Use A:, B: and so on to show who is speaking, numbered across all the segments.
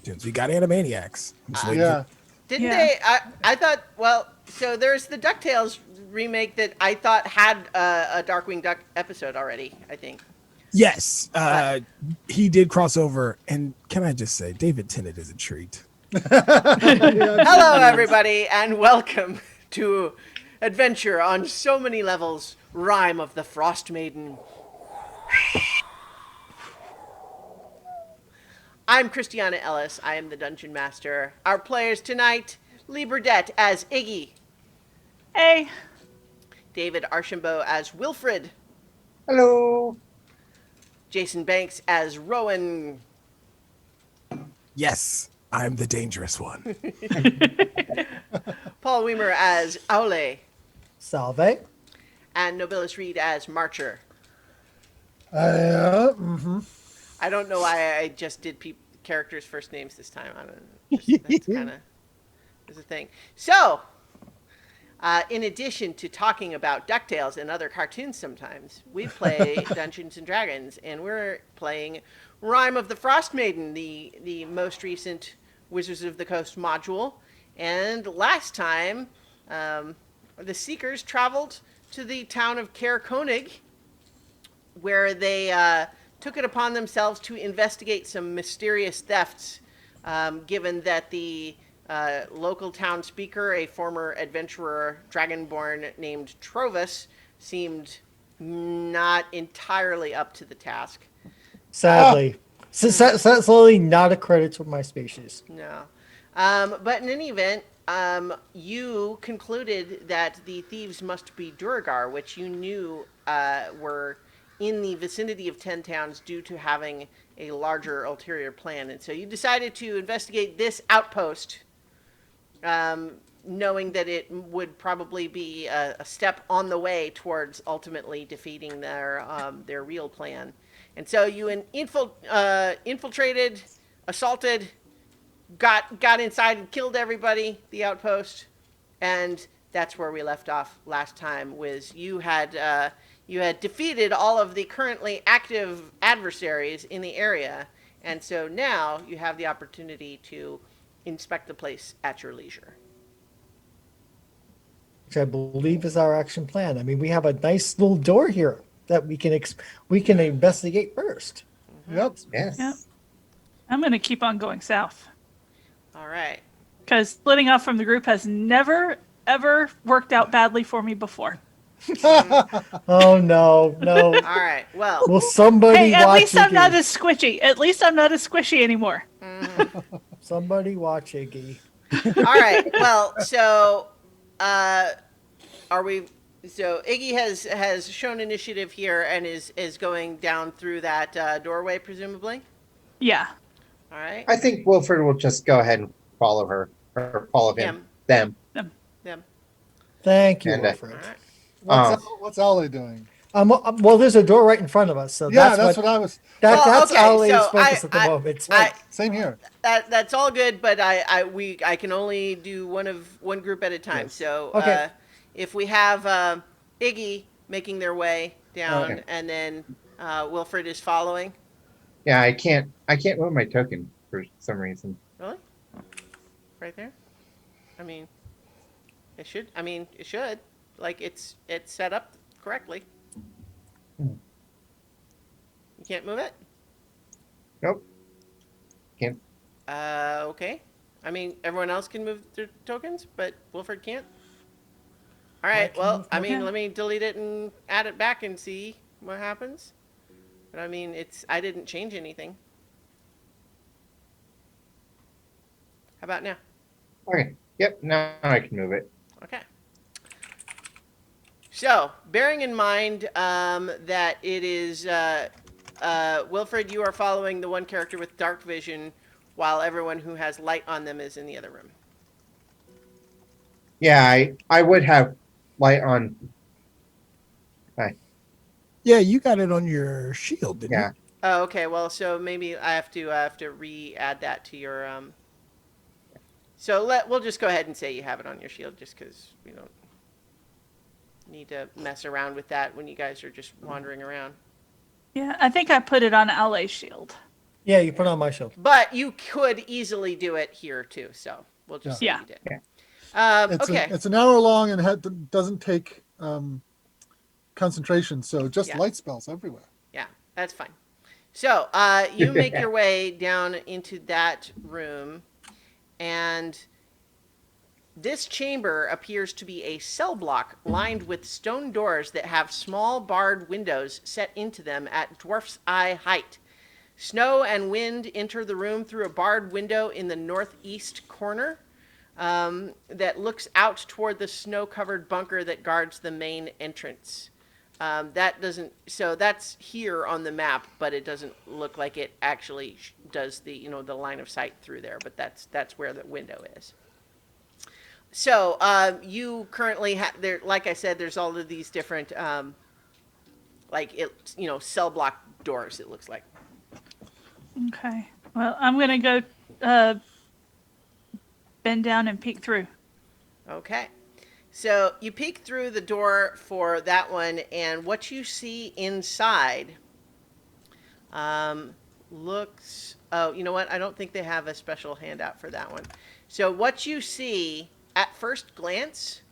A: cartoons. We got Animaniacs. I'm just waiting
B: Yeah.
C: Didn't
D: Yeah.
C: they? I thought. Well, so there's the DuckTales remake that I thought had a Darkwing Duck episode already. I think.
A: Yes,
C: But
A: he did cross over. And can I just say, David Tennant is a treat.
C: hello, everybody, and welcome to adventure on so many levels. Rime of the Frostmaiden. I'm Christiana Ellis. I am the Dungeon Master. Our players tonight: Lee Burdett as Iggy,
D: Hey.
C: David Archambault as Wilfred,
B: Hello.
C: Jason Banks as Rowan,
A: Yes, I'm the dangerous one.
C: Paul Weimer as Aule,
B: Salve.
C: and Nobilis Reed as Marcher.
B: Mm-hmm.
C: I don't know why I just did characters' first names this time. I don't. That's kind of is a thing. So, in addition to talking about DuckTales and other cartoons, sometimes we play Dungeons and Dragons, and we're playing Rime of the Frostmaiden, the most recent Wizards of the Coast module. And last time, the Seekers traveled to the town of Caer Konig, where they took it upon themselves to investigate some mysterious thefts, given that the local town speaker, a former adventurer dragonborn named Trovis, seemed not entirely up to the task.
E: Sadly. Sadly, not a credit to my species.
C: No. But in any event, you concluded that the thieves must be Duragar, which you knew were in the vicinity of 10 towns due to having a larger ulterior plan. And so you decided to investigate this outpost, knowing that it would probably be a step on the way towards ultimately defeating their real plan. And so you infiltrated, assaulted, got inside and killed everybody, the outpost, and that's where we left off last time. Was you had defeated all of the currently active adversaries in the area, and so now you have the opportunity to inspect the place at your leisure.
E: Which I believe is our action plan. I mean, we have a nice little door here that we can investigate first.
B: Yep.
F: Yes.
D: Yep. I'm going to keep on going south.
C: All right.
D: Because splitting off from the group has never, ever worked out badly for me before.
E: Oh, no.
C: All right. Well,
E: Will somebody
D: Hey, at
E: watch
D: least I'm
E: Iggy?
D: not as squishy. At least I'm not as squishy anymore.
E: Somebody watch Iggy.
C: all right. Well, so are we? So Iggy has shown initiative here and is going down through that doorway, presumably.
D: Yeah.
C: All right.
F: I think Wilfred will just go ahead and follow her, or follow him, them.
C: Them.
E: Thank you,
F: And,
E: Wilfred.
C: All right.
B: What's Ollie doing?
E: Well, there's a door right in front of us, so
B: Yeah,
E: that's
B: what I was.
E: that's
C: okay,
E: Ali's
C: so
E: focus at the moment.
B: Same here.
C: That's all good, but I can only do one group at a time.
B: Yes.
C: So
E: Okay.
C: if we have Iggy making their way down,
F: Okay.
C: and then Wilfred is following.
F: Yeah, I can't move my token for some reason.
C: Really? Right there? I mean, it should. I mean, it should. Like it's set up correctly.
F: Hmm.
C: You can't move it?
F: Nope. Can't.
C: Okay. I mean, everyone else can move their tokens, but Wilfred can't. All right.
E: can
C: Well,
E: move
C: I mean,
D: mine.
C: let me delete it and add it back and see what happens. But I mean, I didn't change anything. How about now?
F: Okay. Yep. Now I can move it.
C: Okay. So, bearing in mind that it is Wilfred, you are following the one character with dark vision, while everyone who has light on them is in the other room.
F: Yeah, I would have light on.
A: Yeah, you got it on your shield, didn't
F: Yeah.
A: you?
C: Oh, okay. Well, so maybe I have to re-add that to your. So we'll just go ahead and say you have it on your shield, just because we don't need to mess around with that when you guys are just wandering around.
D: Yeah, I think I put it on LA Shield.
E: Yeah, you put on my shield.
C: But you could easily do it here too. So we'll just say
D: Yeah.
C: you did.
G: Yeah.
C: Okay.
G: It's an hour long and doesn't take concentration, so just
C: Yeah.
G: light spells everywhere.
C: Yeah, that's fine. So you make your way down into that room, and this chamber appears to be a cell block lined with stone doors that have small barred windows set into them at dwarf's eye height. Snow and wind enter the room through a barred window in the northeast corner that looks out toward the snow-covered bunker that guards the main entrance. So that's here on the map, but it doesn't look like it actually does the line of sight through there, but that's where the window is. So you currently have there, like I said, there's all of these different cell block doors. It looks like.
D: Okay. Well, I'm gonna go bend down and peek through.
C: Okay. So you peek through the door for that one, and what you see inside looks. Oh, you know what? I don't think they have a special handout for that one. So what you see at first glance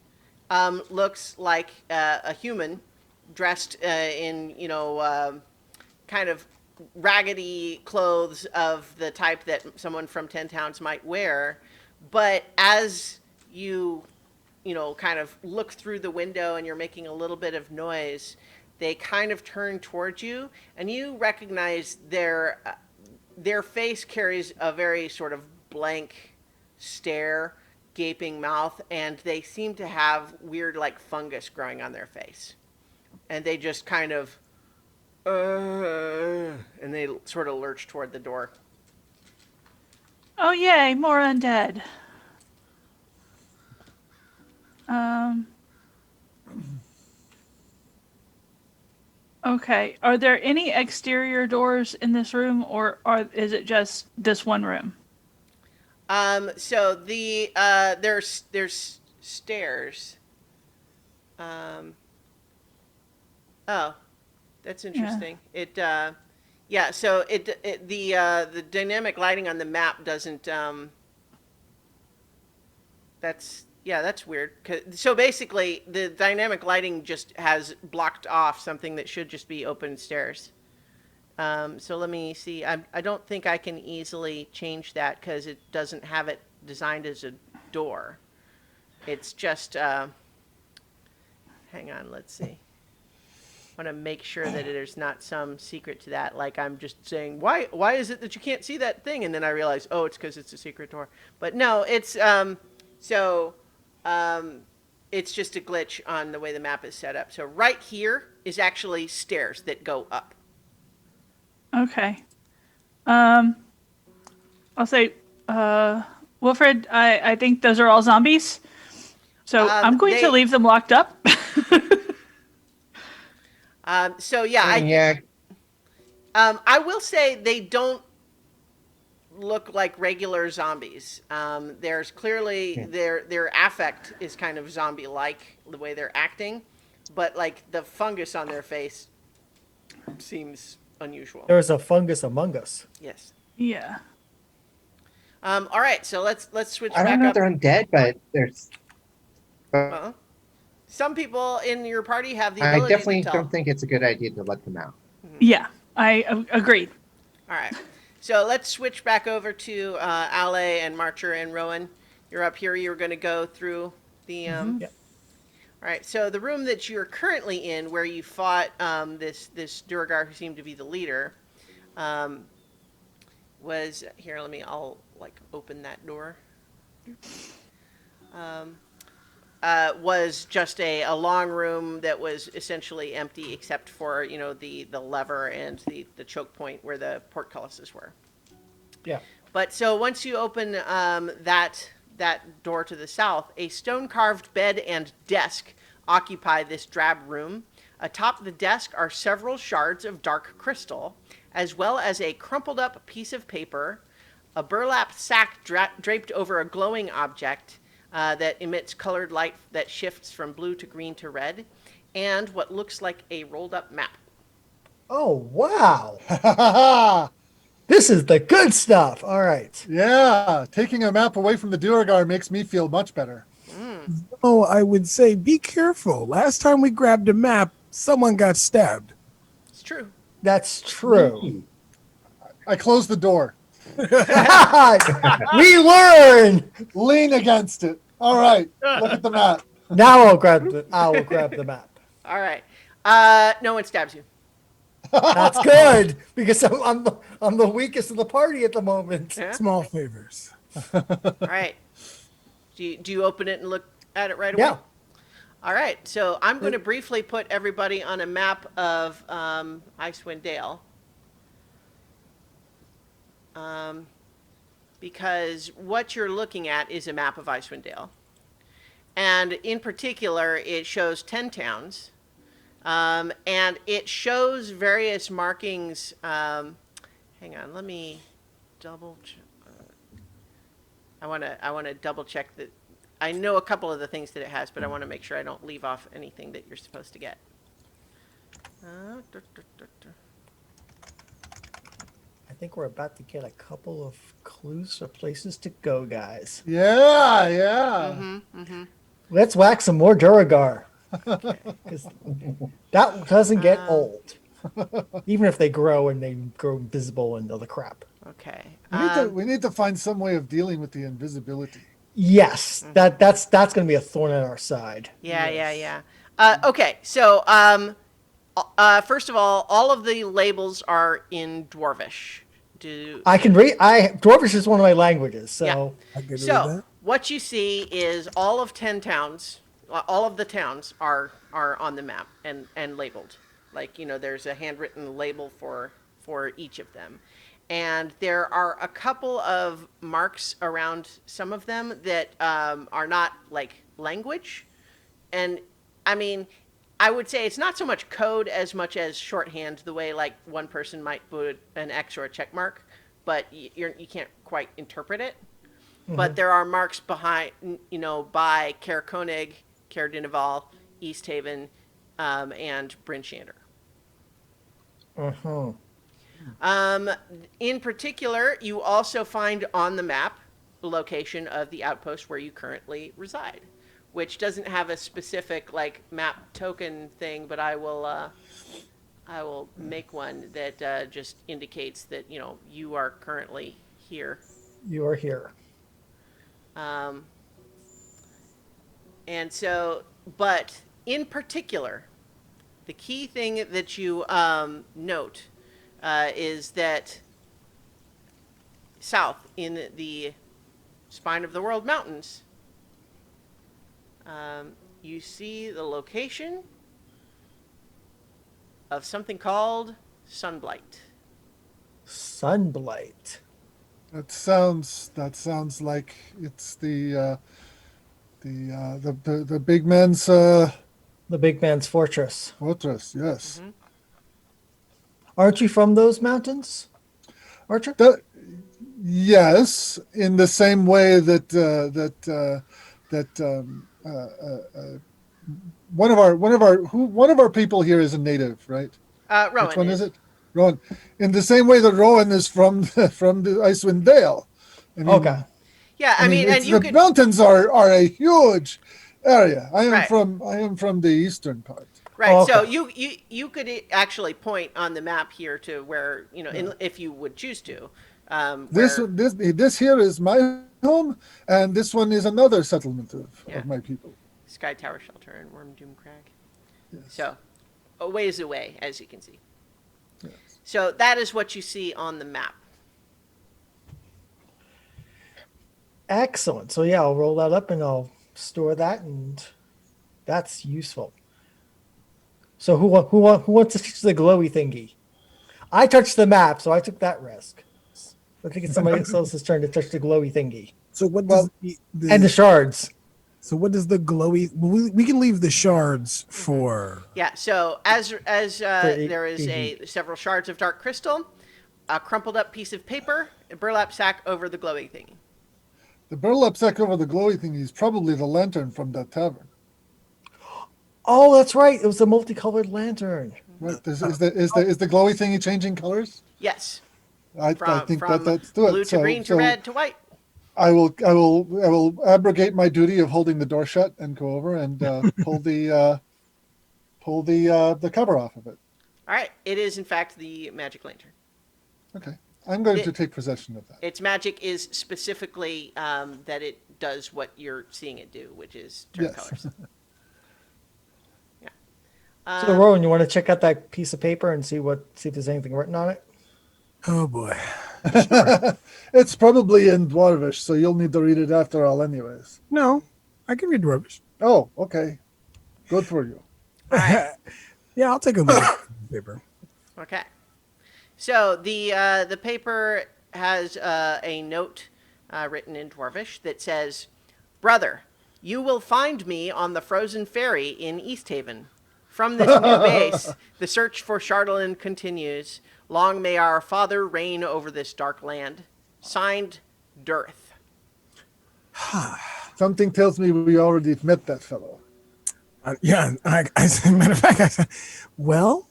C: looks like a human dressed in kind of raggedy clothes of the type that someone from 10 Towns might wear. But as you kind of look through the window and you're making a little bit of noise, they kind of turn towards you, and you recognize their face carries a very sort of blank stare, gaping mouth, and they seem to have weird like fungus growing on their face. And they just kind of and they sort of lurch toward the door.
D: Oh yay, more undead. Okay. Are there any exterior doors in this room, or is it just this one room?
C: So there's stairs. Oh, that's interesting. Yeah. So the dynamic lighting on the map doesn't. That's weird. So basically, the dynamic lighting just has blocked off something that should just be open stairs. So let me see. I don't think I can easily change that because it doesn't have it designed as a door. It's just, hang on, let's see. I want to make sure that there's not some secret to that. Like I'm just saying, why is it that you can't see that thing? And then I realize, oh, it's because it's a secret door. But no, it's, it's just a glitch on the way the map is set up. So right here is actually stairs that go up.
D: Okay. I'll say, Wilfred, I think those are all zombies. So I'm going to leave them locked up.
F: Yeah.
C: I will say they don't look like regular zombies. There's clearly their affect is kind of zombie-like, the way they're acting, but like the fungus on their face seems unusual.
E: There's a fungus among us.
C: Yes.
D: Yeah.
C: All right, so let's switch
F: I
C: back
F: don't know if
C: up.
F: they're undead, but there's.
C: Some people in your party have the
F: I
C: ability
F: definitely
C: to tell.
F: don't think it's a good idea to let them out.
D: Yeah, I agreed.
C: All right. So let's switch back over to Ale and Marcher and Rowan. You're up here. You're going to go through the...
E: Yep.
C: All right. So the room that you're currently in, where you fought this Duragar who seemed to be the leader, was... Here, I'll open that door. Was just a long room that was essentially empty except for, the lever and the choke point where the portcullises were.
E: Yeah.
C: But so once you open that door to the south, a stone-carved bed and desk occupy this drab room. Atop the desk are several shards of dark crystal, as well as a crumpled-up piece of paper, a burlap sack draped over a glowing object, that emits colored light that shifts from blue to green to red, and what looks like a rolled up map.
E: Oh, wow. This is the good stuff. All right.
G: Yeah, taking a map away from the Duergar makes me feel much better.
A: Oh, I would say be careful. Last time we grabbed a map, someone got stabbed.
C: It's true.
E: That's true.
G: I close the door.
E: We learn.
G: Lean against it. All right, look at the map.
E: Now I will grab the map.
C: All right. No one stabs you.
E: That's good because I'm the weakest of the party at the moment.
C: Yeah.
A: Small favors.
C: All right. Do you open it and look at it right away?
E: Yeah.
C: All right. So I'm going to briefly put everybody on a map of Icewind Dale. Because what you're looking at is a map of Icewind Dale. And in particular, it shows 10 towns. And it shows various markings. Hang on, let me double check. I want to double check that. I know a couple of the things that it has, but I want to make sure I don't leave off anything that you're supposed to get.
E: I think we're about to get a couple of clues for places to go, guys.
G: Yeah, yeah.
E: Let's whack some more Duragar. 'Cause that doesn't get old. Even if they grow and they grow invisible and other crap.
C: Okay.
G: We need to find some way of dealing with the invisibility.
E: Yes, that's going to be a thorn in our side.
C: Yeah. Okay, so first of all of the labels are in Dwarvish.
E: I can read. Dwarvish is one of my languages, so
C: Yeah.
A: I could read
C: So
A: that.
C: what you see is all of 10 towns. All of the towns are on the map and labeled. Like, there's a handwritten label for each of them. And there are a couple of marks around some of them that are not like language. And I mean, I would say it's not so much code as much as shorthand, the way like one person might put an X or a check mark, but you can't quite interpret it. But there are marks behind, by Caer Konig, Caer Dineval, East Haven, and Bryn Shander. In particular, you also find on the map the location of the outpost where you currently reside, which doesn't have a specific like map token thing, but I will make one that just indicates that you are currently here.
E: you are here.
C: And so, but in particular, the key thing that you note is that south in the Spine of the World Mountains, you see the location of something called Sunblight.
E: Sunblight.
G: That sounds like it's the big man's
E: The big man's fortress.
G: fortress. Yes.
E: Aren't you from those mountains, Archer?
G: Yes, in the same way that one of our people here is a native, right?
C: Rowan.
G: Which one is it? Rowan. In the same way that Rowan is from the Icewind Dale. I mean,
E: Okay.
C: Yeah, I mean, and
G: it's-
C: you
G: the
C: could.
G: mountains are a huge area. I am
C: Right.
G: from the eastern part.
C: Right.
E: Oh,
C: So
E: okay.
C: you could actually point on the map here to where if you would choose to.
G: This here is my home, and this one is another settlement
C: Yeah.
G: of my people.
C: Sky Tower Shelter and Worm Doom Crag.
G: Yes.
C: So, a ways away, as you can see.
G: Yes.
C: So that is what you see on the map.
E: Excellent. So yeah, I'll roll that up and I'll store that, and that's useful. So who wants to touch the glowy thingy? I touched the map, so I took that risk. I think it's somebody else's turn to touch the glowy thingy
A: So what does
E: and the shards.
A: so what does the glowy? We can leave the shards for.
C: Yeah. So as
E: eight-
C: there is several shards of dark crystal, a crumpled up piece of paper, a burlap sack over the glowing thing.
G: The burlap sack over the glowy thing is probably the lantern from that tavern.
E: Oh, that's right. It was a multicolored lantern.
G: Right? Is the glowy thingy changing colors?
C: Yes.
G: I think that's do it.
C: Blue to green to red to white.
G: I will abrogate my duty of holding the door shut and go over and pull the cover off of it.
C: All right. It is, in fact, the magic lantern.
G: Okay. I'm going to take possession of that.
C: Its magic is specifically that it does what you're seeing it do, which is turn colors. Yeah.
E: So, Rowan, you want to check out that piece of paper and see if there's anything written on it?
A: Oh boy.
G: It's probably in Dwarvish, so you'll need to read it after all anyways.
A: No, I can read rubbish.
G: Oh, okay. Good for you.
C: All right.
A: Yeah, I'll take a look at the paper.
C: Okay. So the paper has a note written in Dwarvish that says, "Brother, you will find me on the frozen ferry in East Haven. From this new base, the search for Chardalyn continues. Long may our father reign over this dark land. Signed, Dearth."
G: Something tells me we already met that fellow.
A: Yeah, as a matter of fact, I said, well,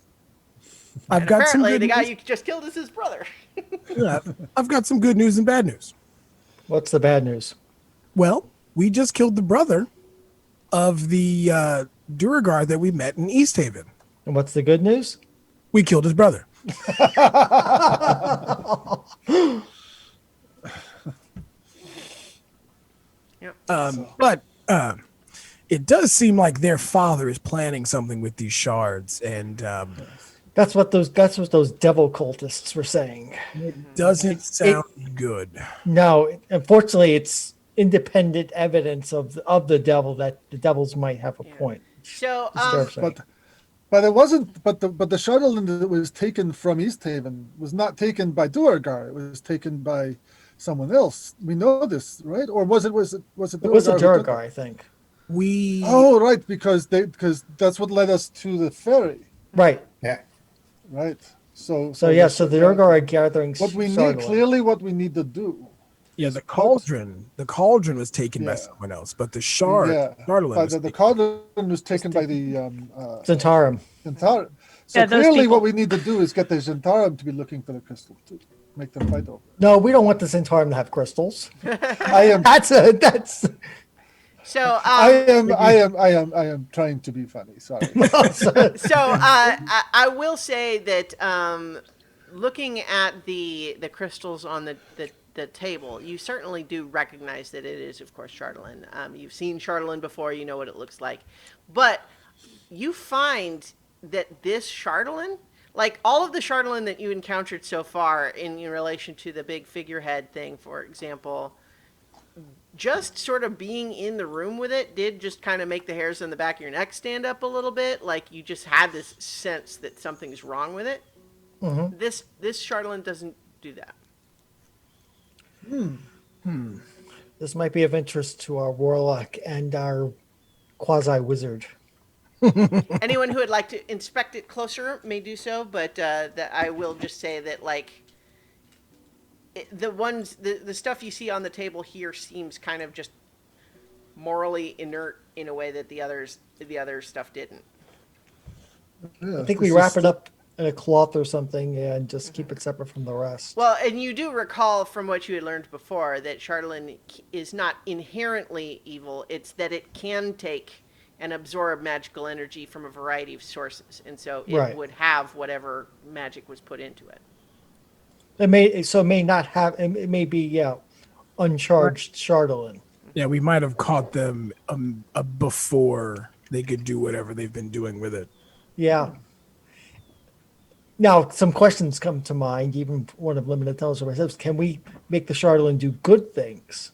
A: I've got some
C: Apparently,
A: good
C: the guy
A: news.
C: you just killed is his brother.
A: Yeah, I've got some good news and bad news.
E: What's the bad news?
A: Well, we just killed the brother of the Duragar that we met in East Haven.
E: And what's the good news?
A: We killed his brother. But it does seem like their father is planning something with these shards, and
E: That's what those devil cultists were saying.
A: it doesn't sound good.
E: No, unfortunately, it's independent evidence of the devil that the devils might have a point.
C: So,
E: They're saying.
G: But it wasn't. But the Chardalyn that was taken from East Haven was not taken by Duergar. It was taken by someone else. We know this, right? Or was it?
E: It was a
G: Duergar who took
E: Duragar,
G: it?
E: I think.
A: We
G: Oh, right, because that's what led us to the ferry,
E: Right.
F: Yeah.
G: right? So
E: So the Duragar are gathering.
G: What we need
E: Chardalyn.
G: what we need to do.
A: yeah, the cauldron was taken by
G: Yeah.
A: someone else, but the shard,
G: Yeah,
A: Chardalyn
G: but
A: was
G: the
A: taken-
G: cauldron was taken by the
E: Zentarum.
G: Zentarum. So
D: Yeah, those
G: clearly,
D: people.
G: what we need to do is get the Zentarum to be looking for the crystal to make them fight over.
E: No, we don't want the Zentarum to have crystals.
G: I am,
E: That's
C: so
G: I am trying to be funny. Sorry.
C: I will say that looking at the crystals on the table, you certainly do recognize that it is, of course, Chardalyn. You've seen Chardalyn before, you know what it looks like. But you find that this Chardalyn, like all of the Chardalyn that you encountered so far in relation to the big figurehead thing, for example, just sort of being in the room with it did just kind of make the hairs on the back of your neck stand up a little bit. Like you just had this sense that something's wrong with it.
E: Mhm.
C: This Chardalyn doesn't do that.
E: This might be of interest to our warlock and our quasi wizard.
C: Anyone who would like to inspect it closer may do so, but that I will just say that the stuff you see on the table here seems kind of just morally inert in a way that the other stuff didn't.
G: Yeah,
E: I think we
G: this
E: wrap
G: is-
E: it up in a cloth or something and just keep it separate from the rest.
C: Well, and you do recall from what you had learned before that Chardalyn is not inherently evil. It's that it can take and absorb magical energy from a variety of sources, and so it
E: Right.
C: would have whatever magic was put into it.
E: It may not have. It may be uncharged Chardalyn.
A: yeah, we might have caught them before they could do whatever they've been doing with it.
E: Yeah. Now, some questions come to mind. Even one of limited intelligence myself. Can we make the Chardalyn do good things,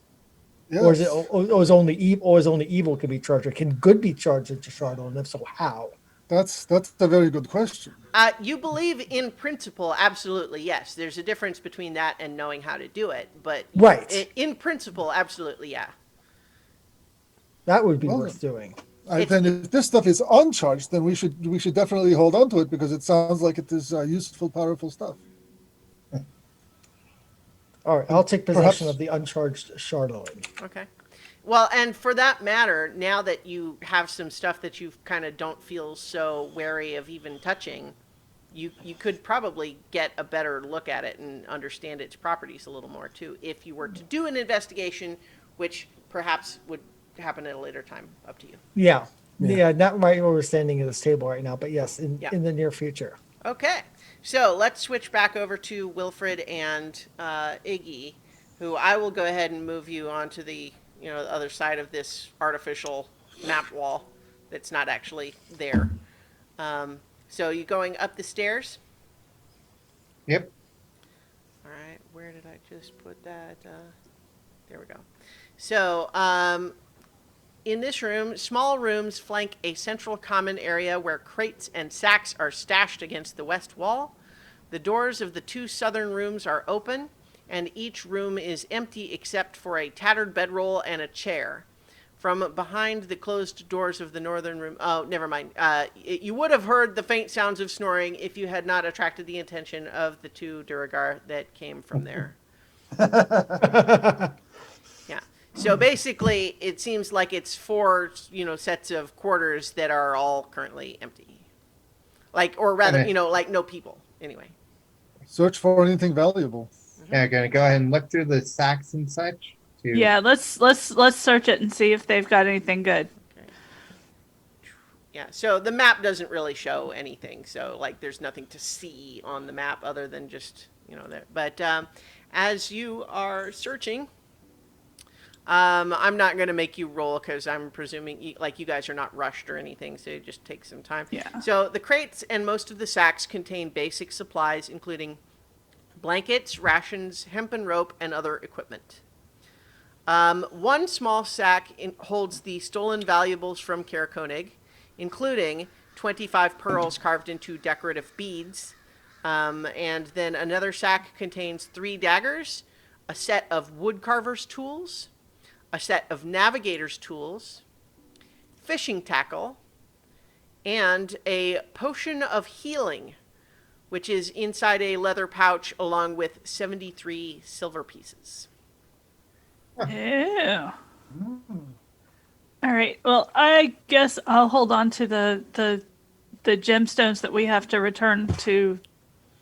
E: or is it,
G: Yes.
E: or is only evil? Or is only evil can be charged? Or can good be charged into Chardalyn? If so, how?
G: That's a very good question.
C: You believe in principle, absolutely, yes. There's a difference between that and knowing how to do it, but
E: Right.
C: in principle, absolutely, yeah.
E: That would be
G: Well,
E: worth doing.
G: Then if this stuff is uncharged, then we should definitely hold on to it because it sounds like it is useful, powerful stuff.
E: All right, I'll take possession
G: Perhaps-
E: of the uncharged Chardalyn.
C: Okay. Well, and for that matter, now that you have some stuff that you kind of don't feel so wary of even touching, you could probably get a better look at it and understand its properties a little more too if you were to do an investigation, which perhaps would happen at a later time. Up to you.
E: Yeah.
A: Yeah.
E: Yeah, not right where we're standing at this table right now, but yes, in,
C: Yeah.
E: in the near future.
C: Okay, so let's switch back over to Wilfred and Iggy, who I will go ahead and move you onto the the other side of this artificial map wall that's not actually there. So you going up the stairs?
F: Yep.
C: All right, where did I just put that? There we go. So, in this room, small rooms flank a central common area where crates and sacks are stashed against the west wall. The doors of the two southern rooms are open, and each room is empty except for a tattered bedroll and a chair. From behind the closed doors of the northern room, oh, never mind. You would have heard the faint sounds of snoring if you had not attracted the attention of the two Duragar that came from there. Yeah. So basically, it seems like it's four, sets of quarters that are all currently empty. Or rather, like no people. Anyway.
G: Search for anything valuable.
F: Yeah, gonna go ahead and look through the sacks and such.
D: Yeah, let's search it and see if they've got anything good.
C: Okay. Yeah. So the map doesn't really show anything. So there's nothing to see on the map other than just there. But as you are searching. I'm not going to make you roll because I'm presuming you guys are not rushed or anything, so it just takes some time.
D: Yeah.
C: So the crates and most of the sacks contain basic supplies, including blankets, rations, hempen rope, and other equipment. One small sack holds the stolen valuables from Kaer Koenig, including 25 pearls carved into decorative beads. And then another sack contains 3 daggers, a set of woodcarver's tools, a set of navigator's tools, fishing tackle, and a potion of healing, which is inside a leather pouch along with 73 silver pieces.
D: Ew. All right. Well, I guess I'll hold on to the gemstones that we have to return to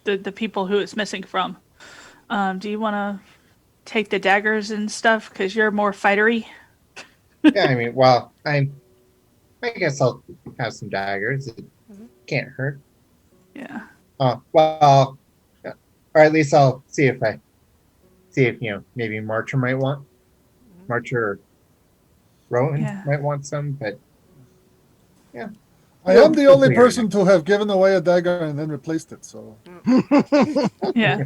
D: the people who it's missing from. Do you want to take the daggers and stuff because you're more fightery?
F: Yeah, I mean, well, I guess I'll have some daggers. It can't hurt.
D: Yeah.
F: Oh, well, or at least I'll see if maybe Marcher might want. Marcher or Rowan might want some, but yeah.
G: I am the only person to have given away a dagger and then replaced it, so.
D: Yeah.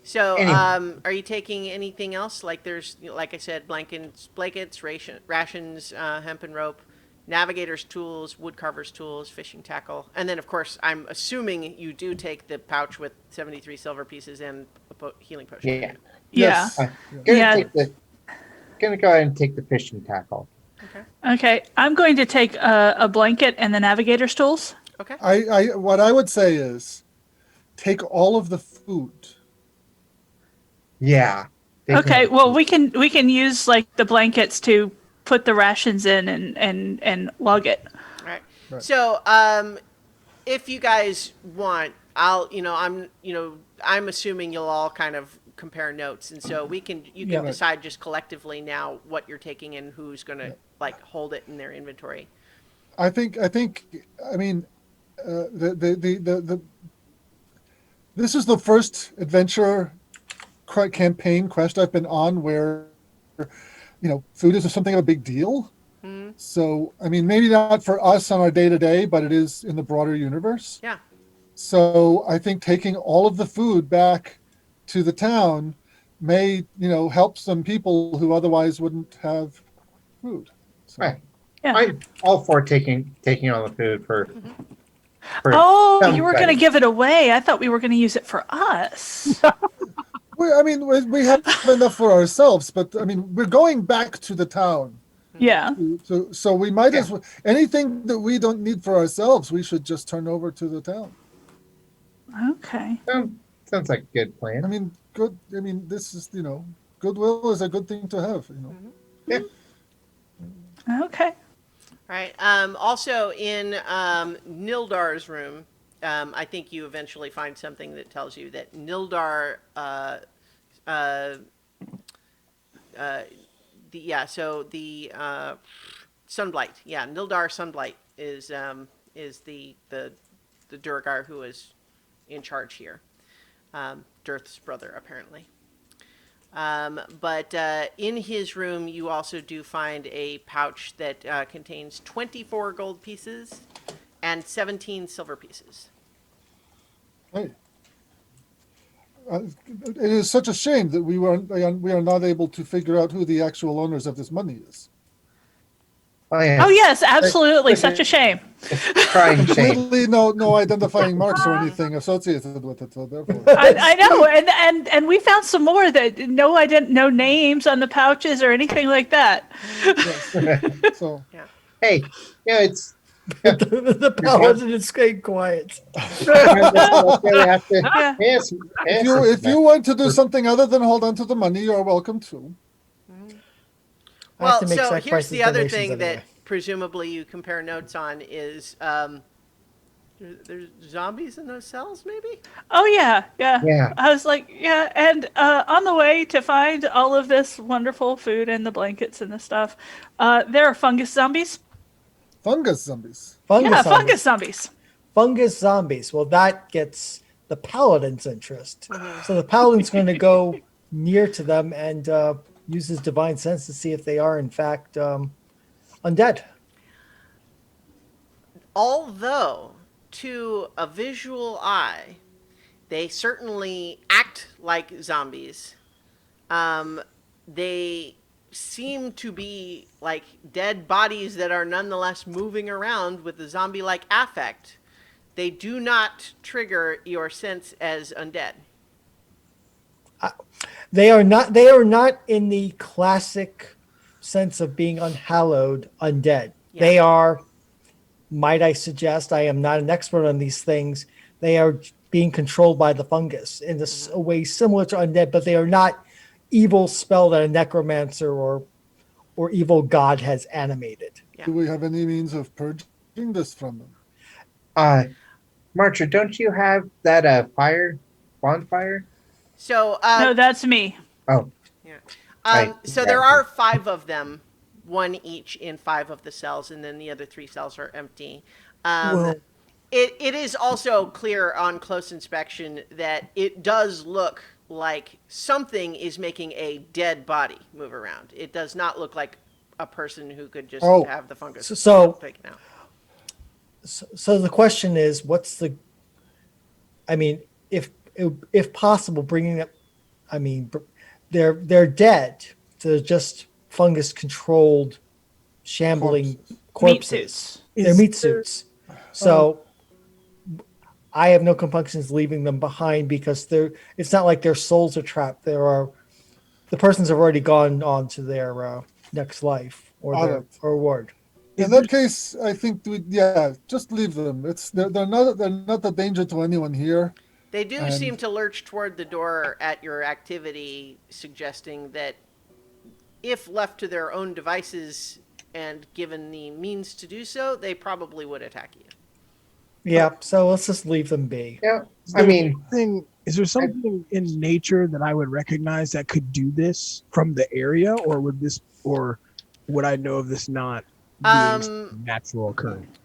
C: So,
F: Anyway.
C: are you taking anything else? There's, like I said, blankets, rations, hempen rope, navigator's tools, woodcarver's tools, fishing tackle, and then, of course, I'm assuming you do take the pouch with 73 silver pieces and a healing potion.
F: Yeah.
D: Yeah.
F: Gonna go ahead and take the fishing tackle.
D: Okay. I'm going to take a blanket and the navigator's tools.
C: Okay.
G: What I would say is, take all of the food.
F: Yeah.
D: Okay. Well, we can use the blankets to put the rations in and lug it.
C: All right. So, if you guys want, I'm assuming you'll all kind of compare notes, and so you can decide just collectively now what you're taking and who's going to hold it in their inventory.
G: I mean, this is the first adventure campaign quest I've been on where, food is something of a big deal. Mm-hmm. So, I mean, maybe not for us on our day-to-day, but it is in the broader universe.
C: Yeah.
G: So I think taking all of the food back to the town may, help some people who otherwise wouldn't have food. So.
F: Right.
D: Yeah.
F: I'm all for taking all the food for
D: you were going to give it away. I thought we were going to use it for us.
G: We have enough for ourselves, but I mean, we're going back to the town.
D: Yeah.
G: So we might as well, anything that we don't need for ourselves, we should just turn over to the town.
D: Okay.
F: Sounds like a good plan.
G: I mean, good. I mean, this is, goodwill is a good thing to have,
F: Yeah.
D: Okay.
C: Right. Also in Nildar's room, I think you eventually find something that tells you that Nildar, uh, the Sunblight. Yeah, Nildar Sunblight is the Durgar who is in charge here. Dirth's brother, apparently. But in his room, you also do find a pouch that contains 24 gold pieces and 17 silver pieces.
G: Hey. It is such a shame that we are not able to figure out who the actual owners of this money is.
F: Oh yeah.
D: Oh yes, absolutely. Such a shame.
F: Crying shame.
G: Clearly, no identifying marks or anything associated with it. So therefore,
D: I know, and we found some more that no names on the pouches or anything like that.
G: so
F: Hey, it's
E: The paladin is staying quiet.
F: that's what they have to
D: Yeah.
G: if you want to do something other than hold on to the money, you are welcome to.
E: I have
C: Well,
E: to make
C: so here's
E: sacrifices,
C: the other
E: donations
C: thing
E: anyway.
C: that presumably you compare notes on is there's zombies in those cells, maybe?
D: Oh yeah.
F: Yeah.
D: I was like, yeah, and on the way to find all of this wonderful food and the blankets and the stuff, there are fungus zombies.
G: Fungus zombies.
E: Fungus zombies.
D: Fungus zombies.
E: Fungus zombies. Well, that gets the paladin's interest. So the paladin's going to go near to them and use his divine sense to see if they are, in fact, undead.
C: Although, to a visual eye, they certainly act like zombies. They seem to be like dead bodies that are nonetheless moving around with the zombie-like affect. They do not trigger your sense as undead.
E: They are not. They are not in the classic sense of being unhallowed, undead.
C: Yeah.
E: They are. Might I suggest? I am not an expert on these things. They are being controlled by the fungus in this a way similar to undead, but they are not evil spell that a necromancer or evil god has animated.
C: Yeah.
G: Do we have any means of purging this from them?
F: Marcher, don't you have that bonfire?
C: So,
D: No, that's me.
F: Oh,
C: yeah.
F: Right,
C: So there
F: exactly.
C: are 5 of them, one each in 5 of the cells, and then the other 3 cells are empty.
A: Well-
C: It is also clear on close inspection that it does look like something is making a dead body move around. It does not look like a person who could just
G: Oh.
C: have the fungus
E: So
C: taken out.
E: So the question is, what's the? I mean, if possible, bringing up. I mean, they're dead. They're just fungus controlled, shambling
D: Meat
E: corpses.
D: suits.
E: They're meat suits. So I have no compunctions leaving them behind because it's not like their souls are trapped. The persons have already gone on to their next life or their
G: Alright.
E: reward.
G: In that case, I think just leave them. They're not a danger to anyone here.
C: They do
G: And-
C: seem to lurch toward the door at your activity, suggesting that if left to their own devices and given the means to do so, they probably would attack you.
E: Yeah, so let's just leave them be.
F: yeah. I mean,
A: Is there something in nature that I would recognize that could do this from the area, or would I know of this not being natural occurrence?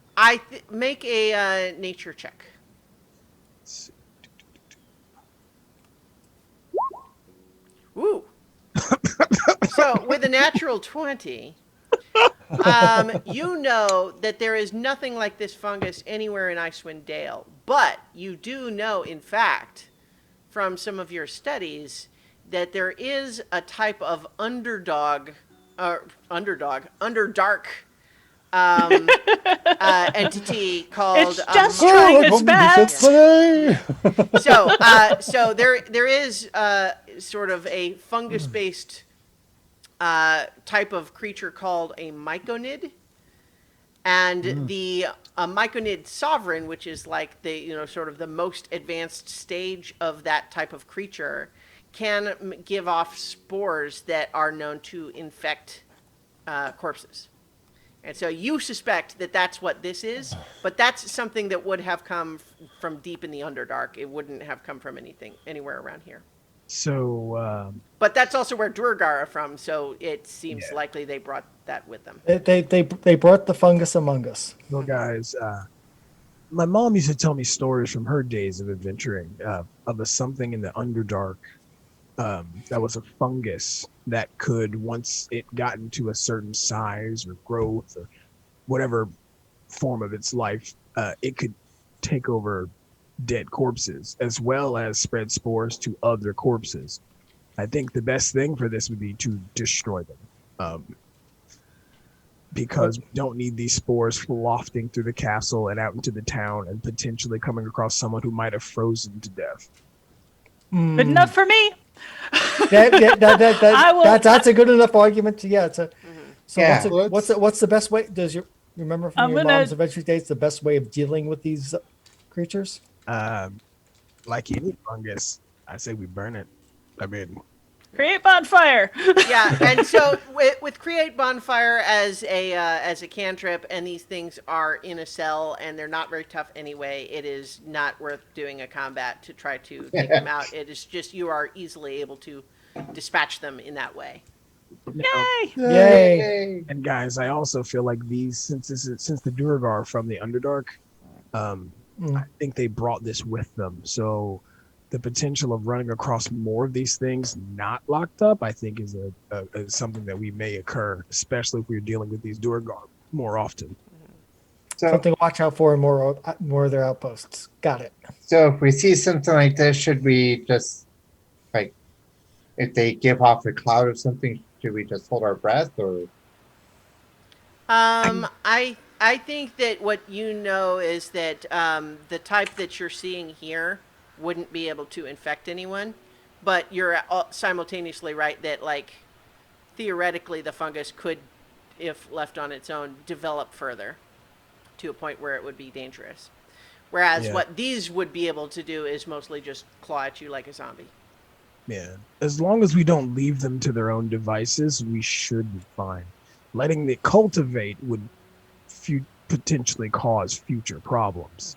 C: Make a nature check. Woo. So with a natural 20, you know that there is nothing like this fungus anywhere in Icewind Dale, but you do know, in fact, from some of your studies, that there is a type of underdark entity called.
D: It's just trying its best.
C: So there is sort of a fungus-based type of creature called a myconid, and the myconid sovereign, which is like the sort of the most advanced stage of that type of creature, can give off spores that are known to infect corpses. And so you suspect that that's what this is, but that's something that would have come from deep in the Underdark. It wouldn't have come from anywhere around here.
A: So,
C: But that's also where Duergar are from, so it seems
A: Yeah.
C: likely they brought that with them.
E: They brought the fungus among us.
A: well, guys, my mom used to tell me stories from her days of adventuring of a something in the Underdark that was a fungus that could, once it got into a certain size or growth or whatever form of its life, it could take over dead corpses as well as spread spores to other corpses. I think the best thing for this would be to destroy them. Because we don't need these spores lofting through the castle and out into the town and potentially coming across someone who might have frozen to death.
D: Good enough for me. I will-
E: That's a good enough argument. Yeah. So
F: Yeah.
E: what's the best way? Does you remember from
D: I'm
E: your
D: gonna-
E: mom's adventure days the best way of dealing with these creatures?
A: Like any fungus, I say we burn it. I mean,
D: Create bonfire.
C: Yeah, and so with create bonfire as a cantrip, and these things are in a cell and they're not very tough anyway. It is not worth doing a combat to try to take them out. It is just you are easily able to dispatch them in that way.
D: Yay!
E: Yay!
A: and guys, I also feel like these, since the Duergar are from the Underdark, I think they brought this with them. So the potential of running across more of these things not locked up, I think, is something that we may occur, especially if we're dealing with these Duergar more often.
F: So,
E: Something to watch out for in more of their outposts. Got it.
F: so if we see something like this, should we just, like, if they give off a cloud of something, should we just hold our breath, or?
C: I think that what you know is that the type that you're seeing here wouldn't be able to infect anyone, but you're simultaneously right that, like, theoretically the fungus could, if left on its own, develop further to a point where it would be dangerous. Whereas what these would be able to do is mostly just claw at you like a zombie.
A: Yeah. As long as we don't leave them to their own devices, we should be fine. Letting it cultivate would potentially cause future problems.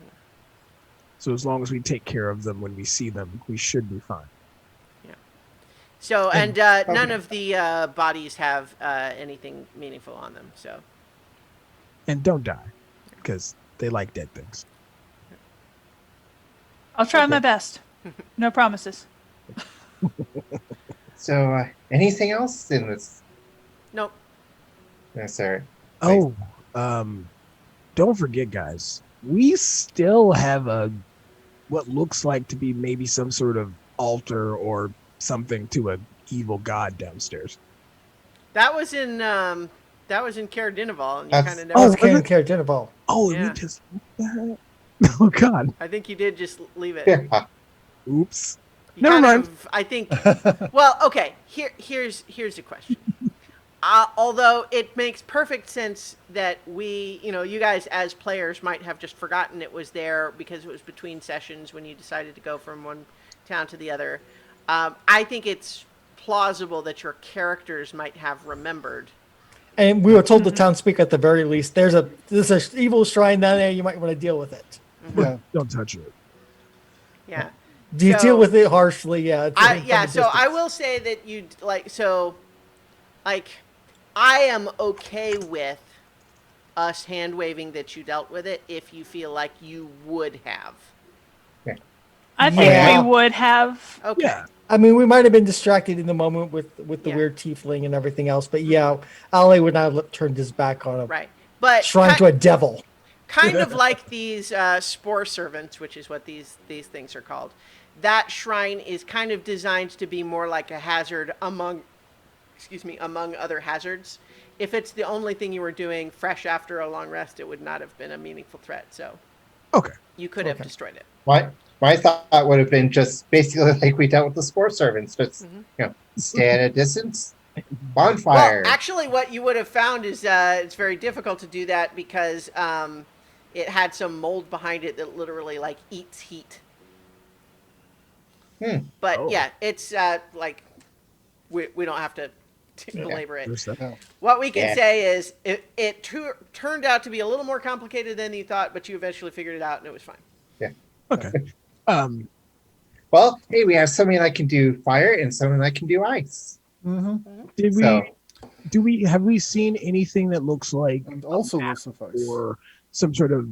A: So as long as we take care of them when we see them, we should be fine.
C: Yeah. So, and none of the bodies have anything meaningful on them, so.
A: And don't die, because they like dead things.
D: I'll try my best. No promises.
F: So, anything else in this?
C: Nope.
F: No, sir.
A: Oh, don't forget, guys, we still have what looks like to be maybe some sort of altar or something to a evil god downstairs.
C: That was in Caer Dineval, and you
F: That's-
C: kind of never.
E: Oh,
A: was it?
E: Care Dinnable.
A: Oh,
C: Yeah.
A: we just oh god.
C: I think you did just leave it.
F: Yeah.
A: Oops.
C: You
A: Never
C: kind
A: mind.
C: of, I think. Well, okay. Here's the question. Although it makes perfect sense that you guys as players might have just forgotten it was there because it was between sessions when you decided to go from one town to the other. I think it's plausible that your characters might have remembered.
E: And we were told the townspeople at the very least, there's an evil shrine down there. You might want to deal with it.
G: Yeah.
A: Don't touch it.
C: Yeah.
E: Do you
C: So-
E: deal with it harshly? Yeah. From a
C: So I
E: distance.
C: will say that I am okay with us hand waving that you dealt with it if you feel like you would have.
D: I think
E: Yeah.
D: we would have.
C: Okay.
A: Yeah.
E: I mean, we might have been distracted in the moment with the
C: Yeah.
E: weird tiefling and everything else, but yeah, Ali would not have turned his back on a
C: Right. But
E: shrine to a devil.
C: kind of like these spore servants, which is what these things are called. That shrine is kind of designed to be more like a hazard among other hazards. If it's the only thing you were doing fresh after a long rest, it would not have been a meaningful threat. So
A: Okay.
C: you could have
E: Okay.
C: destroyed it.
F: My thought would have been just basically like we dealt with the sport servants, just stay at a distance, bonfire.
C: Well, actually, what you would have found is it's very difficult to do that because it had some mold behind it that literally like eats heat. But
A: Oh.
C: yeah, it's like we don't have to to belabor it.
A: There's that.
G: Yeah.
C: What we can
F: Yeah.
C: say is it turned out to be a little more complicated than you thought, but you eventually figured it out and it was fine.
A: Okay. Um,
F: Well, hey, we have someone that can do fire and someone that can do ice.
G: Mm-hmm.
A: did
F: So
A: have we seen anything that looks like
G: And also will suffice.
A: or some sort of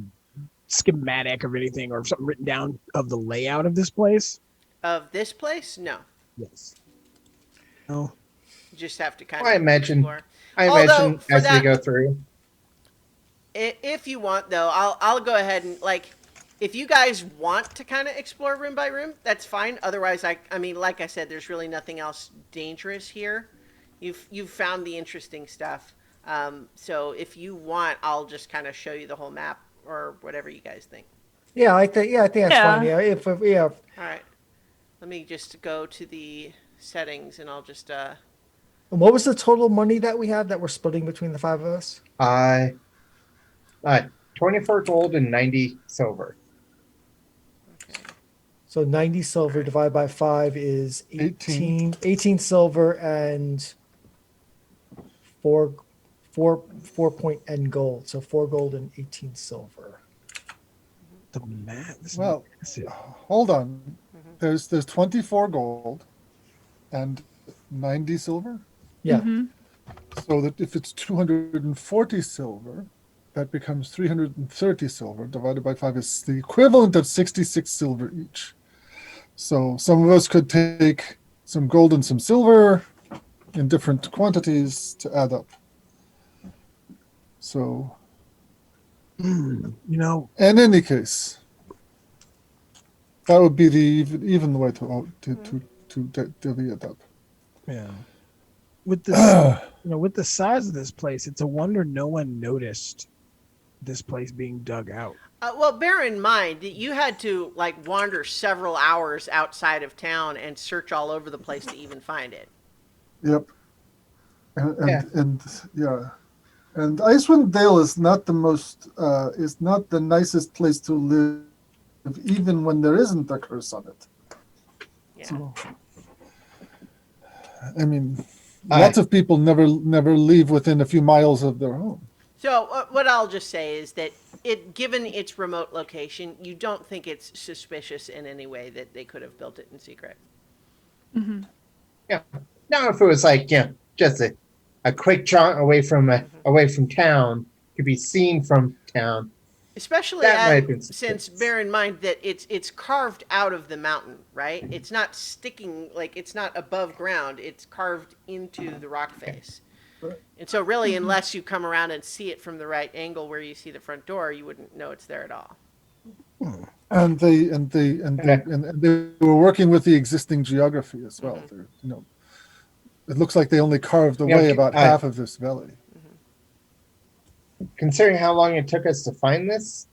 A: schematic of anything or something written down of the layout of this place?
C: Of this place, no.
A: Yes. No.
C: You just have to kind
F: I
C: of
F: imagine.
C: explore.
F: I
C: Although,
F: imagine
C: for
F: as
C: that-
F: we go through.
C: If you want, though, I'll go ahead and like, if you guys want to kind of explore room by room, that's fine. Otherwise, I mean, like I said, there's really nothing else dangerous here. You've found the interesting stuff. So if you want, I'll just kind of show you the whole map or whatever you guys think.
E: Yeah, I think that's
D: Yeah.
E: fine. Yeah, if yeah,
C: All right. Let me just go to the settings and I'll just
E: And what was the total money that we had that we're splitting between the five of us?
F: 24 gold and 90 silver.
C: okay.
E: So 90 silver divided by 5 is 18 silver and 4 point n gold. So 4 gold and 18 silver.
A: The map. This is
G: Well,
A: massive.
G: hold on. There's 24 gold and 90 silver.
E: Yeah.
G: So that if it's 240 silver, that becomes 330 silver divided by 5 is the equivalent of 66 silver each. So some of us could take some gold and some silver in different quantities to add up. So,
A: You know,
G: in any case, that would be the even way to divvy it up.
A: yeah. With this, with the size of this place, it's a wonder no one noticed this place being dug out.
C: Well, bear in mind that you had to like wander several hours outside of town and search all over the place to even find it.
G: Yep. And
F: Yeah.
G: And Icewind Dale is not is not the nicest place to live, even when there isn't a curse on it.
C: Yeah.
G: So, I mean, lots of people never leave within a few miles of their home.
C: So what I'll just say is that given its remote location, you don't think it's suspicious in any way that they could have built it in secret.
F: Yeah. Now, if it was like, just a quick jaunt away from town, could be seen from town.
C: Especially
F: That might have been
C: since
F: suspicious.
C: bear in mind that it's carved out of the mountain, right? It's not sticking, like it's not above ground. It's carved into the rock face. And so really, unless you come around and see it from the right angle where you see the front door, you wouldn't know it's there at all.
G: And they were working with the existing geography as well. They're, it looks like they only carved away about half of this valley.
F: Considering how long it took us to find this,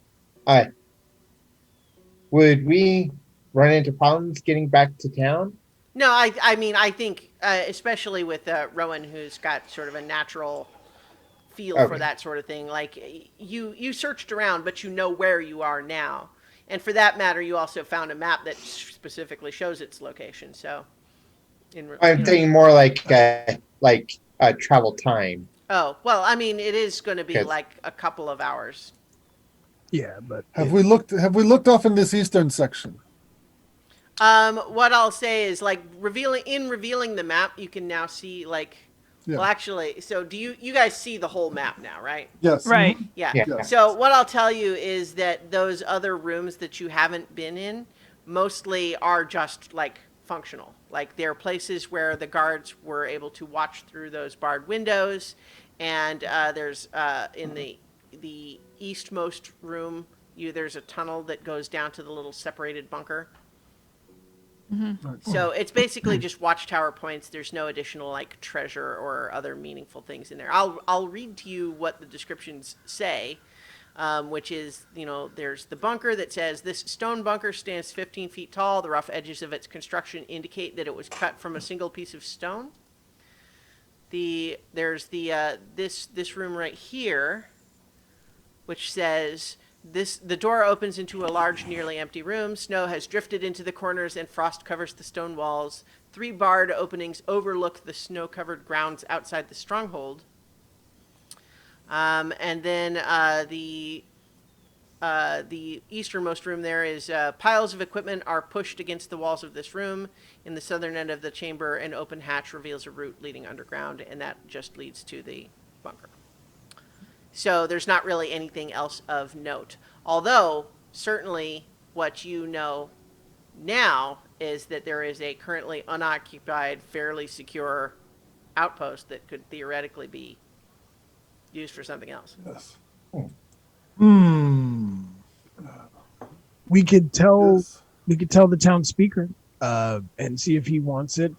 F: would we run into problems getting back to town?
C: No, I mean, I think, especially with Rowan, who's got sort of a natural feel for
F: Okay.
C: that sort of thing. Like, you searched around, but you know where you are now. And for that matter, you also found a map that specifically shows its location. So,
F: I'm thinking more like travel time.
C: Oh, well, I mean, it is going to be
F: Yes.
C: like a couple of hours.
A: Yeah, but
G: Have we looked off in this eastern section?
C: What I'll say is, like, revealing the map, you can now see, like,
G: Yeah.
C: well, actually, so do you guys see the whole map now, right?
G: Yes.
D: Right.
C: Yeah.
F: Yeah.
C: So what I'll tell you is that those other rooms that you haven't been in mostly are just like functional. Like they're places where the guards were able to watch through those barred windows, and there's in the eastmost room, there's a tunnel that goes down to the little separated bunker.
G: Right.
C: So it's basically just watchtower points. There's no additional like treasure or other meaningful things in there. I'll read to you what the descriptions say, which is, there's the bunker that says this stone bunker stands 15 feet tall. The rough edges of its construction indicate that it was cut from a single piece of stone. There's this room right here, which says The door opens into a large, nearly empty room. Snow has drifted into the corners and frost covers the stone walls. 3 barred openings overlook the snow-covered grounds outside the stronghold. And then the easternmost room there is piles of equipment are pushed against the walls of this room. In the southern end of the chamber, an open hatch reveals a route leading underground, and that just leads to the bunker. So there's not really anything else of note. Although, certainly what you know now is that there is a currently unoccupied, fairly secure outpost that could theoretically be used for something else.
G: Yes.
A: We could tell
G: Yes.
A: the town speaker and see if he wants it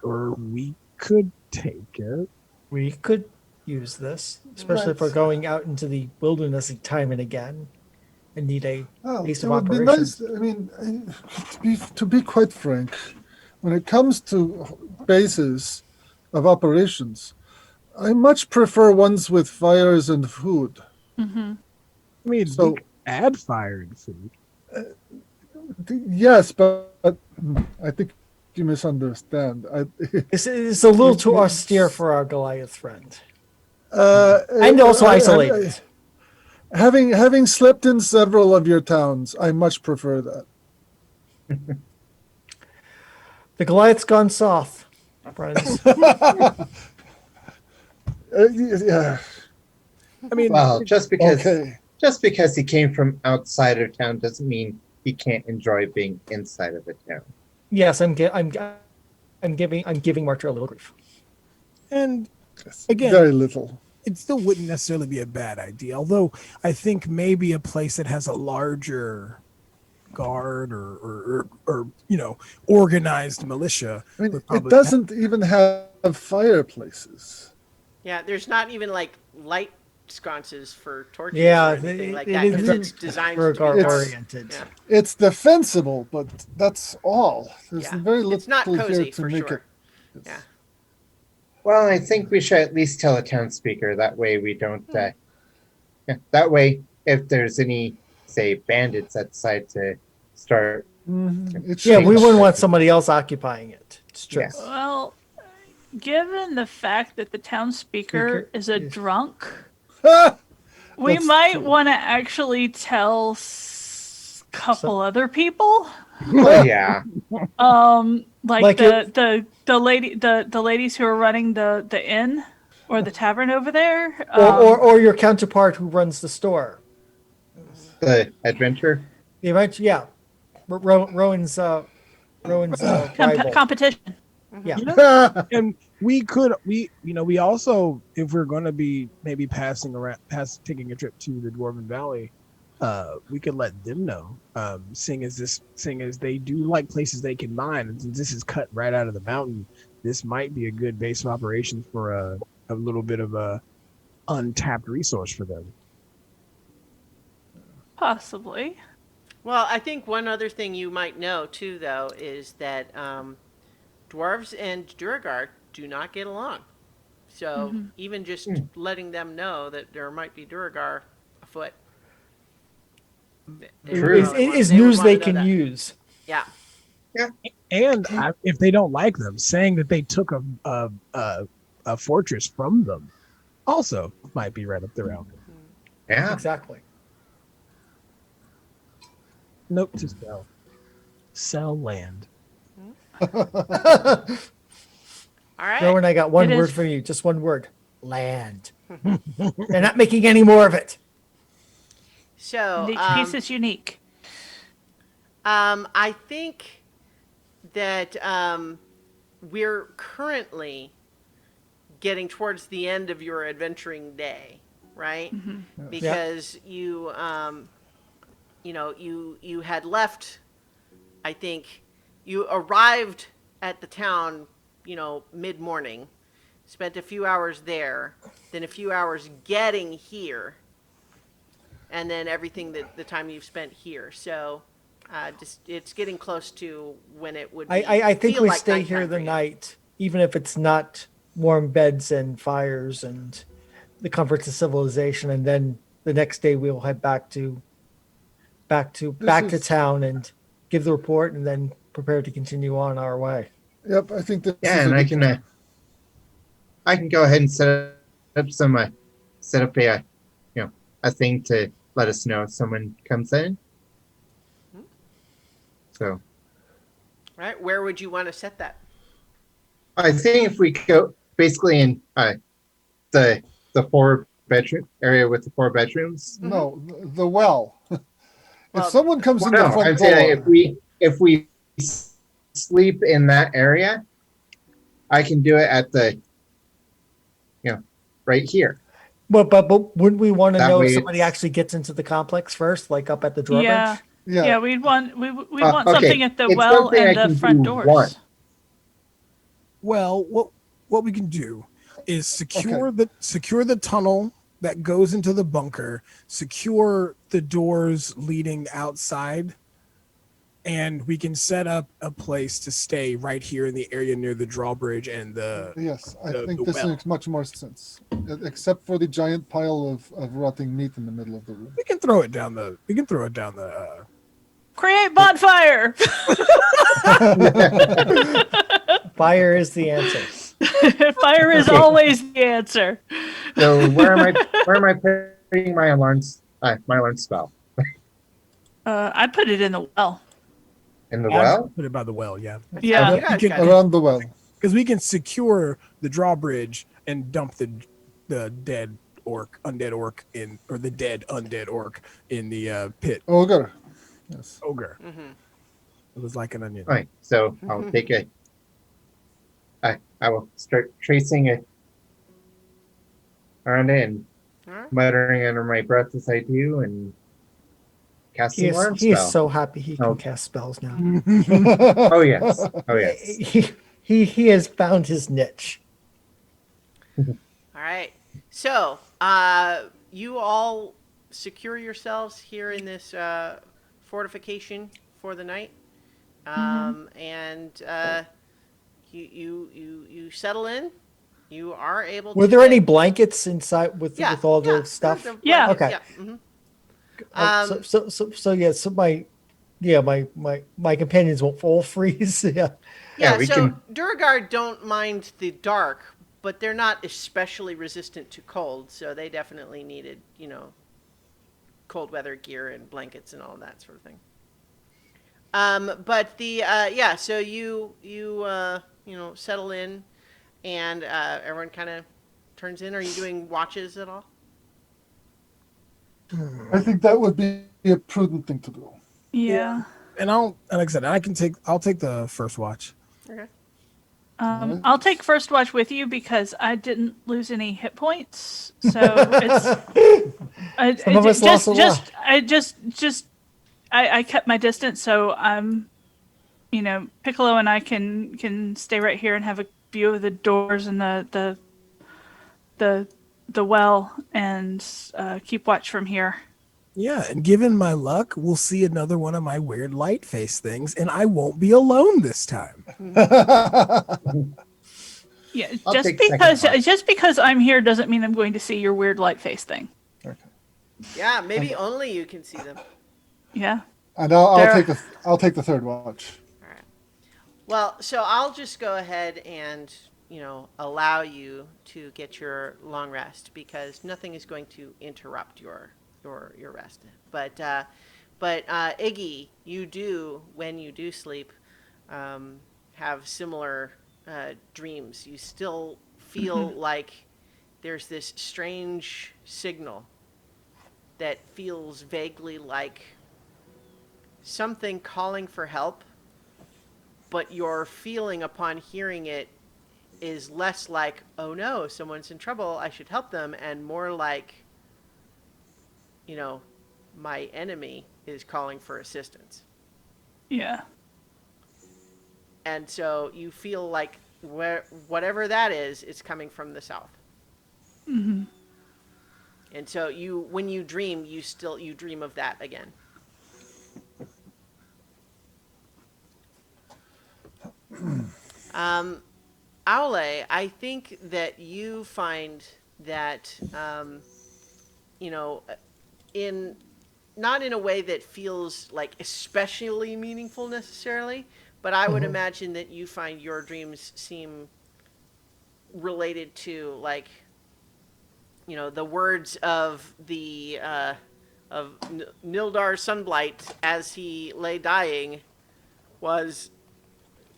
A: or we could take it.
E: We could use this, especially if we're
G: Right.
E: going out into the wilderness time and again and need a
G: Well,
E: base
G: it
E: of
G: would be
E: operations.
G: nice. I mean, to be quite frank, when it comes to bases of operations, I much prefer ones with fires and food.
D: Mm-hmm.
A: I mean,
G: So-
A: we could add fire and food.
G: Yes, but I think you misunderstand.
E: It's a little too austere for our Goliath friend.
G: And
E: And also isolated.
G: Having slept in several of your towns, I much prefer that.
E: The Goliath's gone south, friends.
G: Yeah.
A: I mean,
F: Well, just because
G: Okay.
F: he came from outside of town doesn't mean he can't enjoy being inside of a town.
E: Yes, I'm giving Marcher a little grief.
A: and
G: Yes,
A: Again-
G: very little.
A: it still wouldn't necessarily be a bad idea. Although I think maybe a place that has a larger guard or organized militia.
G: I mean,
A: would
G: it
A: probably
G: doesn't even have fireplaces.
C: Yeah, there's not even like light sconces for torches
E: Yeah,
C: or anything like
E: it
C: that because
E: is
C: it's designed
E: for
C: to be
E: guard
C: dark.
E: oriented.
C: Yeah.
G: It's defensible, but that's all. There's
C: Yeah.
G: very little
C: It's not
G: here
C: cozy
G: to
C: for
G: make
C: sure.
G: it.
C: Yeah.
F: Well, I think we should at least tell a town speaker. That way we don't. That way, if there's any, say, bandits that decide to start.
G: It
E: Yeah,
G: should-
E: we wouldn't want somebody else occupying it. It's true.
F: Yeah.
D: Well, given the fact that the town speaker is a
E: is-
D: drunk,
G: Ah!
D: we
G: That's
D: might
G: true.
D: want to actually tell couple other people.
F: Well, yeah.
D: Like,
E: Like
D: the ladies who are running the inn or the tavern over there.
E: Or your counterpart who runs the store.
F: The adventure.
E: The event, yeah. Rowan's rival.
D: competition.
E: Yeah.
A: And we also, if we're going to be maybe taking a trip to the Dwarven Valley, we could let them know. Seeing as they do like places they can mine, and since this is cut right out of the mountain, this might be a good base of operations for a little bit of a untapped resource for them.
D: Possibly.
C: Well, I think one other thing you might know too, though, is that dwarves and Duragar do not get along. So even just letting them know that there might be Duragar afoot
F: True.
E: is
C: they would
E: news
C: wanna
E: they
C: know
E: can
C: that.
E: use.
C: Yeah.
A: And if they don't like them, saying that they took a fortress from them also might be right up their alley.
F: Yeah.
E: Exactly.
A: Note to self: sell land.
C: All right.
E: Rowan, I got one
D: It
E: word
D: is-
E: for you. Just one word. Land. They're not making any more of it.
C: So
D: Each piece is unique.
C: I think that we're currently getting towards the end of your adventuring day, right? Because you you had left. I think you arrived at the town, mid-morning, spent a few hours there, then a few hours getting here, and then everything that the time you've spent here. So it's getting close to when it would be,
E: I think
C: feel
E: we
C: like
E: stay
C: nighttime
E: here
C: for
E: the
C: you.
E: night, even if it's not warm beds and fires and the comforts of civilization, and then the next day we'll head back to
G: is-
E: town and give the report, and then prepare to continue on our way.
G: Yep, I think this
F: Yeah,
G: is
F: and
G: a
F: I
G: good
F: can
G: plan.
F: I can go ahead and up some set up a thing to let us know if someone comes in. So
C: All right, where would you want to set that?
F: I think if we go basically in the 4 bedroom area with the 4 bedrooms.
G: No, the well.
C: Well,
G: If someone comes
F: Well,
G: in the
F: no,
G: front
F: I'm
G: door,
F: saying if we sleep in that area, I can do it at the right here.
E: But wouldn't we want to
F: That
E: know if
F: way
E: somebody
F: it's-
E: actually gets into the complex first, like up at the
D: Yeah.
E: drawbridge?
G: yeah,
D: Yeah, we'd want
F: Okay,
D: something at the
F: it's
D: well
F: something I
D: and the
F: can
D: front
F: do
D: doors.
F: once.
A: Well, what we can do is secure the tunnel that goes into the bunker, secure the doors leading outside, and we can set up a place to stay right here in the area near the drawbridge and
G: yes, I
A: the
G: think this
A: well.
G: makes much more sense. Except for the giant pile of rotting meat in the middle of the room.
A: We can throw it down the.
D: Create bonfire.
E: Fire is the answer.
D: Fire is
F: Okay.
D: always the answer.
F: So where am I putting my alarms? My alarm spell
D: I put it in the well.
F: in the
E: Yeah.
F: well.
A: Put it by the well, yeah,
D: Yeah.
C: You guys
A: can-
C: got it.
G: Around the well.
A: because we can secure the drawbridge and dump the dead undead orc in, or the dead undead orc in the pit.
G: Ogre. Yes.
A: Ogre.
C: Mhm.
A: It was like an onion.
F: All right, so I'll take it. I will start tracing it around it and
C: All right.
F: muttering under my breath as I do and casting alarm
E: He is
F: spell.
E: so happy he can
F: Oh.
E: cast spells now.
F: Oh yes, oh yes.
E: He has found his niche.
C: All right. So, you all secure yourselves here in this fortification for the night, and you settle in. You are able.
E: Were
C: to
E: there
C: get-
E: any blankets inside with all the stuff?
D: Yeah.
E: Okay.
C: Mhm.
E: My companions won't all freeze. Yeah.
C: Yeah,
F: we
C: so
F: can-
C: Durgard don't mind the dark, but they're not especially resistant to cold, so they definitely needed, cold weather gear and blankets and all that sort of thing. But so you settle in, and everyone kind of turns in. Are you doing watches at all?
G: I think that would be a prudent thing to do.
D: Yeah.
A: And like I said, I'll take the first watch.
C: Okay.
G: Alright.
D: I'll take first watch with you because I didn't lose any hit points. So it's
E: Some of us lost a lot.
D: I kept my distance, so I'm Piccolo and I can stay right here and have a view of the doors and the well and keep watch from here.
A: Yeah, and given my luck, we'll see another one of my weird light face things, and I won't be alone this time.
D: Yeah,
F: I'll take second watch.
D: just because I'm here doesn't mean I'm going to see your weird light face thing.
C: Yeah, maybe only you can see them.
D: Yeah.
G: And I'll
D: There-
G: take the third watch.
C: All right. Well, so I'll just go ahead and allow you to get your long rest because nothing is going to interrupt your rest. But Iggy, you do when you do sleep have similar dreams. You still feel like there's this strange signal that feels vaguely like something calling for help, but your feeling upon hearing it is less like, oh no, someone's in trouble, I should help them, and more like, my enemy is calling for assistance.
D: Yeah.
C: And so you feel like whatever that is, it's coming from the south.
D: Mm-hmm.
C: And so when you dream, you dream of that again. Aule, I think that you find that, in not in a way that feels like especially meaningful necessarily, but I would imagine that you find your dreams seem related to, like, the words of the Nildar Sunblight as he lay dying was,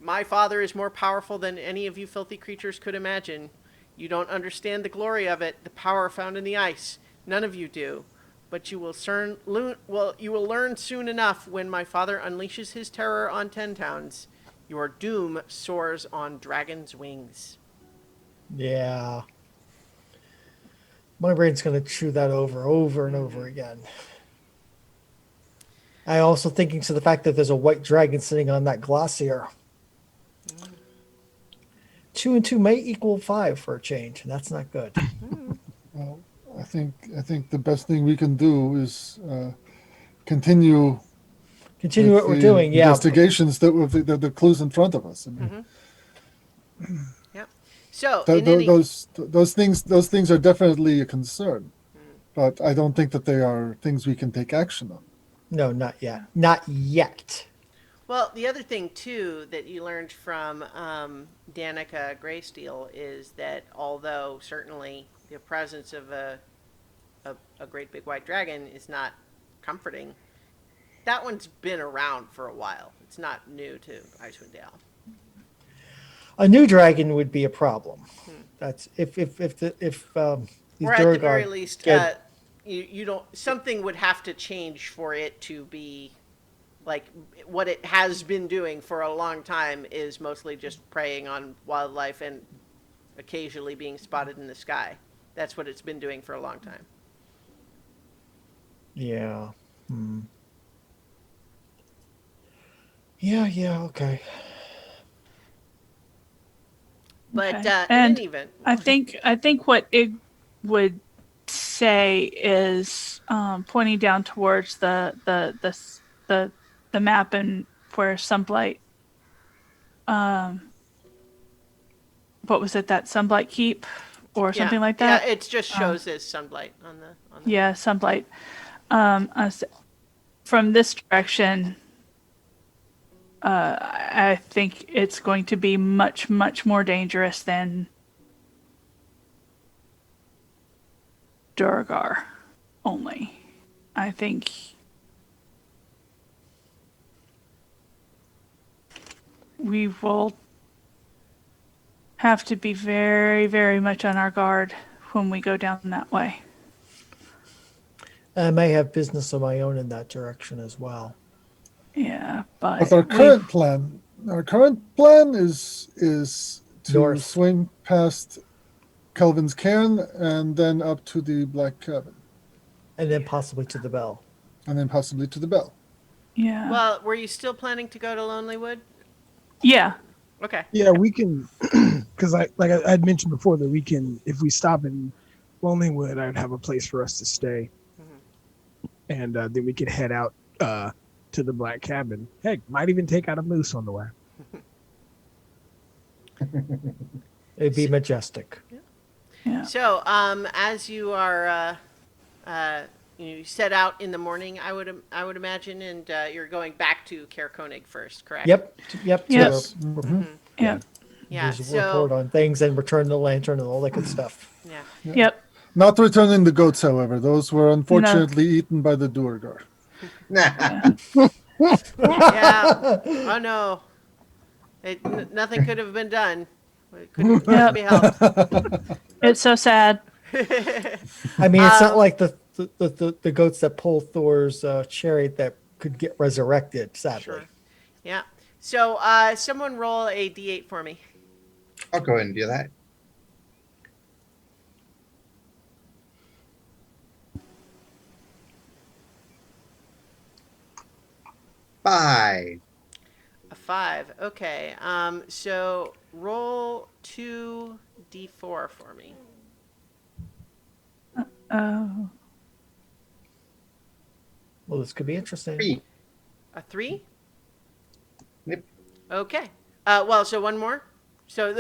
C: "My father is more powerful than any of you filthy creatures could imagine. You don't understand the glory of it, the power found in the ice. None of you do. But you will learn soon enough when my father unleashes his terror on 10 towns. Your doom soars on dragon's wings."
E: Yeah. My brain's going to chew that over and over again. I also thinking to the fact that there's a white dragon sitting on that glacier. 2 and 2 may equal 5 for a change, and that's not good.
G: Well, I think the best thing we can do is continue
E: Continue
G: with
E: what we're
G: the
E: doing, yeah.
G: investigations that with the clues in front of us. I mean,
C: Yep. So,
G: those things are definitely a concern, but I don't think that they are things we can take action on.
E: No, not yet. Not yet.
C: well, the other thing too that you learned from Danica Greysteel is that although certainly the presence of a great big white dragon is not comforting, that one's been around for a while. It's not new to Icewind Dale.
E: A new dragon would be a problem. That's if these
C: Or at the
E: Durgar
C: very least,
E: get-
C: you don't. Something would have to change for it to be like what it has been doing for a long time is mostly just preying on wildlife and occasionally being spotted in the sky. That's what it's been doing for a long time.
E: Yeah. Yeah, okay.
C: But
D: Okay.
C: in
D: And
C: any event,
D: I think what it would say is pointing down towards the map and where Sunblight. What was it? That Sunblight Keep or something like that.
C: Yeah, it just shows as sunlight on the.
D: Yeah, Sunblight. From this direction, I think it's going to be much, much more dangerous than Durgar only. I think we will have to be very, very much on our guard when we go down that way.
E: I may have business of my own in that direction as well.
D: Yeah, but
G: But our current plan is to
E: North.
G: swing past Kelvin's Cairn and then up to the Black Cabin,
E: And then possibly to the bell.
G: and then possibly to the Bell.
D: yeah,
C: Well, were you still planning to go to Lonelywood?
D: yeah,
C: Okay.
A: Yeah, we can, because I had mentioned before that we can, if we stop in Lonelywood, I'd have a place for us to stay, and then we could head out to the Black Cabin. Heck, might even take out a moose on the way.
E: It'd be majestic.
D: yeah.
C: So, as you are, you set out in the morning, I would imagine, and you're going back to Caer Konig first, correct?
E: Yep.
G: Yes.
D: Yeah.
C: Yeah.
E: Just
C: So.
E: report on things and return the lantern and all that good stuff.
C: Yeah.
D: Yep.
G: Not returning the goats, however. Those were unfortunately eaten by the Duergar.
C: Yeah. Oh no. Nothing could have been done. It couldn't be helped.
D: It's so sad.
E: I mean, it's not like the goats that pull Thor's chariot that could get resurrected, sadly.
C: Sure. Yeah. So, someone roll a d8 for me.
F: I'll go ahead and do that. Five.
C: A 5. Okay. So roll 2d4 for me.
D: Oh,
E: Well, this could be interesting.
F: 3.
C: A 3?
F: Yep.
C: Okay. So one more. So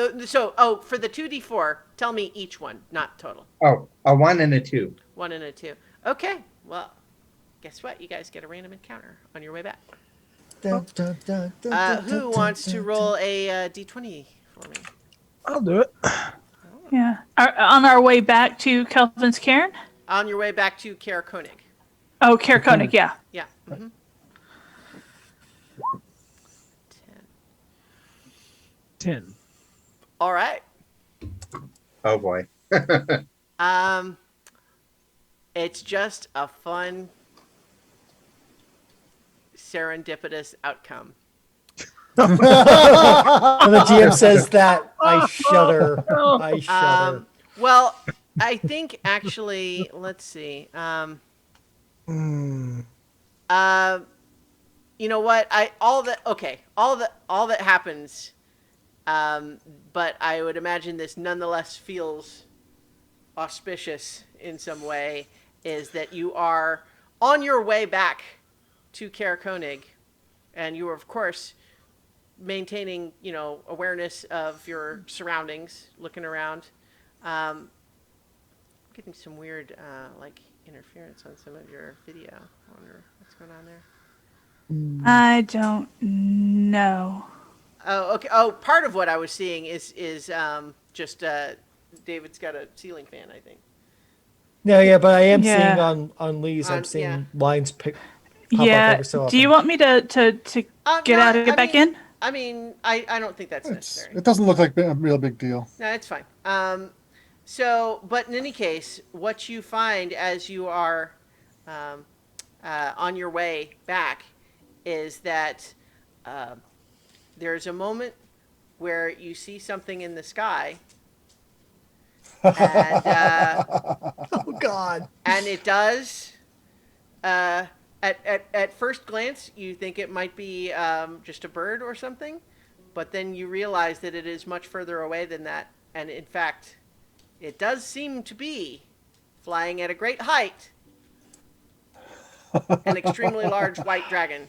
C: for the 2d4, tell me each one, not total.
F: Oh, a 1 and a 2.
C: 1 and a 2. Okay. Well, guess what? You guys get a random encounter on your way back.
E: Dun, dun, dun, dun,
C: Who
E: dun,
C: wants
E: dun,
C: to
E: dun,
C: roll a d20 for me?
A: I'll do it.
D: Yeah. On our way back to Kelvin's Cairn?
C: On your way back to Kaer Koenig.
D: Oh, Caer Koenig, yeah.
C: Yeah. Mm-hmm.
A: 10.
C: All right.
F: Oh boy.
C: It's just a fun, serendipitous outcome.
E: When the GM says that, I shudder. I shudder.
C: Well, I think actually, let's see.
A: Mm.
C: You know what? All that happens. But I would imagine this nonetheless feels auspicious in some way. Is that you are on your way back to Kaer Koenig, and you are of course maintaining, awareness of your surroundings, looking around. Getting some weird, interference on some of your video. I wonder what's going on there.
D: I don't know.
C: Oh, okay. Oh, part of what I was seeing is just David's got a ceiling fan, I think.
E: No, yeah, but I am
D: Yeah.
E: seeing on Lee's, I'm seeing
C: yeah.
E: lines pop up
D: Yeah.
E: every so often.
D: Do you want me to get
C: No,
D: out and get back in?
C: I mean, I don't think that's necessary.
G: It doesn't look like a real big deal.
C: No, it's fine. But in any case, what you find as you are on your way back is that there's a moment where you see something in the sky, and
E: Oh God!
C: and it does. At first glance, you think it might be just a bird or something, but then you realize that it is much further away than that, and in fact, it does seem to be flying at a great height, an extremely large white dragon,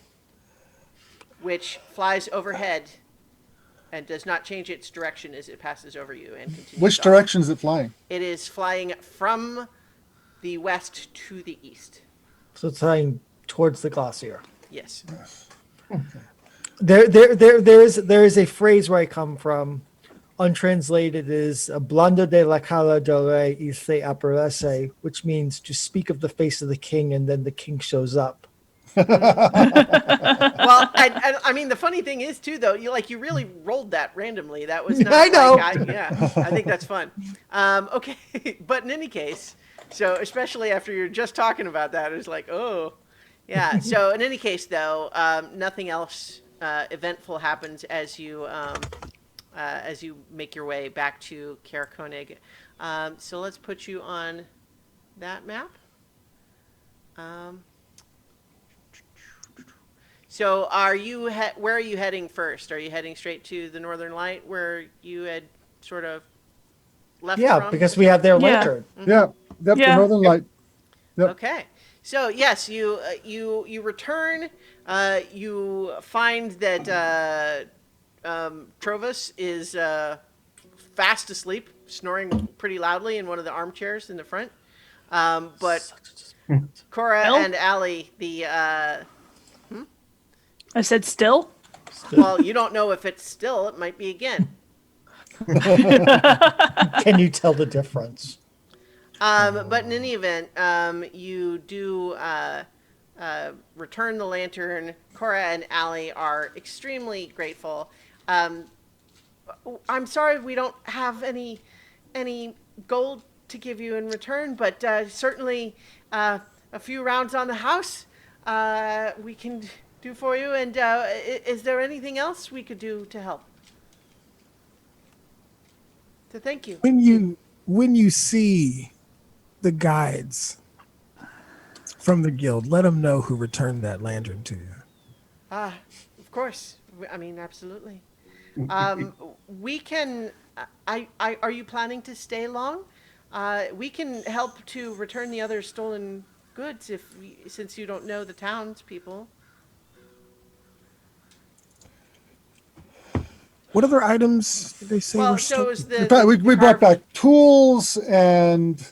C: which flies overhead and does not change its direction as it passes over you and continues.
G: Which
C: on.
G: direction is it flying?
C: It is flying from the west to the east.
E: So it's flying towards the glacier.
C: Yes.
E: There is a phrase where I come from, untranslated is "Hablando de la cara del rey y se aparece," which means to speak of the face of the king and then the king shows up.
C: Well, I mean, the funny thing is too, though, you really rolled that randomly. That was not.
E: I know.
C: I think that's fun. Okay, but in any case, so especially after you're just talking about that, it's like, oh, yeah. So in any case, though, nothing else eventful happens as you make your way back to Kaer Koenig. So let's put you on that map. So where are you heading first? Are you heading straight to the Northern Light where you had sort of left
E: Yeah,
C: from?
E: because we have their
D: Yeah.
E: lantern.
G: Yeah, the Northern Light. Yep.
C: Okay. So yes, you return. You find that Trovus is fast asleep, snoring pretty loudly in one of the armchairs in the front. But Cora
D: Bill?
C: and Allie,
D: I said still?
C: well, you don't know if it's still. It might be again.
E: Can you tell the difference?
C: But in any event, you do return the lantern. Cora and Allie are extremely grateful. I'm sorry we don't have any gold to give you in return, but certainly a few rounds on the house we can do for you. And is there anything else we could do to help? To thank you.
A: When you see the guides from the guild, let them know who returned that lantern to you.
C: Of course. I mean, absolutely. We can. Are you planning to stay long? We can help to return the other stolen goods since you don't know the townspeople.
A: What other items did they say
C: Well,
A: were
C: so
A: stolen?
C: is
G: In fact, we brought back tools and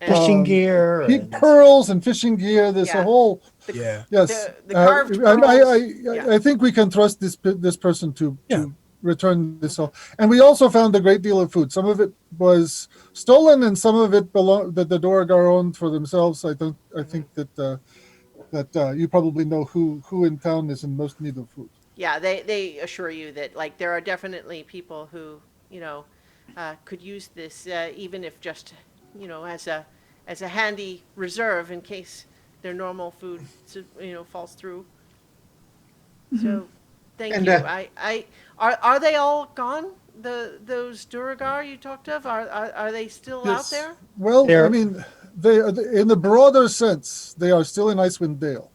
E: Fishing gear. and-
G: pearls and fishing gear. There's
C: Yeah.
G: a whole
A: Yeah.
G: Yes.
C: The carved
G: And
C: pearls. Yeah.
G: I think we can trust this person
A: Yeah.
G: to return this all. And we also found a great deal of food. Some of it was stolen, and some of it belonged that the Dorogar owned for themselves. I think that you probably know who in town is in most need of food.
C: Yeah, they assure you that like there are definitely people who could use this even if just as a handy reserve in case their normal food falls through. So, thank
F: And
C: you. I are they all gone? Those Duragar you talked of are they still out
G: Yes.
C: there?
G: Well, I
E: There,
G: mean, they are, in the broader sense, they are still in Icewind Dale.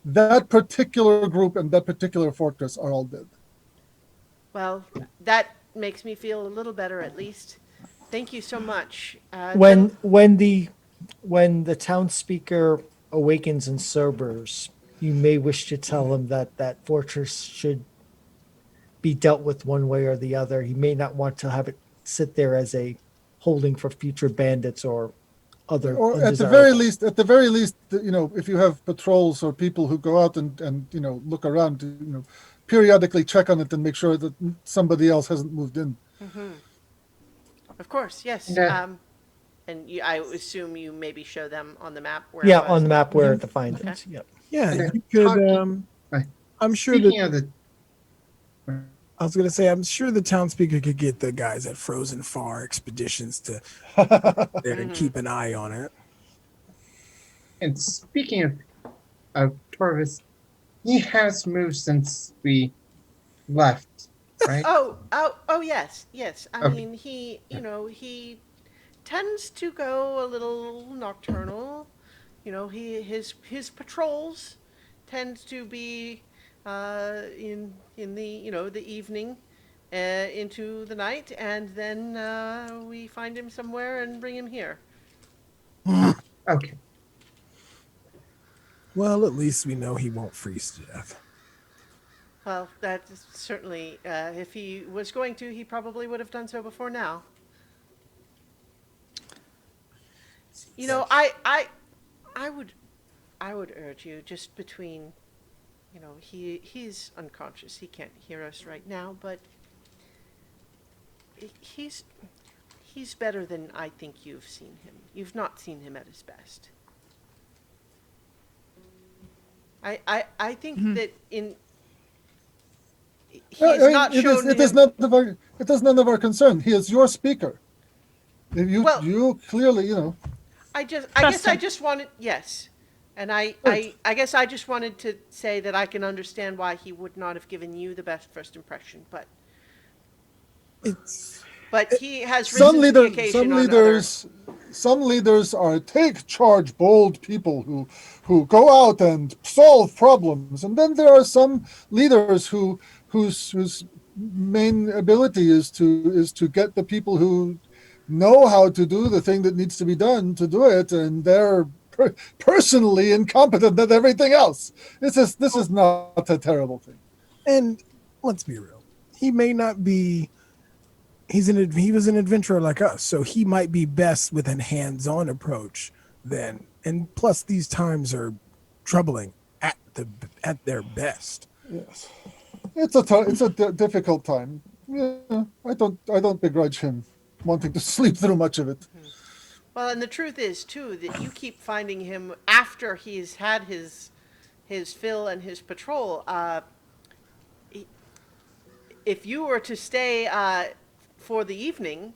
G: That particular group and that particular fortress are all dead.
C: Well, that makes me feel a little better at least. Thank you so much. Then
E: when the town speaker awakens and sobers, you may wish to tell him that that fortress should be dealt with one way or the other. He may not want to have it sit there as a holding for future bandits or other
G: Or
E: undesirables.
G: at the very least, if you have patrols or people who go out and look around to, periodically check on it and make sure that somebody else hasn't moved in.
C: of course, yes.
F: And,
C: And I assume you maybe show them on the map where it
E: Yeah,
C: was.
E: on the map where
A: Mhm.
E: to find
C: Okay.
E: it. Yep.
A: Yeah,
F: And,
A: you could.
F: talking-
A: I'm sure that
F: speaking of the,
A: I was gonna say I'm sure the town speaker could get the guys at Frozen Far Expeditions to there and keep an eye on it.
F: and speaking of Torvis, he has moved since we left, right?
C: Oh, yes, yes. I
F: Okay.
C: mean, he tends to go a little nocturnal. His patrols tend to be in the the evening into the night, and then we find him somewhere and bring him here.
F: Okay.
A: Well, at least we know he won't freeze to death.
C: Well, that is certainly, if he was going to, he probably would have done so before now. You know, I would, I would urge you just between, he's unconscious. He can't hear us right now, but he's, he's better than I think you've seen him. You've not seen him at his best. I think that he's not shown
G: It is
C: him.
G: none of our concern. He is your speaker.
C: Well,
G: You clearly,
C: I
D: Trust
C: guess I
D: him.
C: just wanted, yes. And
G: Good.
C: I guess I just wanted to say that I can understand why he would not have given you the best first impression,
A: It's
C: but he has risen to the occasion on other.
G: some leaders are take charge, bold people who go out and solve problems, and then there are some leaders whose main ability is to get the people who know how to do the thing that needs to be done to do it, and they're personally incompetent at everything else. This is not a terrible thing.
A: and let's be real. He may not be. He was an adventurer like us, so he might be best with a hands-on approach. Then, and plus, these times are troubling at their best.
G: Yes, it's a difficult time. Yeah, I don't begrudge him wanting to sleep through much of it.
C: Well, and the truth is too that you keep finding him after he's had his fill and his patrol. If you were to stay for the evening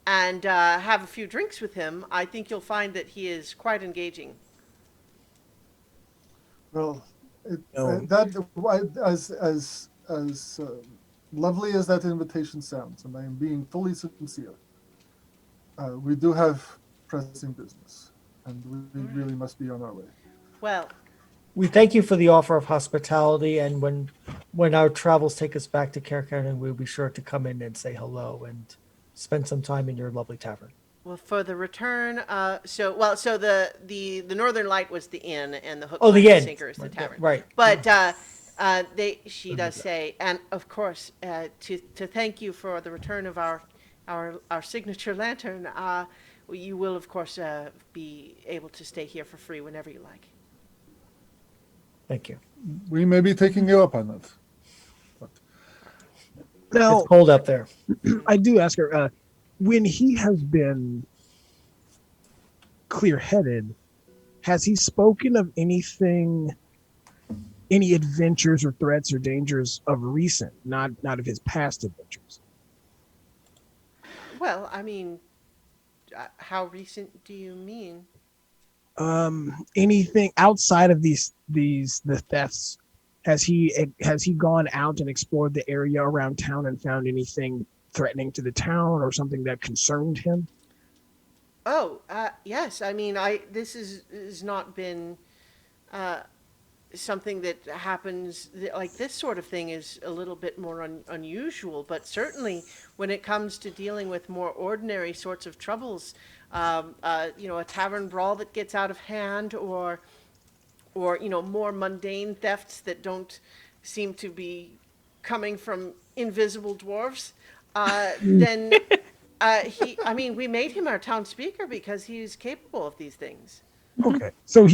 C: and have a few drinks with him, I think you'll find that he is quite engaging.
G: Well,
A: No.
G: as lovely as that invitation sounds, and I am being fully sincere, we do have pressing business, and we really must be on our way.
C: Well,
E: We thank you for the offer of hospitality, and when our travels take us back to Cairn, we'll be sure to come in and say hello and spend some time in your lovely tavern.
C: well, for the return, so the Northern Light was the inn, and the hook,
E: Oh,
C: line,
E: the
C: and
E: inn.
C: sinker is the
E: Right,
C: tavern.
E: right.
C: But she does say, and of course, to thank you for the return of our signature lantern. You will, of course, be able to stay here for free whenever you like.
E: Thank you.
G: We may be taking you up on that.
A: Now,
E: It's cold up there.
A: I do ask her, when he has been clear-headed, has he spoken of anything, any adventures or threats or dangers of recent, not of his past adventures?
C: Well, I mean, how recent do you mean?
A: Anything outside of the thefts? Has he gone out and explored the area around town and found anything threatening to the town or something that concerned him?
C: Oh, yes. I mean, this has not been uh, something that happens. Like this sort of thing is a little bit more unusual, but certainly when it comes to dealing with more ordinary sorts of troubles, a tavern brawl that gets out of hand, or more mundane thefts that don't seem to be coming from invisible dwarves, then we made him our town speaker because he's capable of these things.
A: Okay, so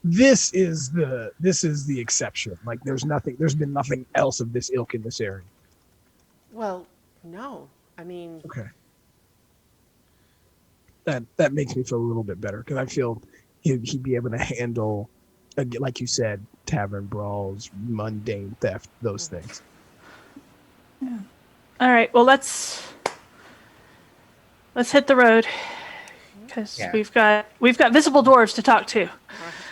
A: this is the exception. Like there's been nothing else of this ilk in this area.
C: Well, no, I mean,
A: Okay, that makes me feel a little bit better because I feel he'd be able to handle, like you said, tavern brawls, mundane theft, those things.
D: All right. Well, let's hit the road because
F: Yeah.
D: we've got visible dwarves to talk to.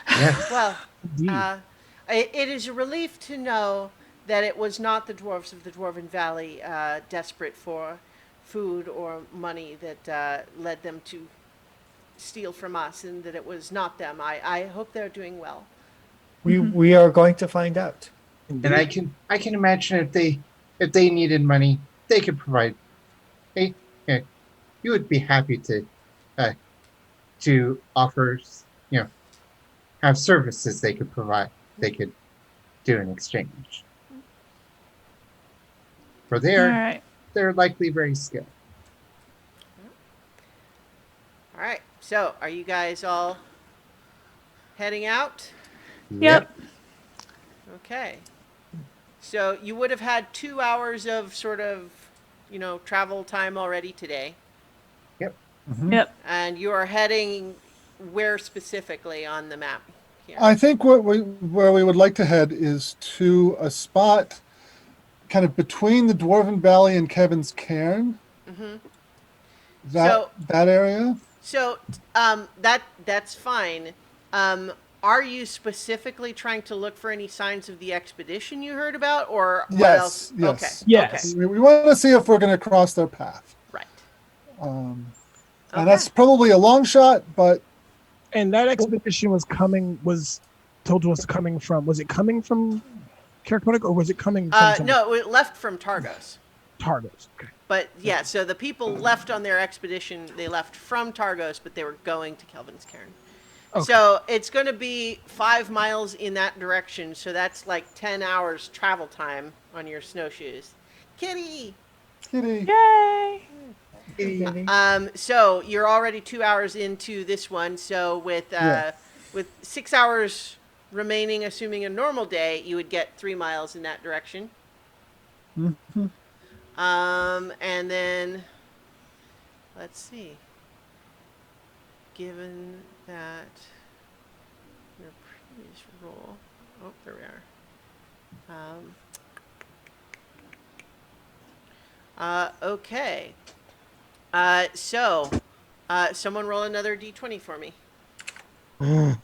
F: Yes.
C: well,
A: Indeed.
C: it is a relief to know that it was not the dwarves of the Dwarven Valley, desperate for food or money, that led them to steal from us, and that it was not them. I hope they're doing well.
E: We are going to find out.
F: And I can imagine if they needed money, they could provide. Hey, yeah, you would be happy to offer, have services they could provide. They could do in exchange. For
D: All
F: they're
D: right.
F: likely very skilled.
C: All right. So, are you guys all heading out?
D: Yep.
C: Okay. So you would have had 2 hours of sort of, travel time already today,
D: Yep.
C: and you are heading where specifically on the map? Yeah.
G: I think where we would like to head is to a spot kind of between the Dwarven Valley and Kevin's Cairn.
C: Mm-hmm.
G: That area.
C: So, that's fine. Are you specifically trying to look for any signs of the expedition you heard about, or what else?
G: Yes.
C: Okay.
A: Yes.
C: Okay.
G: We want to see if we're going to cross their path.
C: Right.
G: And
C: Okay.
G: that's probably a long shot, but
A: And that expedition was told to us coming from. Was it coming from Karakodic or was it coming from
C: No, it left from Targos.
A: Targos? Okay.
C: But yeah, so the people left on their expedition. They left from Targos, but they were going to Kelvin's Cairn.
A: Okay.
C: So it's going to be 5 miles in that direction. So that's like 10 hours travel time on your snowshoes. Kitty!
G: Kitty.
D: Yay!
C: So you're already 2 hours into this one. So with 6 hours remaining, assuming a normal day, you would get 3 miles in that direction.
G: Mm-hmm.
C: And then, let's see. Given that your previous roll, oh, there we are. Okay. So, someone roll another d20 for me.
E: I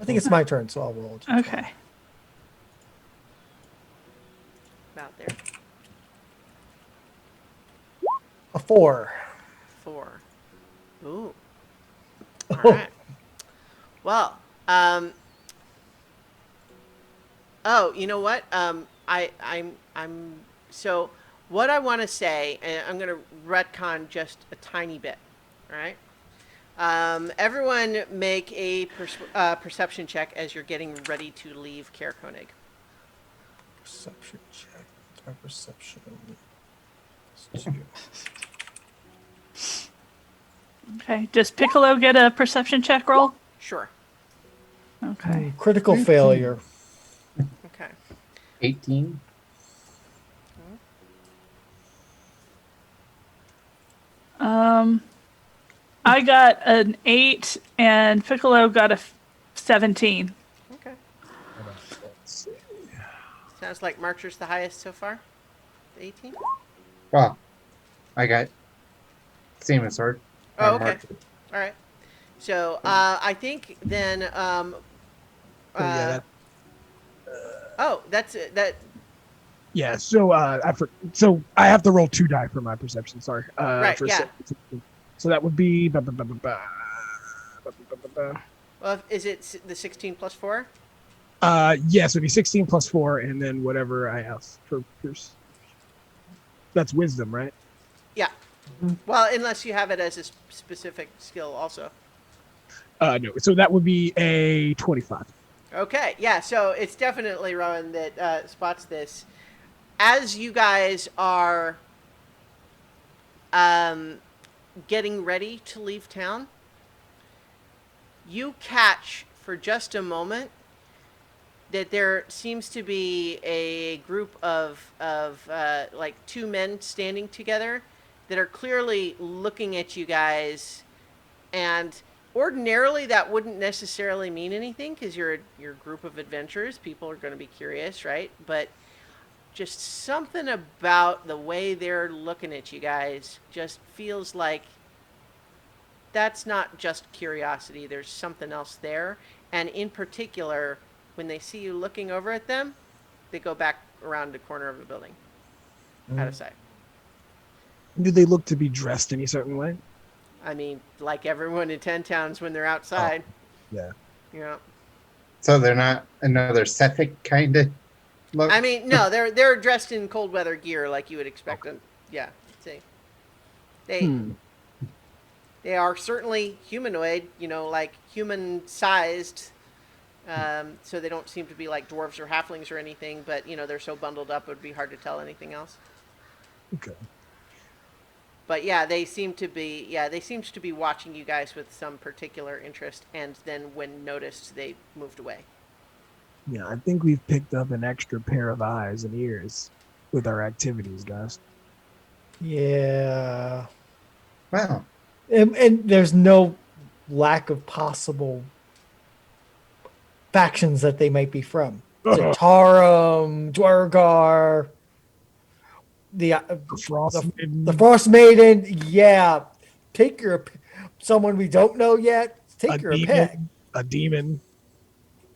E: think it's my turn, so I'll roll.
D: Okay.
C: About there.
E: A 4.
C: 4. Ooh. All right. Well, oh, you know what? So what I want to say, and I'm going to retcon just a tiny bit, all right? Everyone make a perception check as you're getting ready to leave Kaer Koenig.
E: Perception check. My perception.
D: Okay. Does Piccolo get a perception check roll?
C: Sure.
D: Okay.
E: Critical failure.
F: 18.
D: I got an 8 and Piccolo got a 17.
C: Okay.
A: Hold on, let's see.
C: Sounds like Marcher's the highest so far. 18?
F: Well, I got same as her.
C: Oh, okay.
F: Mark.
C: All right. So I think then.
A: So yeah,
C: That's it. That
A: yeah. So so I have to roll 2 die for my perception. Sorry.
C: Right, yeah.
A: So that would be.
C: well, is it the 16 plus 4?
A: Yes, it'd be 16 plus 4, and then whatever I ask for. That's wisdom, right?
C: Yeah. Well, unless you have it as a specific skill, also.
A: No. So that would be a 25.
C: Okay, yeah, so it's definitely Rowan that spots this. As you guys are getting ready to leave town, you catch for just a moment that there seems to be a group of like 2 men standing together that are clearly looking at you guys, and ordinarily that wouldn't necessarily mean anything because you're a group of adventurers. People are going to be curious, right? But just something about the way they're looking at you guys just feels like that's not just curiosity. There's something else there. And in particular, when they see you looking over at them, they go back around the corner of the building, out of sight.
A: Do they look to be dressed any certain way?
C: I mean, like everyone in 10 Towns when they're outside.
A: Yeah.
C: Yeah.
F: So they're not another Sethic kind of look?
C: I mean, no, they're dressed in cold weather gear like you would expect them. Yeah. See. They are certainly humanoid, like human sized. So they don't seem to be like dwarves or halflings or anything, but they're so bundled up it would be hard to tell anything else.
A: Okay.
C: But yeah, they seem to be watching you guys with some particular interest, and then when noticed, they moved away.
A: Yeah, I think we've picked up an extra pair of eyes and ears with our activities, guys.
E: Yeah.
F: Wow.
E: And there's no lack of possible factions that they might be from. Zentarum, Dwargar, the
A: Frostmaiden.
E: the Frostmaiden. Yeah, take your someone we don't know yet. Take your pick.
A: A demon.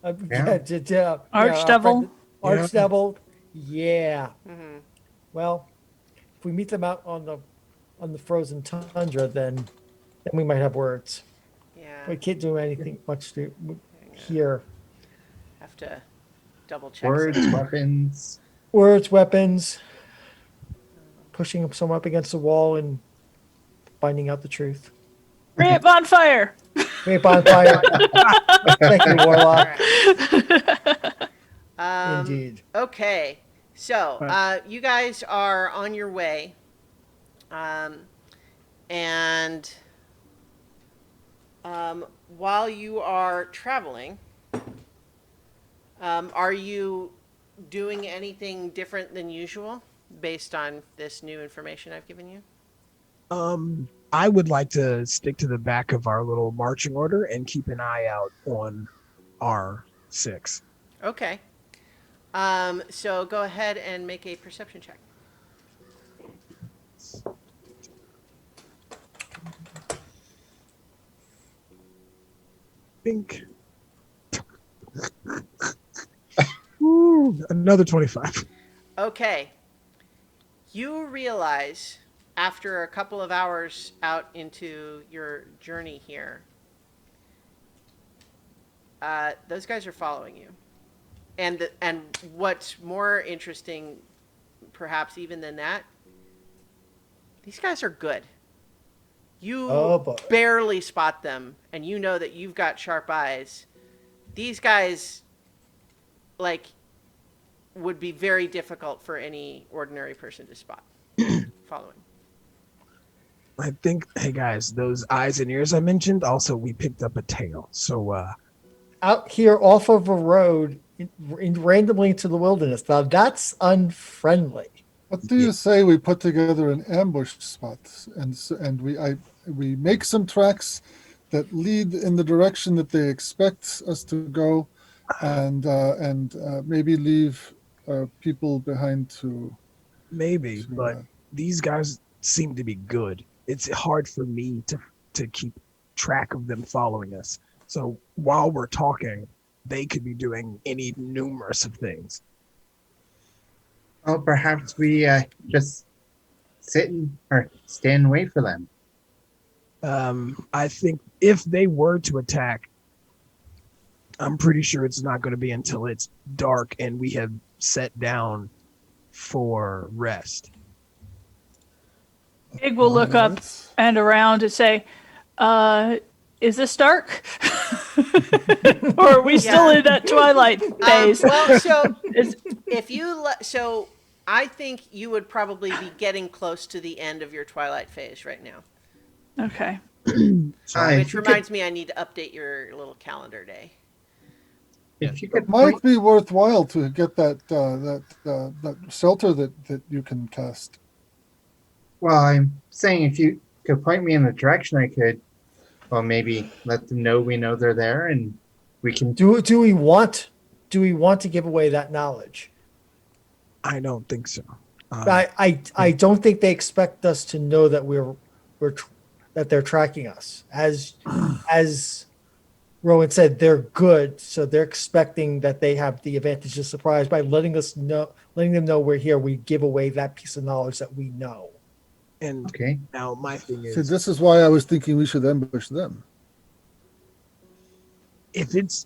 D: Archdevil.
E: Archdevil. Yeah.
C: Mm-hmm.
E: Well, if we meet them out on the frozen tundra, then we might have words.
C: Yeah.
E: We can't do anything much here.
C: Have to double check.
F: Words,
C: some.
F: weapons.
E: Words, weapons, pushing someone up against the wall and finding out the truth.
D: Great bonfire.
E: Great bonfire. Thank you, Warlock.
C: All right.
E: Indeed.
C: Okay, so you guys are on your way, and while you are traveling, are you doing anything different than usual based on this new information I've given you?
A: I would like to stick to the back of our little marching order and keep an eye out on R6.
C: Okay. So go ahead and make a perception check.
A: Think. Ooh, another 25.
C: Okay. You realize after a couple of hours out into your journey here, those guys are following you. And what's more interesting, perhaps even than that, these guys are good. You barely spot them, and you know that you've got sharp eyes. These guys, would be very difficult for any ordinary person to spot. Following.
A: I think, hey guys, those eyes and ears I mentioned, also we picked up a tail. So,
E: out here off of a road randomly into the wilderness. Now that's unfriendly.
G: What do you say we put together an ambush spot and we make some tracks that lead in the direction that they expect us to go, and maybe leave people behind to
A: Maybe, but these guys seem to be good. It's hard for me to keep track of them following us. So while we're talking, they could be doing any numerous of things.
F: Well, perhaps we just or stand and wait for them.
A: I think if they were to attack, I'm pretty sure it's not going to be until it's dark and we have set down for rest.
D: Big will look up and around and say, is this dark? Or are we still in that twilight phase?
C: Well, so if you so I think you would probably be getting close to the end of your twilight phase right now.
D: Okay.
C: Which reminds me, I need to update your little calendar day.
F: If you could
G: It might be worthwhile to get that shelter that you can cast.
F: Well, I'm saying if you could point me in the direction I could, well, maybe let them know we know they're there, and we can.
E: Do we want to give away that knowledge?
A: I don't think so.
E: I don't think they expect us to know that that they're tracking us. As Rowan said, they're good, so they're expecting that they have the advantage of surprise by letting them know we're here. We give away that piece of knowledge that we know.
A: And
F: Okay.
A: now my thing is,
G: So this is why I was thinking we should ambush them.
A: if it's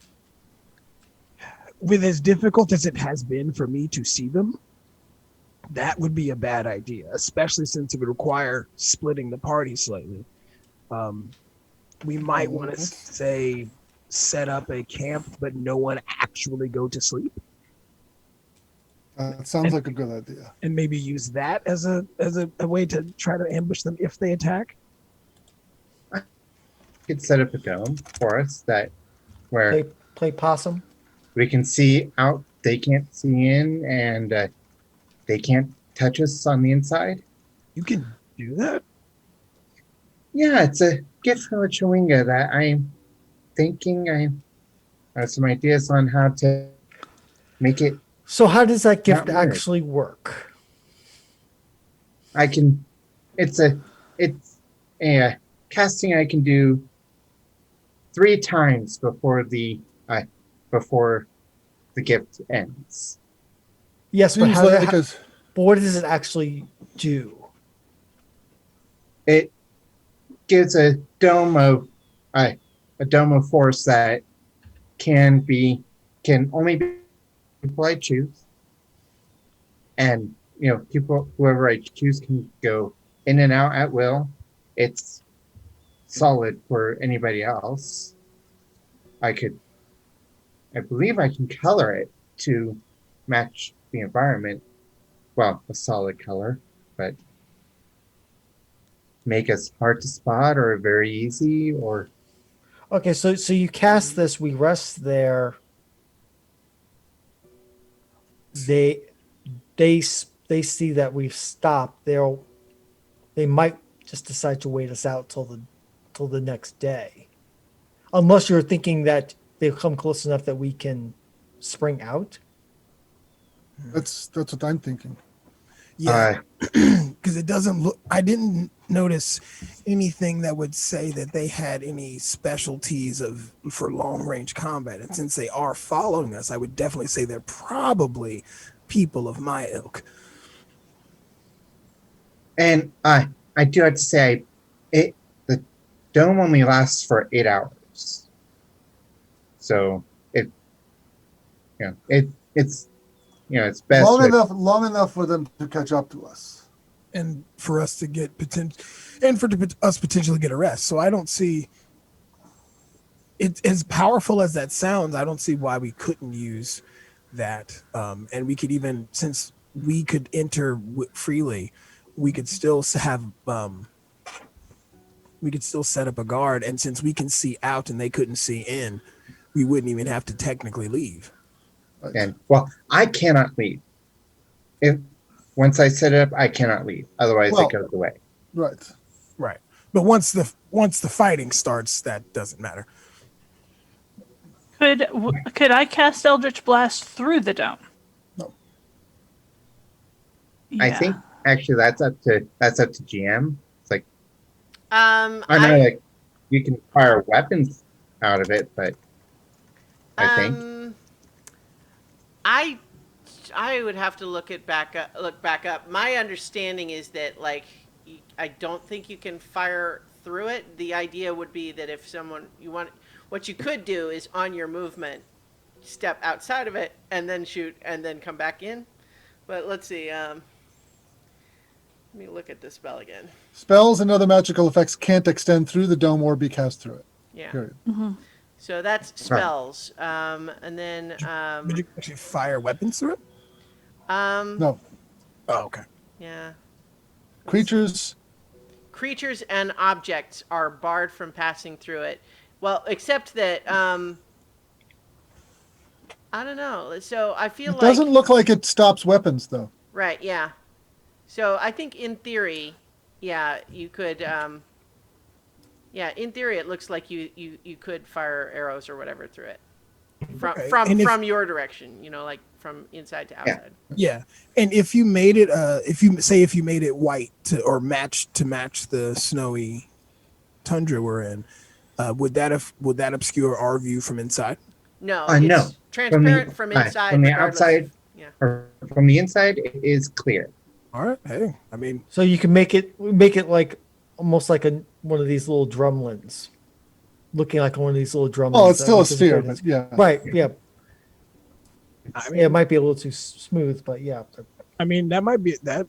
A: with as difficult as it has been for me to see them, that would be a bad idea, especially since it would require splitting the party slightly. We might want to say set up a camp, but no one actually go to sleep,
G: That sounds like a good idea.
A: and maybe use that as a way to try to ambush them if they attack.
F: Could set up a dome for us where
E: Play possum.
F: we can see out, they can't see in, and they can't touch us on the inside.
A: You can do that.
F: Yeah, it's a gift from a Chewinga that I'm thinking I have some ideas on how to make it.
E: So how does that gift
F: Not weird.
E: actually work?
F: I can. It's a casting I can do 3 times before the gift ends.
E: Yes, but
G: Because
E: what does it actually do?
F: It gives a dome of force that can only be people I choose, and whoever I choose can go in and out at will. It's solid for anybody else. I believe I can color it to match the environment. Well, a solid color, but make us hard to spot or very easy, or
E: Okay, so you cast this, we rest there. They see that we've stopped. They might just decide to wait us out till the next day, unless you're thinking that they've come close enough that we can spring out.
G: that's what I'm thinking.
A: Yeah, because it doesn't look. I didn't notice anything that would say that they had any specialties for long range combat. And since they are following us, I would definitely say they're probably people of my ilk.
F: and I do have to say, the dome only lasts for 8 hours, so it's best
G: Long enough for them to catch up to us.
A: And for us to get us potentially get arrested. So I don't see it as powerful as that sounds. I don't see why we couldn't use that. And we could even, since we could enter freely, we could still have we could still set up a guard. And since we can see out and they couldn't see in, we wouldn't even have to technically leave.
F: And well, I cannot leave. If once I set it up, I cannot leave. Otherwise,
G: Well-
F: it goes away.
G: Right.
A: Right. But once the fighting starts, that doesn't matter.
D: Could I cast Eldritch Blast through the dome?
G: No.
F: I think actually that's up to GM. It's like I know like you can fire weapons out of it, but I think
C: I would have to look back up. My understanding is that like I don't think you can fire through it. The idea would be that if someone what you could do is on your movement step outside of it and then shoot and then come back in. But let's see. Let me look at the spell again.
G: Spells and other magical effects can't extend through the dome or be cast through it.
C: Yeah.
G: Period.
C: So that's spells. And then
A: But you can actually fire weapons through it?
G: No.
A: Oh, okay.
C: yeah.
G: Creatures.
C: Creatures and objects are barred from passing through it. Well, except that I don't know. So I feel
G: It doesn't look like it stops weapons, though.
C: right, yeah. So I think in theory, yeah, you could yeah, in theory it looks like you could fire arrows or whatever through it.
A: Okay.
C: From your direction, like from inside to outside.
A: Yeah. And if you made it if you made it white or match the snowy tundra we're in, would that obscure our view from inside?
C: No,
F: no.
C: it's transparent from inside.
F: From the
C: regardless
F: outside,
C: of- yeah.
F: or from the inside, it is clear.
A: All right. Hey, I mean,
E: So you can make it like almost like one of these little drumlins, looking like one of these little drumlins.
G: Oh, it's still a
E: which is
G: sphere,
E: good.
G: but yeah.
E: Right. Yeah.
A: I mean,
E: Yeah. It might be a little too smooth, but yeah.
A: that might be that.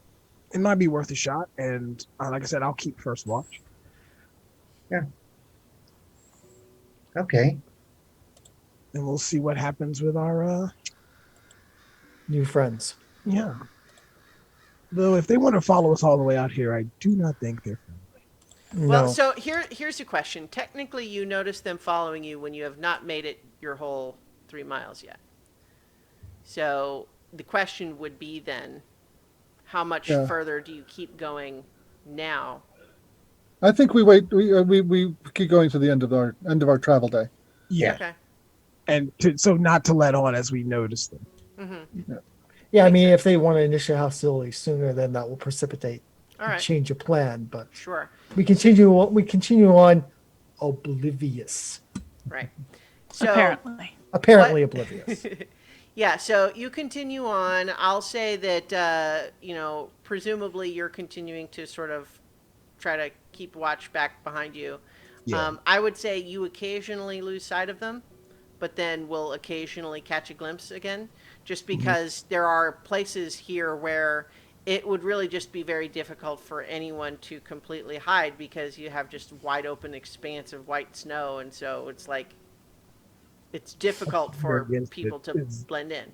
A: It might be worth a shot. And like I said, I'll keep first watch.
F: Okay.
A: And we'll see what happens with our
E: New friends.
A: yeah. Though if they want to follow us all the way out here, I do not think they're friendly.
C: Well,
E: No.
C: so here's a question. Technically, you notice them following you when you have not made it your whole 3 miles yet. So the question would be then, how much further do you keep going now?
G: I think we wait. We keep going to the end of our travel day.
A: Yeah.
C: Okay.
A: And so not to let on as we notice them.
C: Mm-hmm.
E: Yeah, I
C: Makes
E: mean,
C: sense.
E: if they want to initiate hostility sooner, then that will precipitate
C: All
E: a
C: right.
E: change of plan. But
C: Sure.
E: we continue on oblivious.
C: Right. So
D: Apparently.
E: Oblivious.
C: yeah, so you continue on. I'll say that presumably you're continuing to sort of try to keep watch back behind you.
A: Yeah.
C: I would say you occasionally lose sight of them, but then will occasionally catch a glimpse again, just because there are places here where it would really just be very difficult for anyone to completely hide because you have just wide open expanse of white snow, and so it's like it's difficult for
A: Against
C: people
A: it
C: to
A: is-
C: blend in.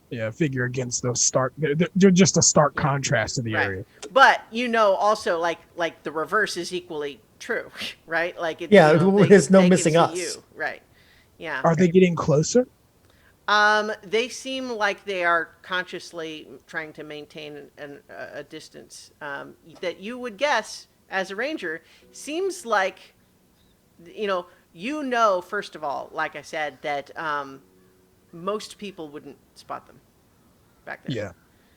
A: Yeah, figure against those stark. They're just a stark contrast to the
C: Right.
A: area.
C: But also like the reverse is equally true, right? Like it's,
E: Yeah,
C: they-
E: there's no
C: they can
E: missing
C: see
E: us.
C: you. Right? Yeah.
A: Are they getting closer?
C: They seem like they are consciously trying to maintain a distance that you would guess as a ranger seems like, first of all, like I said, that most people wouldn't spot them back then.
A: Yeah.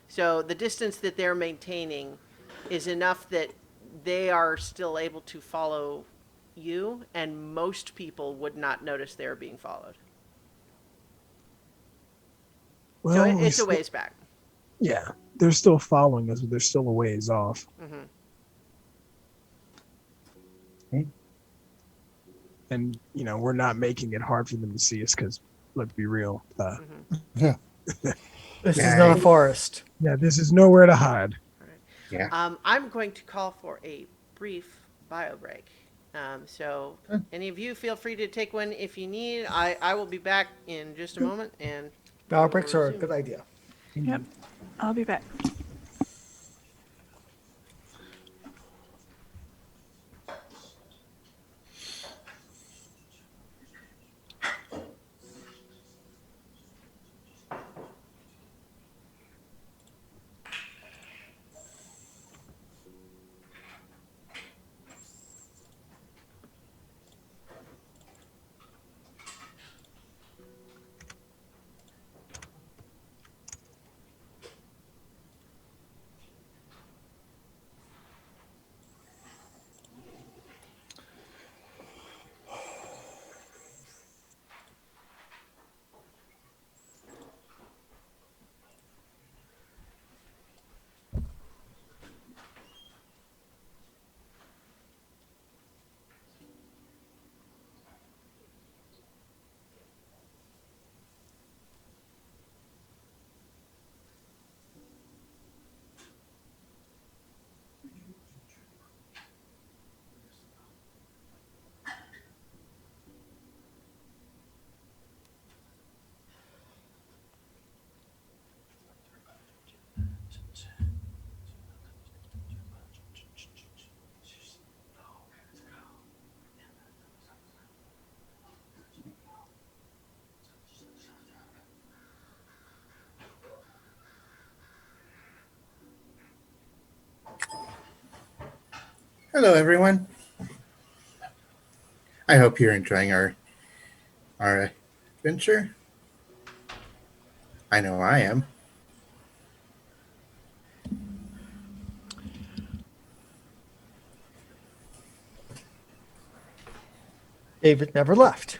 C: So the distance that they're maintaining is enough that they are still able to follow you, and most people would not notice they are being followed.
A: Well,
C: So
A: we
C: it's a
A: still-
C: ways back.
A: Yeah, they're still following us, but they're still a ways off.
C: Hmm.
A: And we're not making it hard for them to see us because, let's be real.
G: Yeah.
E: This
F: Yeah.
E: is not a forest.
A: Yeah, this is nowhere to hide.
F: Yeah.
C: I'm going to call for a brief bio break. So any of you feel free to take one if you need. I will be back in just a moment. And
E: Power breaks are a
C: resume.
E: good idea.
D: Yep. I'll be back.
F: Hello, everyone. I hope you're enjoying our adventure. I know I am.
E: David never left.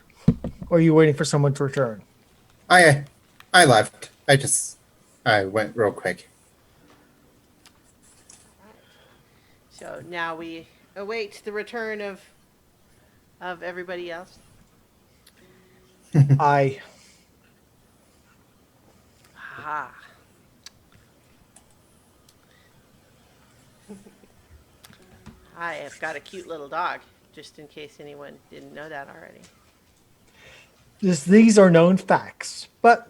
E: Or are you waiting for someone to return?
F: I I left. I went real quick.
C: So now we await the return of everybody else.
E: I
C: Ah. I have got a cute little dog, just in case anyone didn't know that already.
E: these are known facts, but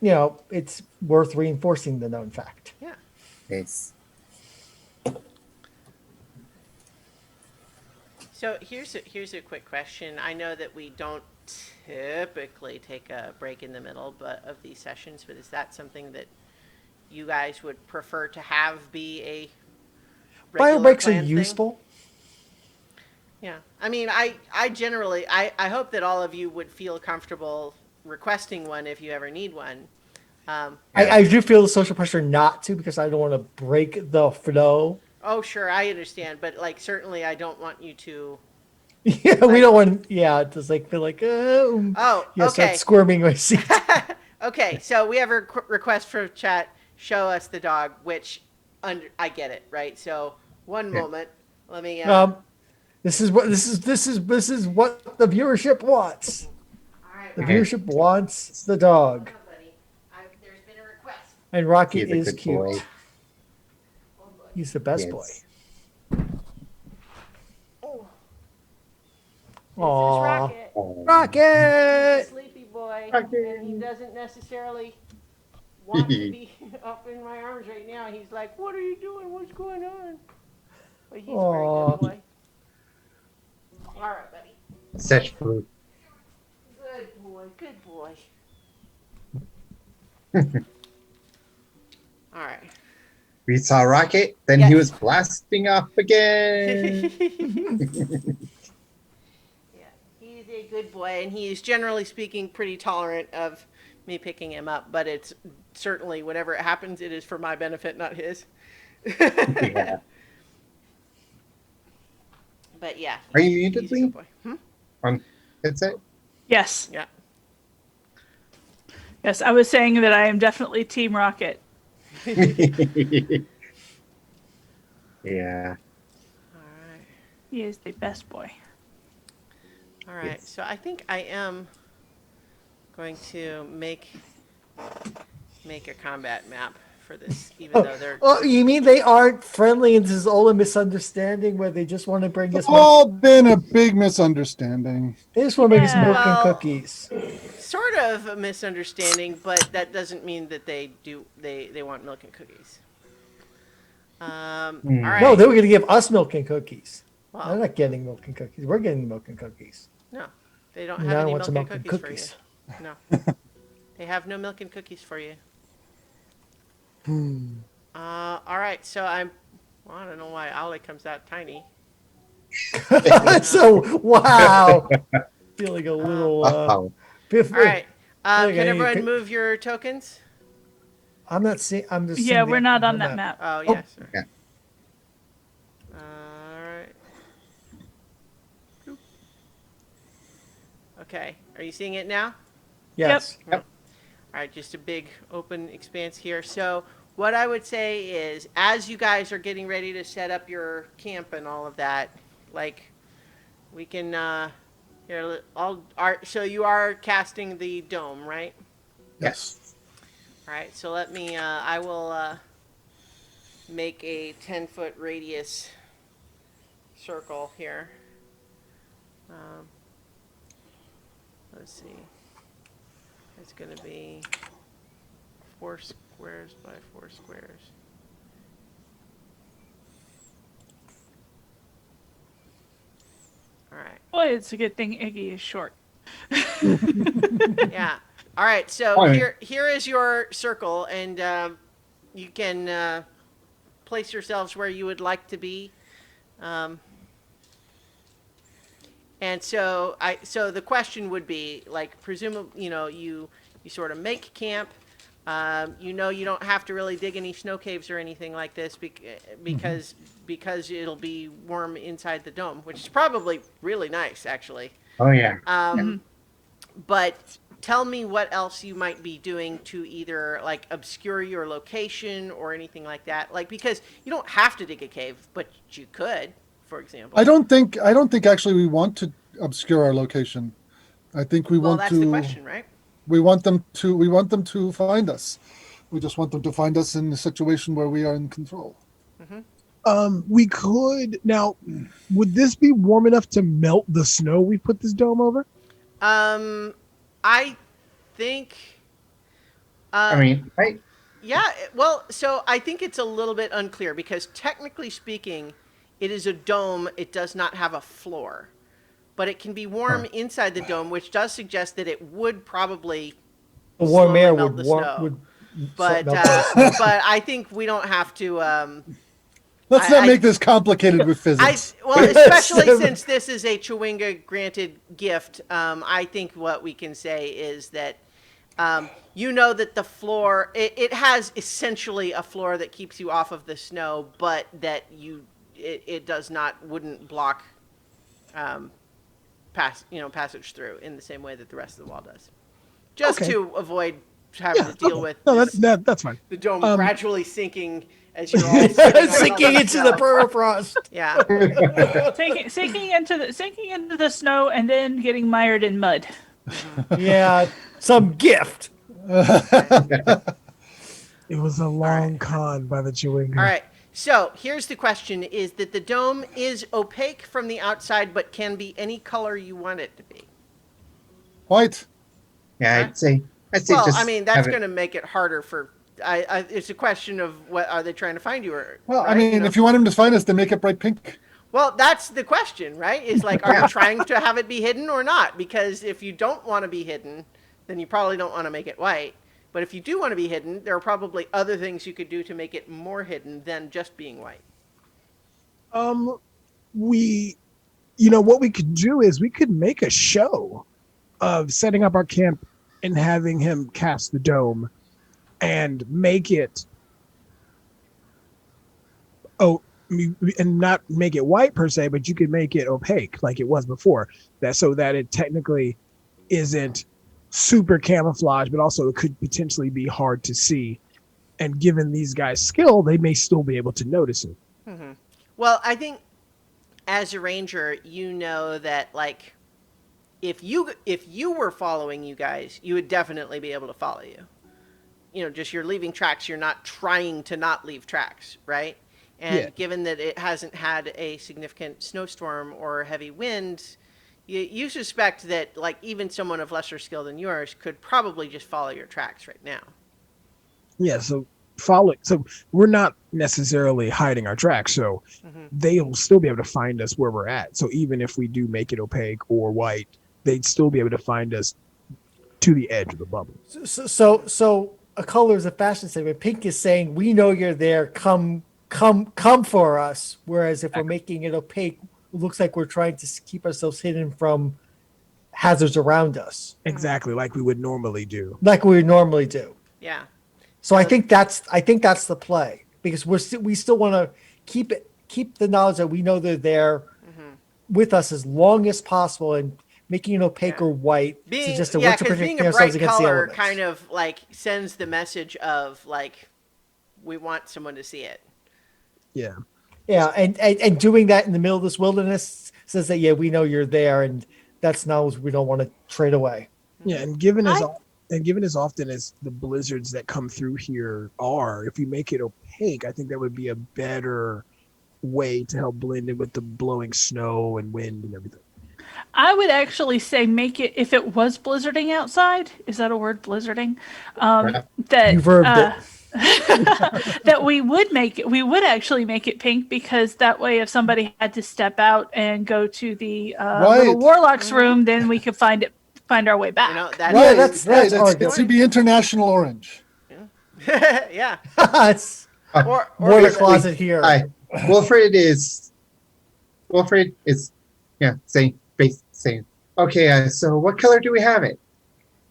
E: it's worth reinforcing the known fact.
C: Yeah.
F: It's
C: So here's a quick question. I know that we don't typically take a break in the middle of these sessions, but is that something that you guys would prefer to have be a
E: Bio
C: regular
E: breaks are
C: planned thing?
E: useful.
C: Yeah. I mean, I generally, I hope that all of you would feel comfortable requesting one if you ever need one.
E: I do feel the social pressure not to because I don't want to break the flow.
C: Oh, sure, I understand, but like certainly I don't want you to.
E: Yeah, we don't want. Yeah, just like feel like
C: Oh,
E: start
C: okay.
E: squirming my seat.
C: Okay, so we have a request from chat. Show us the dog, which I get it, right? So one moment, let me.
E: This is what the viewership wants.
C: All right,
E: The
C: Rocket.
E: viewership wants the dog,
C: Hold on, buddy. There's been a request.
E: and Rocket
F: he's a
E: is
F: good
E: cute.
F: boy.
C: Oh, boy.
E: He's the best
F: Yes.
E: boy.
C: Oh, this is
E: Aww,
C: Rocket.
F: Oh,
E: Rocket.
C: Sleepy boy,
F: Rocket.
C: and he doesn't necessarily want to be up in my arms right now. He's like, "What are you doing? What's going on?" But he's a very
E: Aw.
C: good boy. All right, buddy.
F: Such food.
C: Good boy. Good boy. All right.
F: We saw Rocket, then
C: Yes.
F: he was blasting off again.
C: Yeah, he's a good boy, and he is generally speaking pretty tolerant of me picking him up. But it's certainly whenever it happens, it is for my benefit, not his.
F: Yeah.
C: But yeah,
F: Are you
C: he's
F: muted,
C: a
F: Lee?
C: good boy.
F: On headset?
D: Yes.
C: Yeah.
D: Yes, I was saying that I am definitely Team Rocket.
F: Yeah.
C: All right.
D: He is the best boy.
C: All right.
F: Yes.
C: So I think I am going to make a combat map for this, even though they're.
E: Oh, you mean they aren't friendly and this is all a misunderstanding where they just want to bring us
G: It's all been a big misunderstanding.
E: they just want to bring us
D: Yeah.
E: milk and
C: Well-
E: cookies.
C: Sort of a misunderstanding, but that doesn't mean that they want milk and cookies. All right.
E: No, they were going to give us milk and cookies.
C: Well,
E: They're not getting milk and cookies. We're getting milk and cookies.
C: no, they don't
E: And
C: have
E: I
C: any
E: want some
C: milk and cookies for you. No, they have no milk and cookies for you. All right, so I don't know why Ollie comes out tiny.
E: So, wow. Feeling a little.
F: Oh,
C: All right,
E: Okay,
C: can everyone
E: okay.
C: move your tokens?
E: I'm not seeing. I'm just.
D: Yeah,
E: seeing
D: we're
E: the-
D: not on
E: the
D: that map.
C: Oh, yes. Sir.
F: yeah.
C: All right. Okay, are you seeing it now?
E: Yes.
C: All right, just a big open expanse here. So what I would say is, as you guys are getting ready to set up your camp and all of that, like, we can, here, so you are casting the dome, right?
F: Yes.
C: All right, so let me, I will, make a 10-foot radius circle here. Let's see. It's going to be 4 squares by 4 squares. All right.
D: Boy, it's a good thing Iggy is short.
C: Yeah. All right. So
F: All right.
C: here is your circle, and you can place yourselves where you would like to be. And so so the question would be like, presumably, you sort of make camp. You don't have to really dig any snow caves or anything like this because it'll be warm inside the dome, which is probably really nice, actually.
F: Oh yeah.
C: But tell me what else you might be doing to either like obscure your location or anything like that. Like, because you don't have to dig a cave, but you could, for example.
G: I don't think actually we want to obscure our location. I think we
C: Well,
G: want
C: that's
G: to.
C: the question, right?
G: We want them to find us. We just want them to find us in a situation where we are in control.
A: We could now. Would this be warm enough to melt the snow we put this dome over?
C: I think.
F: I mean,
C: Yeah, well, so I think it's a little bit unclear because technically speaking, it is a dome. It does not have a floor, but it can be warm inside the dome, which does suggest that it would probably
E: The warm
C: slowly
E: air
C: melt
E: would
C: the
E: warm
C: snow.
E: would.
C: But
E: melt the snow.
C: but I think we don't have to.
G: Let's not make this complicated with physics.
C: Well, especially since this is a Chewinga granted gift, I think what we can say is that that the floor it has essentially a floor that keeps you off of the snow, but that it wouldn't block passage through in the same way that the rest of the wall does, just
A: Okay.
C: to avoid having to deal with
A: No,
C: this,
A: that's fine.
C: the dome gradually sinking as you're all sitting on
E: Sinking
C: top of
E: into the
C: snow.
E: permafrost.
C: Yeah.
D: Sinking into the snow and then getting mired in mud.
E: Yeah, some gift.
A: It was a long con by the Chewinga.
C: All right. So here's the question: is that the dome is opaque from the outside, but can be any color you want it to be?
G: White.
F: yeah, I'd say
C: Well,
F: just
C: I mean, that's
F: have it-
C: going to make it harder for. It's a question of what are they trying to find you? Or
G: Well,
C: right?
G: I mean, if you want him to find us, then make it bright pink.
C: Well, that's the question, right? Is like, are you trying to have it be hidden or not? Because if you don't want to be hidden, then you probably don't want to make it white. But if you do want to be hidden, there are probably other things you could do to make it more hidden than just being white.
A: What we could do is we could make a show of setting up our camp and having him cast the dome and make it and not make it white per se, but you could make it opaque like it was before, that so that it technically isn't super camouflage, but also it could potentially be hard to see, and given these guys' skill, they may still be able to notice it.
C: Well, I think as a ranger, you know that like if you were following you guys, you would definitely be able to follow you. Just you're leaving tracks. You're not trying to not leave tracks, right? And given that it hasn't had a significant snowstorm or heavy winds, you suspect that like even someone of lesser skill than yours could probably just follow your tracks right now.
A: Yeah, so we're not necessarily hiding our tracks, so they'll still be able to find us where we're at. So even if we do make it opaque or white, they'd still be able to find us to the edge of the bubble.
E: So a color is a fashion statement. Pink is saying we know you're there. Come for us. Whereas if we're making it opaque, it looks like we're trying to keep ourselves hidden from hazards around us,
A: Exactly, like we would normally do.
E: like we normally do.
C: Yeah.
E: So I think that's the play, because we still want to keep the knowledge that we know they're there with us as long as possible, and making it opaque or white suggests that we're to
C: because being
E: protect
C: a
E: ourselves
C: bright
E: against the
C: color
E: elements.
C: kind of like sends the message of like we want someone to see it.
A: Yeah.
E: Yeah, and doing that in the middle of this wilderness says that we know you're there, and that's knowledge we don't want to trade away.
A: Yeah, and given as often as the blizzards that come through here are, if we make it opaque, I think that would be a better way to help blend in with the blowing snow and wind and everything.
D: I would actually say make it, if it was blizzarding outside, is that a word, blizzarding? That
E: You verbed it.
D: that we would actually make it pink, because that way if somebody had to step out and go to the little warlock's room, then we could find our way back.
C: That
E: Yeah,
C: is-
E: that's
G: It should be international orange.
C: yeah.
E: It's
C: Or
E: more the
C: is it-
E: closet here.
F: Wilfred is saying, okay, so what color do we have it?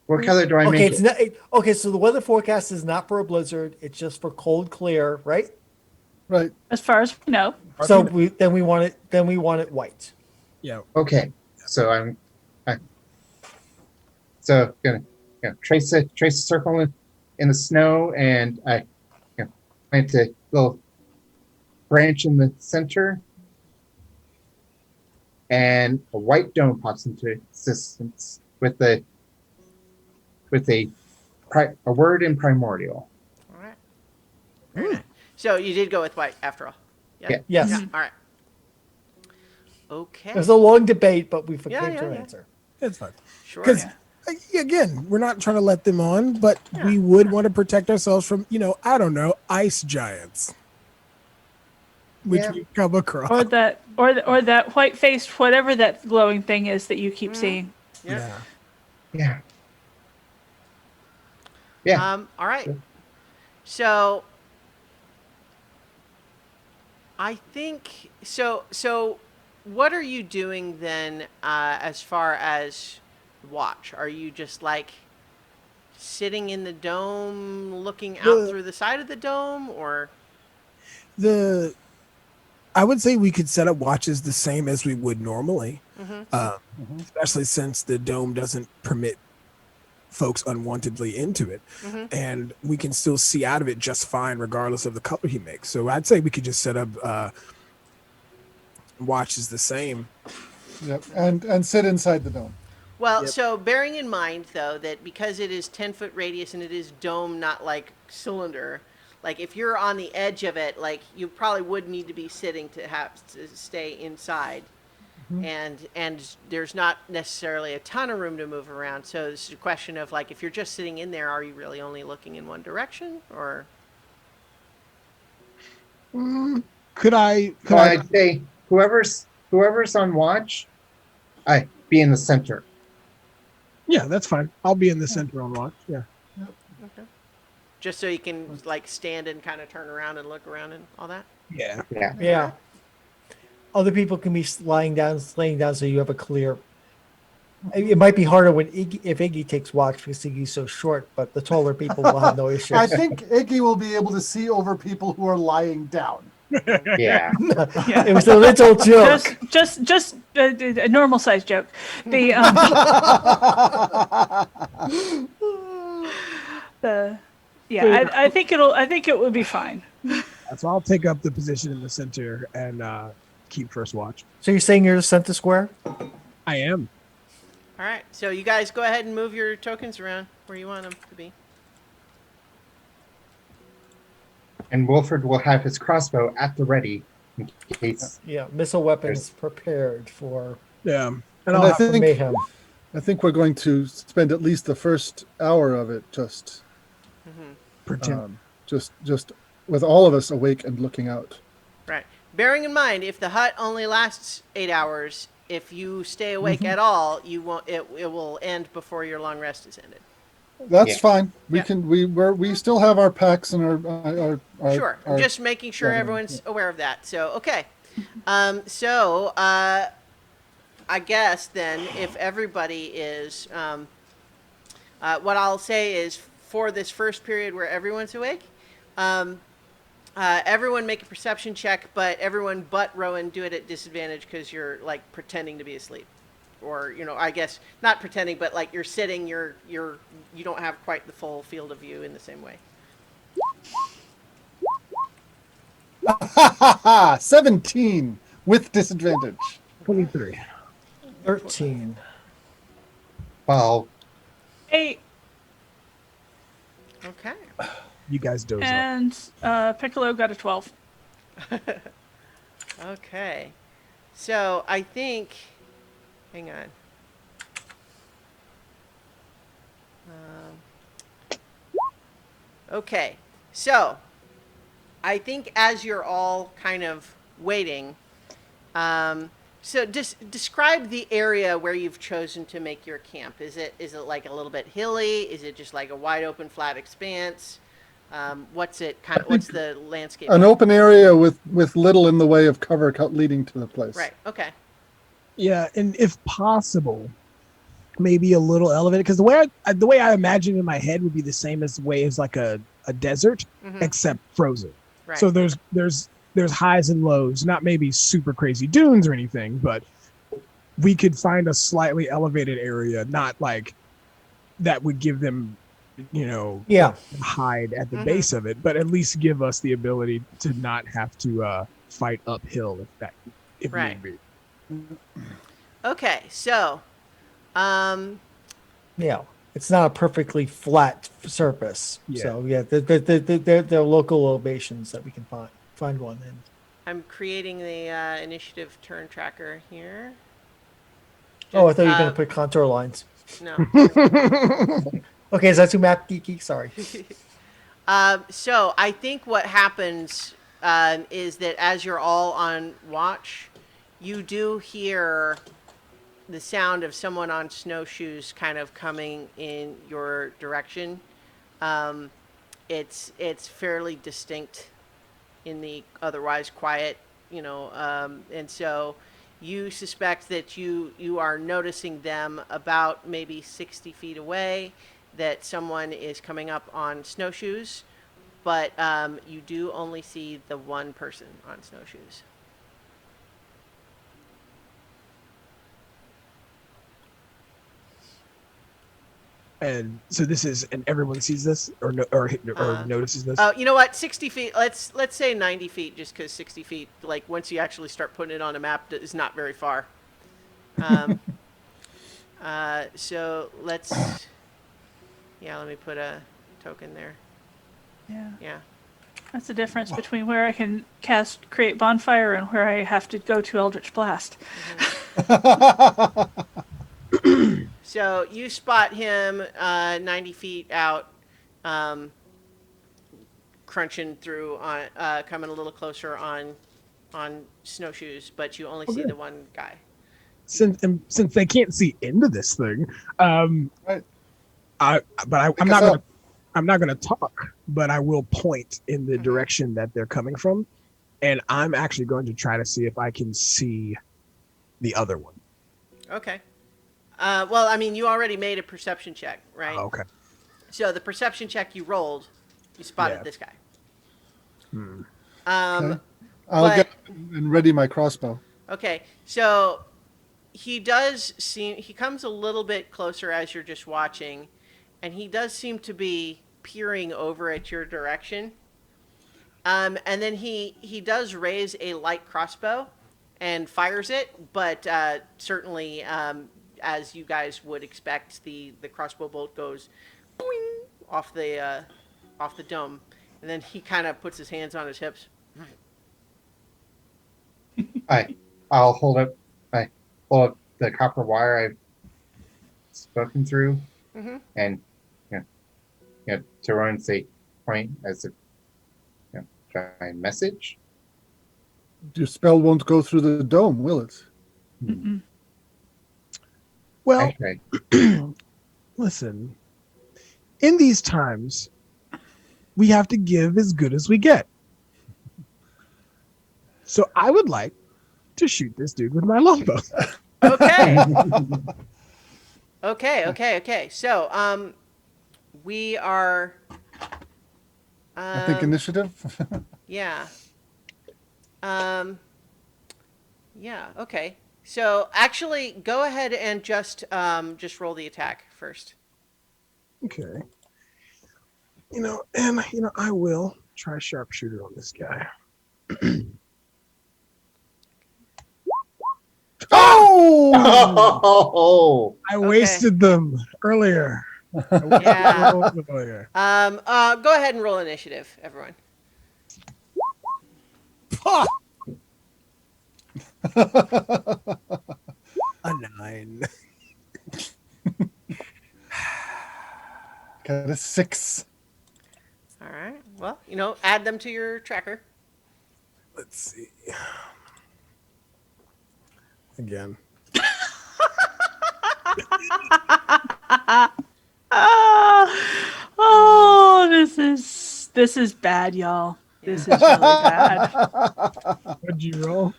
F: What color do I
E: Okay,
F: make
E: it's
F: it?
E: not okay. So the weather forecast is not for a blizzard. It's just for cold, clear, right?
G: Right.
D: As far as we know.
E: So we want it white.
A: Yeah.
F: Okay, so I so gonna trace a circle in the snow, and I plant a little branch in the center, and a white dome pops into existence with a word in primordial.
C: All right. Very nice. So you did go with white after all.
F: Yeah.
E: Yes.
C: Yeah. All right. Okay.
E: There's a long debate, but we came
C: Yeah,
E: to an
C: yeah.
E: answer.
A: It's fine.
C: Sure.
A: Because again, we're not trying to let them on, but
C: Yeah.
A: we would want to protect ourselves from, I don't know, ice giants, which
F: Yeah.
A: we come across.
D: Or that white faced whatever that glowing thing is that you keep seeing.
C: Yeah.
F: Yeah. Yeah.
C: All right. So I think so. So what are you doing then, as far as watch? Are you just like sitting in the dome, looking out through the side of the dome, or?
A: I would say we could set up watches the same as we would normally, especially since the dome doesn't permit folks unwantedly into it, and we can still see out of it just fine regardless of the color he makes. So I'd say we could just set up watches the same.
G: Yep. And sit inside the dome.
C: Well,
A: Yep.
C: so bearing in mind though that because it is 10-foot radius and it is dome, not like cylinder, like if you're on the edge of it, like you probably would need to be sitting to have to stay inside. And there's not necessarily a ton of room to move around. So this is a question of like if you're just sitting in there, are you really only looking in one direction, or?
A: Could I?
F: So I'd say whoever's on watch, I be in the center.
A: Yeah, that's fine. I'll be in the center on watch. Yeah.
C: Okay. Just so you can like stand and kind of turn around and look around and all that.
A: Yeah.
F: Yeah.
E: Yeah. Other people can be laying down, so you have a clear. It might be harder if Iggy takes watch because Iggy's so short, but the taller people will have no issues.
G: I think Iggy will be able to see over people who are lying down.
F: Yeah.
E: It was a little joke.
D: Just a normal size joke. The I think it will be fine.
A: So I'll take up the position in the center and keep first watch.
E: So you're saying you're the center square?
A: I am.
C: All right. So you guys go ahead and move your tokens around where you want them to be.
F: And Wilfred will have his crossbow at the ready in case.
E: Yeah, missile weapons prepared for
A: Yeah.
G: And
A: I'll
G: I
A: have-
G: think
E: mayhem.
G: I think we're going to spend at least the first hour of it just
A: pretend.
G: just with all of us awake and looking out.
C: Right. Bearing in mind, if the hut only lasts 8 hours, if you stay awake at all, you won't. It will end before your long rest is ended.
G: That's
F: Yeah.
G: fine. We
C: Yeah.
G: can we still have our packs and our
C: Sure. I'm
G: our-
C: just making sure
G: yeah,
C: everyone's aware of that. So okay. I guess then if everybody is, what I'll say is for this first period where everyone's awake, everyone make a perception check, but everyone but Rowan do it at disadvantage because you're like pretending to be asleep, or I guess not pretending, but like you're sitting, you don't have quite the full field of view in the same way.
G: 17 with disadvantage.
A: 23.
E: 13.
F: Well,
D: 8
C: Okay.
A: You guys doze up.
D: and Piccolo got a 12.
C: Okay. So I think, hang on. Okay. So I think as you're all kind of waiting, so describe the area where you've chosen to make your camp. Is it like a little bit hilly? Is it just like a wide open flat expanse? What's the landscape?
G: An open area with little in the way of cover leading to the place.
C: Right. Okay.
A: Yeah, and if possible, maybe a little elevated because the way I imagine in my head would be the same as the way as like a desert, except frozen.
C: Right.
A: So there's highs and lows, not maybe super crazy dunes or anything, but we could find a slightly elevated area, not like that would give them,
E: Yeah.
A: hide at the base of it, but at least give us the ability to not have to fight uphill if
C: Right.
A: need be.
C: Okay, so,
E: Yeah. It's not a perfectly flat surface.
A: Yeah.
E: So yeah, there are local locations that we can find one in.
C: I'm creating the initiative turn tracker here.
E: Oh, I thought you were gonna put contour lines.
C: No.
E: Okay, is that too map geeky? Sorry.
C: So I think what happens is that as you're all on watch, you do hear the sound of someone on snowshoes kind of coming in your direction. It's fairly distinct in the otherwise quiet, and so you suspect that you are noticing them about maybe 60 feet away, that someone is coming up on snowshoes, but you do only see the one person on snowshoes.
A: And so and everyone sees this or notices this.
C: You know what? 60 feet. Let's say 90 feet, just because 60 feet, like once you actually start putting it on a map, is not very far. So let's. Yeah, let me put a token there.
D: Yeah.
C: Yeah.
D: That's the difference between where I can create bonfire and where I have to go to Eldritch Blast.
C: So you spot him 90 feet out, crunching through on, coming a little closer on snowshoes, but you only see the one guy.
A: Since they can't see into this thing,
G: Right.
A: I'm not gonna talk, but I will point in the direction that they're coming from, and I'm actually going to try to see if I can see the other one.
C: Okay. Well, I mean, you already made a perception check, right?
A: Oh, okay.
C: So the perception check you rolled, you spotted
A: Yeah.
C: this guy.
G: Okay. I'll get and ready my crossbow.
C: Okay, so he comes a little bit closer as you're just watching, and he does seem to be peering over at your direction. And then he does raise a light crossbow and fires it, but certainly, as you guys would expect, the crossbow bolt goes boing, off the dome, and then he kind of puts his hands on his hips.
F: I'll hold up the copper wire I've spoken through, and to run and say point as if try message.
G: Your spell won't go through the dome, will it?
A: Well,
F: Actually,
A: listen. In these times, we have to give as good as we get. So I would like to shoot this dude with my longbow.
C: Okay. Okay. So, we are.
G: I think initiative.
C: Yeah. Yeah. Okay. So actually, go ahead and just roll the attack first.
A: Okay. I will try sharpshooter on this guy.
F: oh,
A: I wasted them earlier.
C: Yeah.
A: Earlier.
C: Go ahead and roll initiative, everyone.
A: A 9.
G: Got a 6.
C: All right. Well, add them to your tracker.
A: Let's see. Again.
D: Oh, this is bad, y'all. This is really bad.
A: What'd you roll?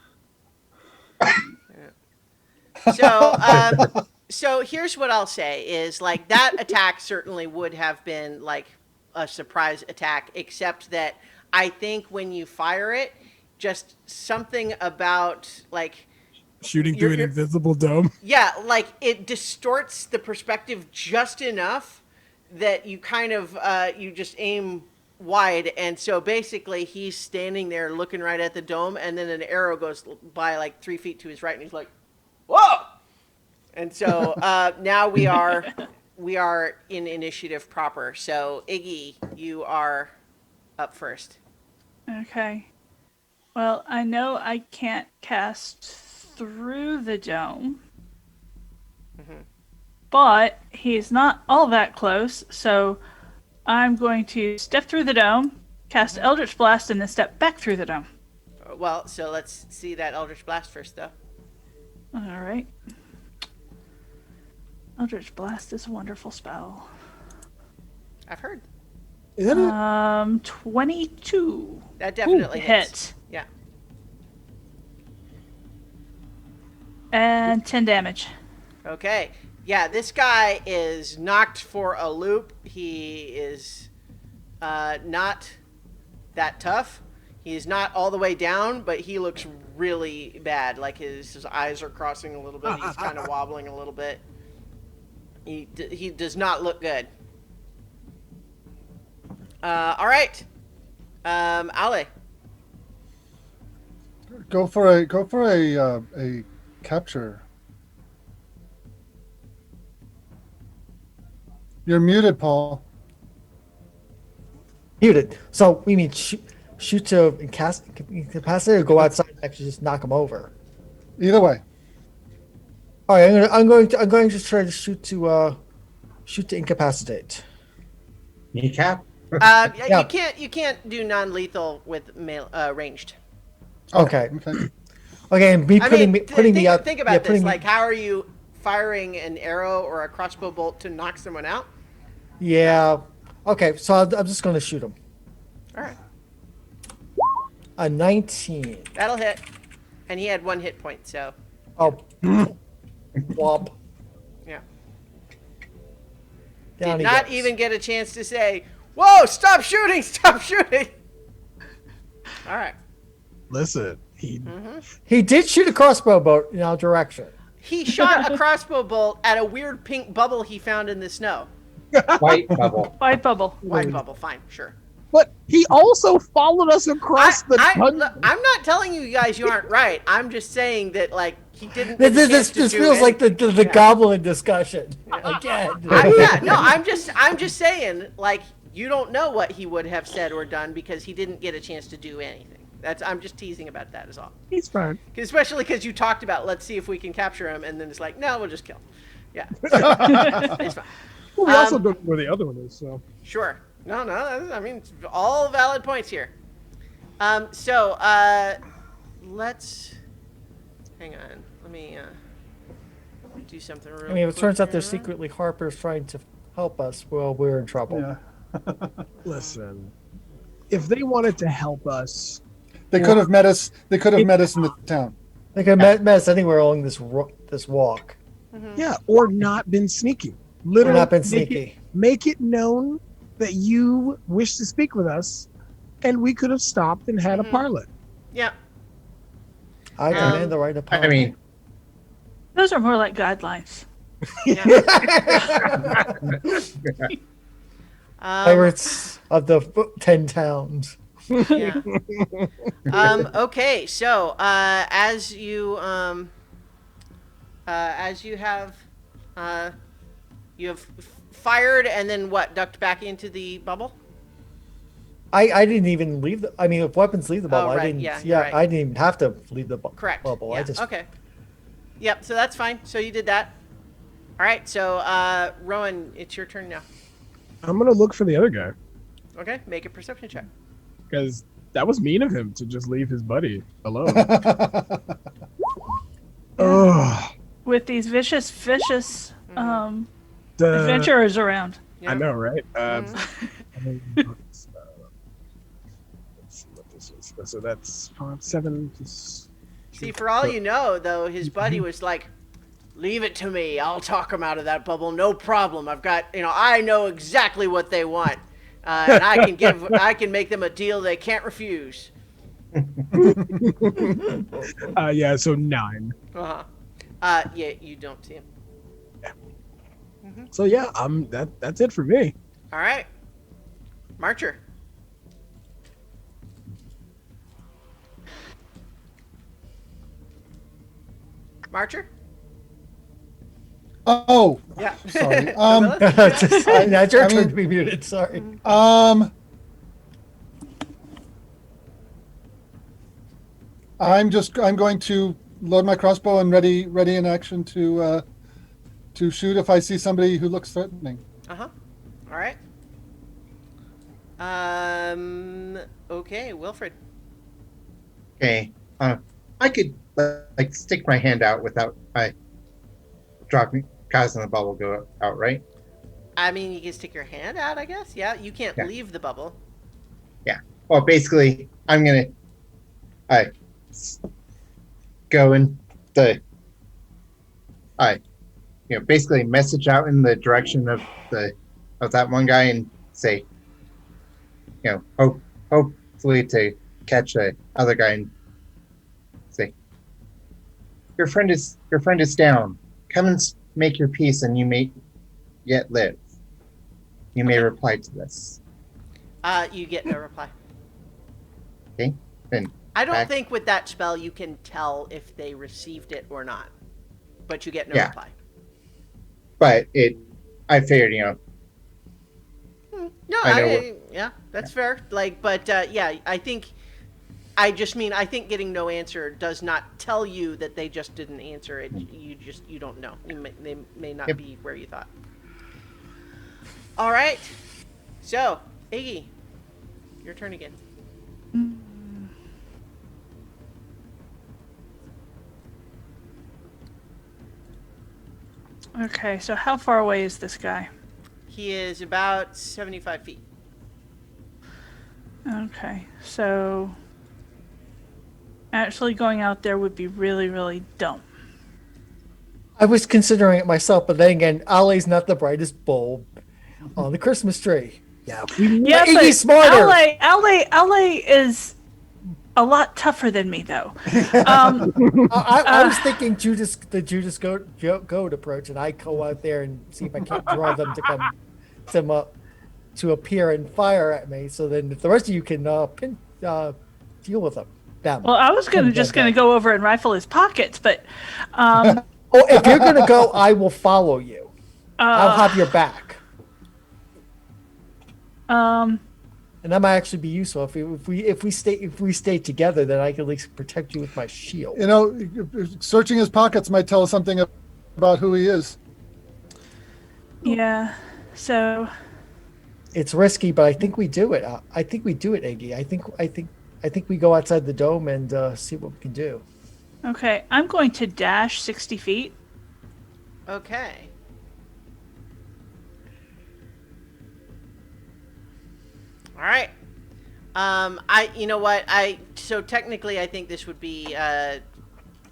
C: So here's what I'll say is like that attack certainly would have been like a surprise attack, except that I think when you fire it, just something about like
A: Shooting through an invisible dome.
C: yeah, like it distorts the perspective just enough that you kind of you just aim wide, and so basically he's standing there looking right at the dome, and then an arrow goes by like 3 feet to his right, and he's like, "Whoa!" And so now we are in initiative proper. So Iggy, you are up first.
D: Okay. Well, I know I can't cast through the dome. But he's not all that close, so I'm going to step through the dome, cast Eldritch Blast, and then step back through the dome.
C: Well, so let's see that Eldritch Blast first, though.
D: All right. Eldritch Blast is a wonderful spell.
C: I've heard.
G: Isn't it?
D: 22.
C: That definitely hits.
D: Hit.
C: Yeah.
D: And 10 damage.
C: Okay. Yeah, this guy is knocked for a loop. He is not that tough. He's not all the way down, but he looks really bad. Like his eyes are crossing a little bit. He's kind of wobbling a little bit. He does not look good. All right. Ale.
G: Go for a capture. You're muted, Paul.
E: Muted. So we mean shoot to incapacitate or go outside and actually just knock him over.
G: Either way.
E: All right, I'm going to try to shoot to incapacitate.
F: Kneecap?
E: Yeah.
C: You can't do non-lethal with ranged.
E: Okay.
G: Okay.
E: Okay, and me
C: I
E: putting
C: mean,
E: me out.
C: think about this. Like, how are you firing an arrow or a crossbow bolt to knock someone out?
E: Yeah. Okay, so I'm just going to shoot him.
C: All right.
E: A 19.
C: That'll hit. And he had 1 hit point, so
E: Oh. Womp.
C: yeah.
E: Down
C: Did
E: he
C: not
E: goes.
C: even get a chance to say, "Whoa! Stop shooting! Stop shooting!" All right.
A: Listen,
E: He did shoot a crossbow bolt in our direction.
C: He shot a crossbow bolt at a weird pink bubble he found in the snow.
F: White bubble.
D: White bubble.
C: White bubble, fine, sure.
A: but he also followed us across the
C: I'm not telling you guys you aren't right. I'm just saying that, like, he didn't. Get a
E: This
C: chance to do
E: feels like the
C: Yeah.
E: goblin discussion again.
C: I'm just saying, like, you don't know what he would have said or done because he didn't get a chance to do anything. I'm just teasing about that is all.
A: He's fine.
C: Especially because you talked about let's see if we can capture him, and then it's like, no, we'll just kill him. Yeah, it's fine.
A: Well, we also don't know where the other one is, so.
C: Sure. No. I mean, it's all valid points here. So let's hang on. Let me do something real.
E: I mean, if it
C: quick
E: turns out they're
C: here.
E: secretly Harper's trying to help us, well, we're in trouble.
G: Yeah.
A: Listen, if they wanted to help us,
G: They could have met us. They could have met us in the town.
E: They could have met us anywhere along this walk.
A: yeah, or not been sneaky.
E: Or
A: Literally,
E: not been sneaky.
A: Make it known that you wish to speak with us, and we could have stopped and had a parley.
C: Yeah.
E: I demand the right to
F: I mean,
D: Those are more like guidelines.
E: Pirates of the 10 towns.
C: Yeah. Okay, so as you have fired and then what, ducked back into the bubble?
E: I didn't even leave the. I mean, if weapons leave the bubble,
C: right,
E: I didn't.
C: yeah,
E: Yeah,
C: you're right.
E: I didn't even have to leave the
C: Correct.
E: bubble.
C: Yeah.
E: I just.
C: Okay. Yep. So that's fine. So you did that. All right. So Rowan, it's your turn now.
A: I'm gonna look for the other guy
C: Okay. Make a perception check.
A: because that was mean of him to just leave his buddy alone. Ugh.
D: With these vicious
A: Duh.
D: adventurers around.
C: Yeah.
A: I know, right? Let's see what this is. So that's 5, 7.
C: See, for all you know, though, his buddy was like, Leave it to me. I'll talk them out of that bubble. No problem. I know exactly what they want. And I can make them a deal they can't refuse.
A: Yeah, so 9.
C: Yeah, you don't see him.
A: So yeah, that's it for me.
C: All right. Marcher. Marcher?
G: Oh,
C: Yeah.
G: sorry.
E: That's your
G: I
E: turn
G: mean-
E: to be muted. Sorry.
G: I'm going to load my crossbow and ready in action to shoot if I see somebody who looks threatening.
C: All right. Okay, Wilfred.
F: Okay. I could like stick my hand out without causing the bubble go out, right?
C: I mean, you can stick your hand out, I guess. Yeah, you can't
F: Yeah.
C: leave the bubble.
F: Yeah. Well, basically, I'm gonna go in the basically message out in the direction of that one guy and say, hopefully to catch the other guy and say, your friend is down. Come and make your peace, and you may yet live. You may reply to this.
C: You get no reply.
F: Okay. Then
C: I don't
F: back-
C: think with that spell you can tell if they received it or not. But you get no
F: Yeah.
C: reply.
F: But I figured,
C: No,
F: I know
C: yeah, that's fair. Yeah, I think getting no answer does not tell you that they just didn't answer it. You don't know. They may not be where you thought. All right. So, Iggy, your turn again.
D: Okay, so how far away is this guy?
C: He is about 75 feet.
D: Okay, so actually going out there would be really, really dumb.
E: I was considering it myself, but then again, Ollie's not the brightest bulb on the Christmas tree.
A: Yeah.
D: Yeah,
E: Iggy's
D: but
E: smarter.
D: LA is a lot tougher than me, though.
E: I was thinking the Judas Goat approach, and I go out there and see if I can't draw them to appear and fire at me. So then the rest of you can deal with them.
D: Well, I was gonna go over and rifle his pockets, but
E: Oh, if you're gonna go, I will follow you. I'll have your back. And that might actually be useful if we stay together. Then I can at least protect you with my shield.
G: Searching his pockets might tell us something about who he is.
D: yeah. So
E: It's risky, but I think we do it. I think we do it, Iggy. I think we go outside the dome and see what we can do.
D: okay, I'm going to dash 60 feet.
C: Okay. All right. So technically I think this would be,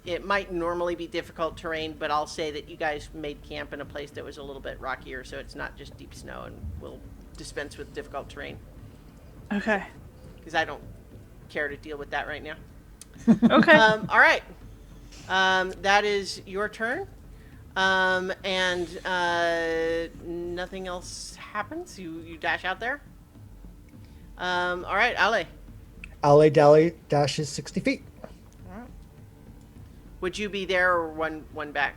C: it might normally be difficult terrain, but I'll say that you guys made camp in a place that was a little bit rockier, so it's not just deep snow, and we'll dispense with difficult terrain.
D: Okay.
C: Because I don't care to deal with that right now.
D: Okay.
C: All right. That is your turn. And nothing else happens. You dash out there. All right, Ale.
E: Ale Dally dashes 60 feet.
C: Would you be there or one back?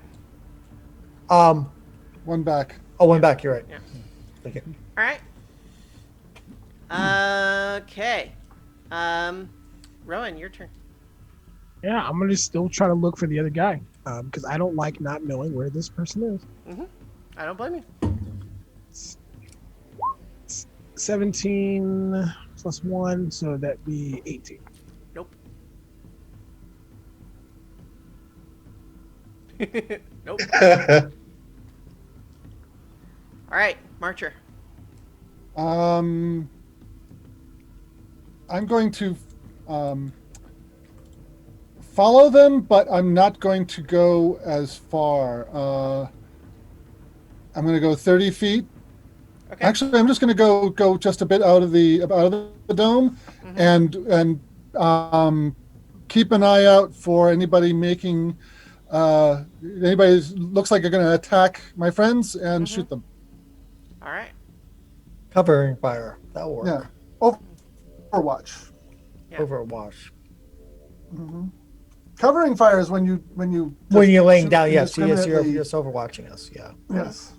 G: One back.
E: Oh, one back. You're right.
C: Yeah.
E: Thank you.
C: All right. Okay. Rowan, your turn.
A: Yeah, I'm gonna still try to look for the other guy because I don't like not knowing where this person is.
C: I don't blame you.
A: 17 plus 1, so that'd be 18.
C: Nope. Nope. All right, Marcher.
G: I'm going to follow them, but I'm not going to go as far. I'm going to go 30 feet.
C: Okay.
G: Actually, I'm just going to go just a bit out of the dome, and keep an eye out for anybody making anybody looks like they're going to attack my friends and shoot them.
C: All right.
E: Covering fire. That'll work.
G: Yeah. Overwatch.
C: Yeah.
E: Overwatch.
G: Covering fire is when you're
E: laying down. Yes, you're
G: indiscriminately-
E: just overwatching us. Yeah.
G: Yes.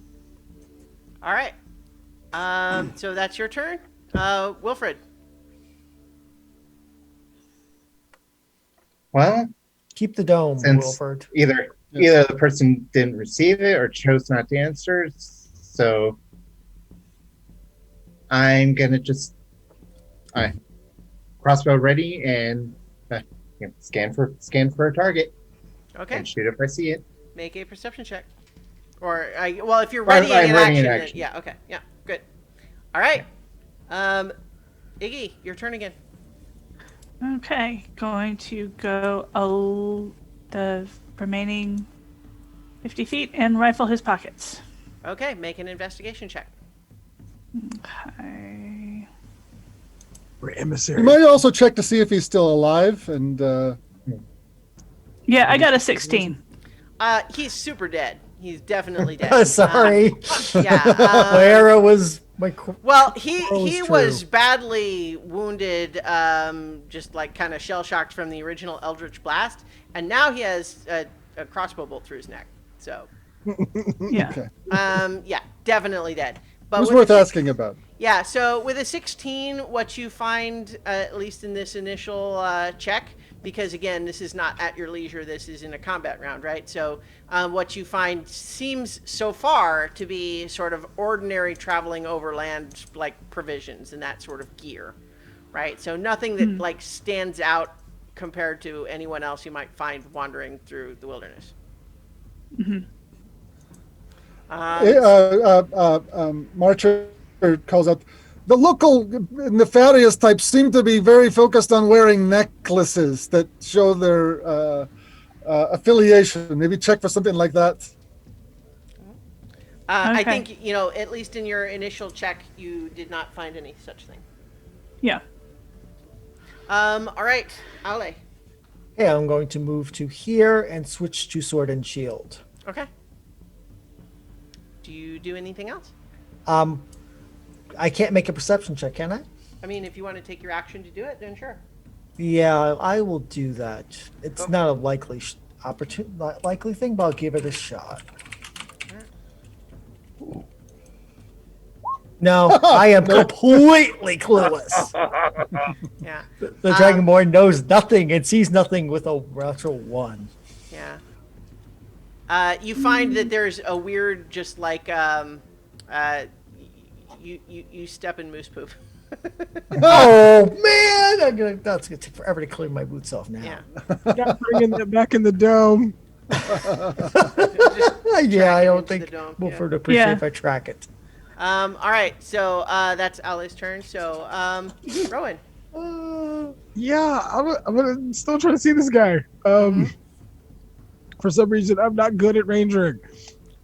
C: All right. So that's your turn, Wilfred.
F: Well,
E: Keep the dome,
F: Since-
E: Wilford.
F: either the person didn't receive it or chose not to answer, so I'm gonna just crossbow ready and scan for a target
C: Okay.
F: and shoot if I see it.
C: Make a perception check. Or, if you're ready
F: I'm
C: in
F: ready in
C: action, then-
F: action.
C: yeah, okay, yeah, good. All right. Iggy, your turn again.
D: Okay, going to go the remaining 50 feet and rifle his pockets.
C: Okay, make an investigation check.
D: Okay.
A: We're
G: You
A: emissaries.
G: might also check to see if he's still alive, and
D: Yeah, I got a 16.
C: He's super dead. He's definitely dead.
E: Sorry.
C: Yeah.
E: My arrow was
C: Well,
E: That
C: he
E: was
C: was
E: true.
C: badly wounded, just like kind of shell shocked from the original Eldritch Blast, and now he has a crossbow bolt through his neck. So,
D: Yeah.
G: okay.
C: yeah, definitely dead. But
G: It was
C: with
G: worth
C: a six-
G: asking about.
C: Yeah, so with a 16, what you find, at least in this initial check, because again, this is not at your leisure, this is in a combat round, right? So what you find seems so far to be sort of ordinary traveling overland, like provisions and that sort of gear, right? So nothing that like stands out compared to anyone else you might find wandering through the wilderness.
G: Marcher calls out, the local nefarious types seem to be very focused on wearing necklaces that show their affiliation. Maybe check for something like that.
C: I
D: Okay.
C: think, at least in your initial check, you did not find any such thing.
D: Yeah.
C: All right, Ale.
E: Okay, I'm going to move to here and switch to sword and shield.
C: Okay. Do you do anything else?
E: I can't make a perception check, can I?
C: I mean, if you want to take your action to do it, then sure.
E: Yeah, I will do that. It's not a likely likely thing, but I'll give it a shot. No, I am completely clueless.
C: Yeah.
E: The Dragonborn knows nothing and sees nothing with a natural 1.
C: Yeah. You find that there's a weird, just like, you step in moose poop.
E: Oh man, that's gonna take forever to clean my boots off now.
C: Yeah.
A: Got bringing them back in the dome.
E: Yeah, I don't
C: into
E: think
C: the dome,
E: Wilford would appreciate
D: Yeah.
E: if I track it.
C: All right. So that's Ali's turn. So Rowan.
A: Yeah, I'm still trying to see this guy. For some reason, I'm not good at rangering.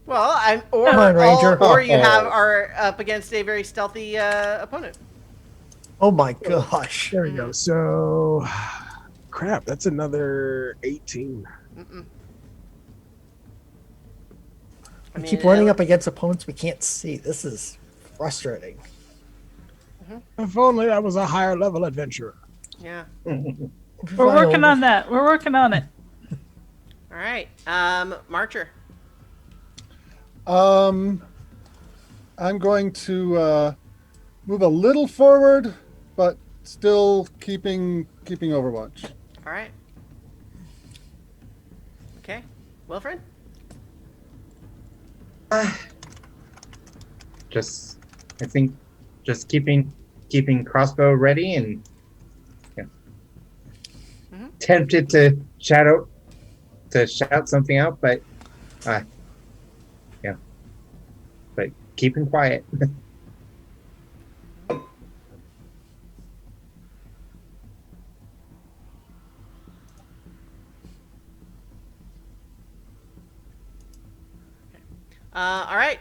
C: Well,
E: Come on, Ranger.
C: or you are up against a very stealthy opponent.
E: Oh my gosh.
A: There we go. So, crap, that's another 18.
E: We keep running up against opponents we can't see. This is frustrating.
A: If only I was a higher level adventurer.
C: Yeah.
D: We're working on that. We're working on it.
C: All right. Marcher.
G: I'm going to move a little forward, but still keeping Overwatch.
C: All right. Okay. Wilfred.
F: I think just keeping crossbow ready and tempted to shout something out, but but keeping quiet.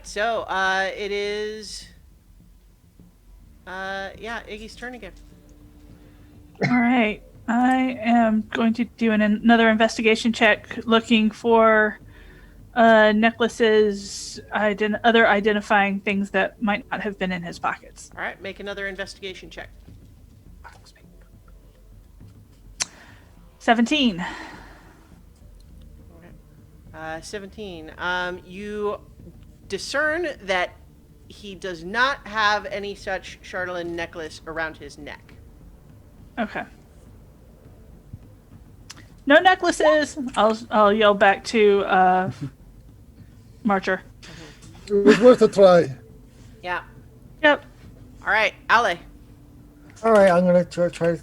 C: So it is. Yeah, Iggy's turn again.
D: All right. I am going to do another investigation check looking for necklaces, other identifying things that might not have been in his pockets.
C: All right, make another investigation check.
D: 17.
C: 17. You discern that he does not have any such chatelaine necklace around his neck.
D: Okay. No necklaces. I'll yell back to Marcher.
G: It was worth a try.
C: Yeah.
D: Yep.
C: All right, Ale.
E: All right, I'm gonna try to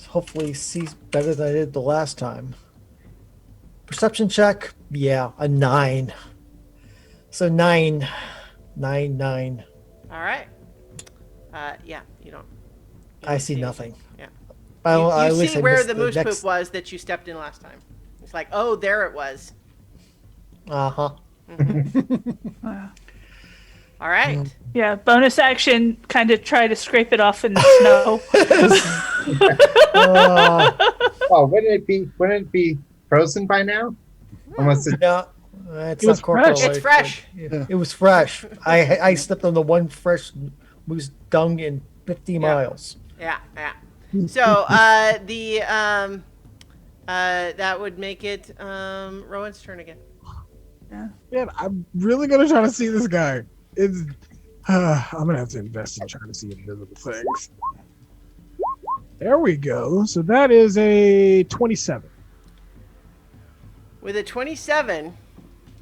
E: hopefully see better than I did the last time. Perception check, yeah, a 9. So 9.
C: All right. Yeah, you don't.
E: I see nothing.
C: Yeah.
E: Well,
C: You
E: at least
C: see
E: I
C: where
E: missed
C: the moose
E: next...
C: poop was that you stepped in last time. It's like, oh, there it was.
E: Uh-huh.
C: All right.
D: Yeah. Bonus action. Kind of try to scrape it off in the snow.
F: Oh, wouldn't it be frozen by now? Unless it,
E: Yeah, it's
A: It was
E: not corporal.
D: fresh.
C: It's fresh.
E: It was fresh. I stepped on the one fresh moose dung in 50 miles.
C: Yeah, yeah. So that would make it Rowan's turn again.
A: Man, I'm really gonna try to see this guy. It's I'm gonna have to invest in trying to see invisible things. There we go. So that is a 27.
C: With a 27,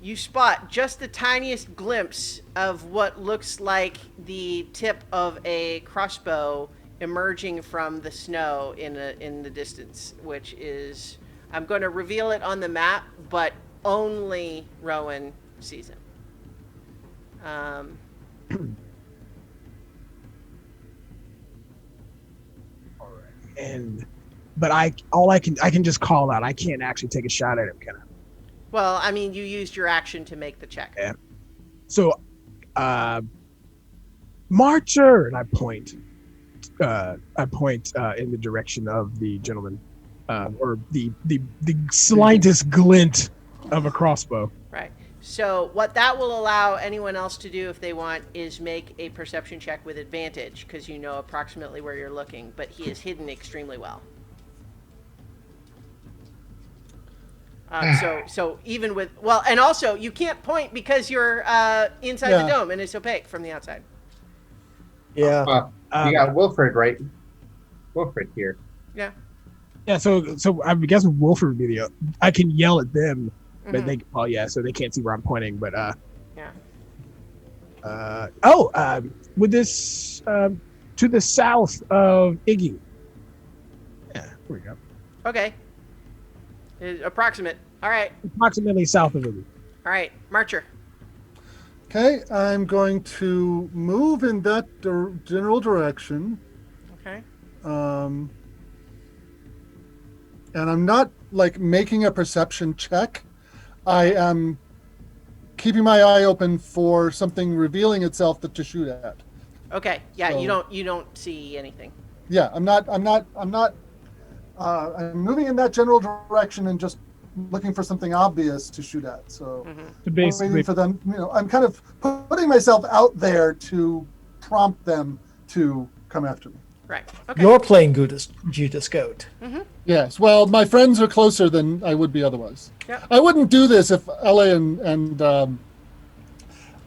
C: you spot just the tiniest glimpse of what looks like the tip of a crossbow emerging from the snow in the distance, which is, I'm going to reveal it on the map, but only Rowan sees him.
A: But I can just call out. I can't actually take a shot at him, can I?
C: Well, I mean, you used your action to make the check.
A: Yeah. So, Marcher, and I point in the direction of the gentleman, or the slightest glint of a crossbow.
C: Right. So what that will allow anyone else to do if they want is make a perception check with advantage, because you know approximately where you're looking, but he is hidden extremely well. So even with, well, and also you can't point because you're inside the dome and it's opaque from the outside.
E: Yeah.
F: you got Wilfred, right? Wilfred here.
C: Yeah.
A: Yeah. So I guess Wilford would be I can yell at them, but
C: Mhm.
A: they, well, yeah. So they can't see where I'm pointing, but
C: Yeah.
A: with this to the south of Iggy. Yeah. Here we go.
C: Okay. Approximate. All right.
A: Approximately south of Iggy.
C: All right. Marcher.
G: Okay, I'm going to move in that general direction.
C: Okay.
G: And I'm not like making a perception check. I am keeping my eye open for something revealing itself to shoot at.
C: Okay. Yeah.
G: So-
C: You don't see anything.
G: Yeah, I'm moving in that general direction and just looking for something obvious to shoot at. So
C: Mm-hmm.
A: To
G: I'm
A: basically,
G: waiting for them, I'm kind of putting myself out there to prompt them to come after me.
C: Right. Okay.
E: You're playing Judas Goat.
G: Yes, well, my friends are closer than I would be otherwise.
C: Yep.
G: I wouldn't do this if Ella and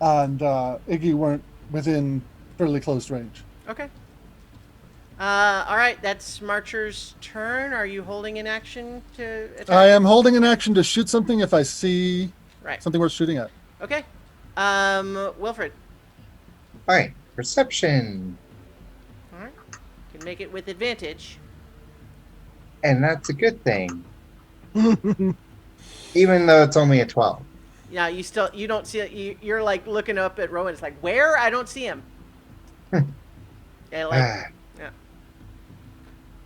G: Iggy weren't within fairly close range.
C: Okay. All right. That's Marcher's turn. Are you holding an action to attack?
G: I am holding an action to shoot something if I see
C: Right.
G: something worth shooting at.
C: Okay. Wilfred.
F: All right, perception,
C: All right. You can make it with advantage.
F: and that's a good thing. Even though it's only a 12.
C: Yeah. You don't see it. You're like looking up at Rowan. It's like, where? I don't see him. Yeah. Like. Yeah.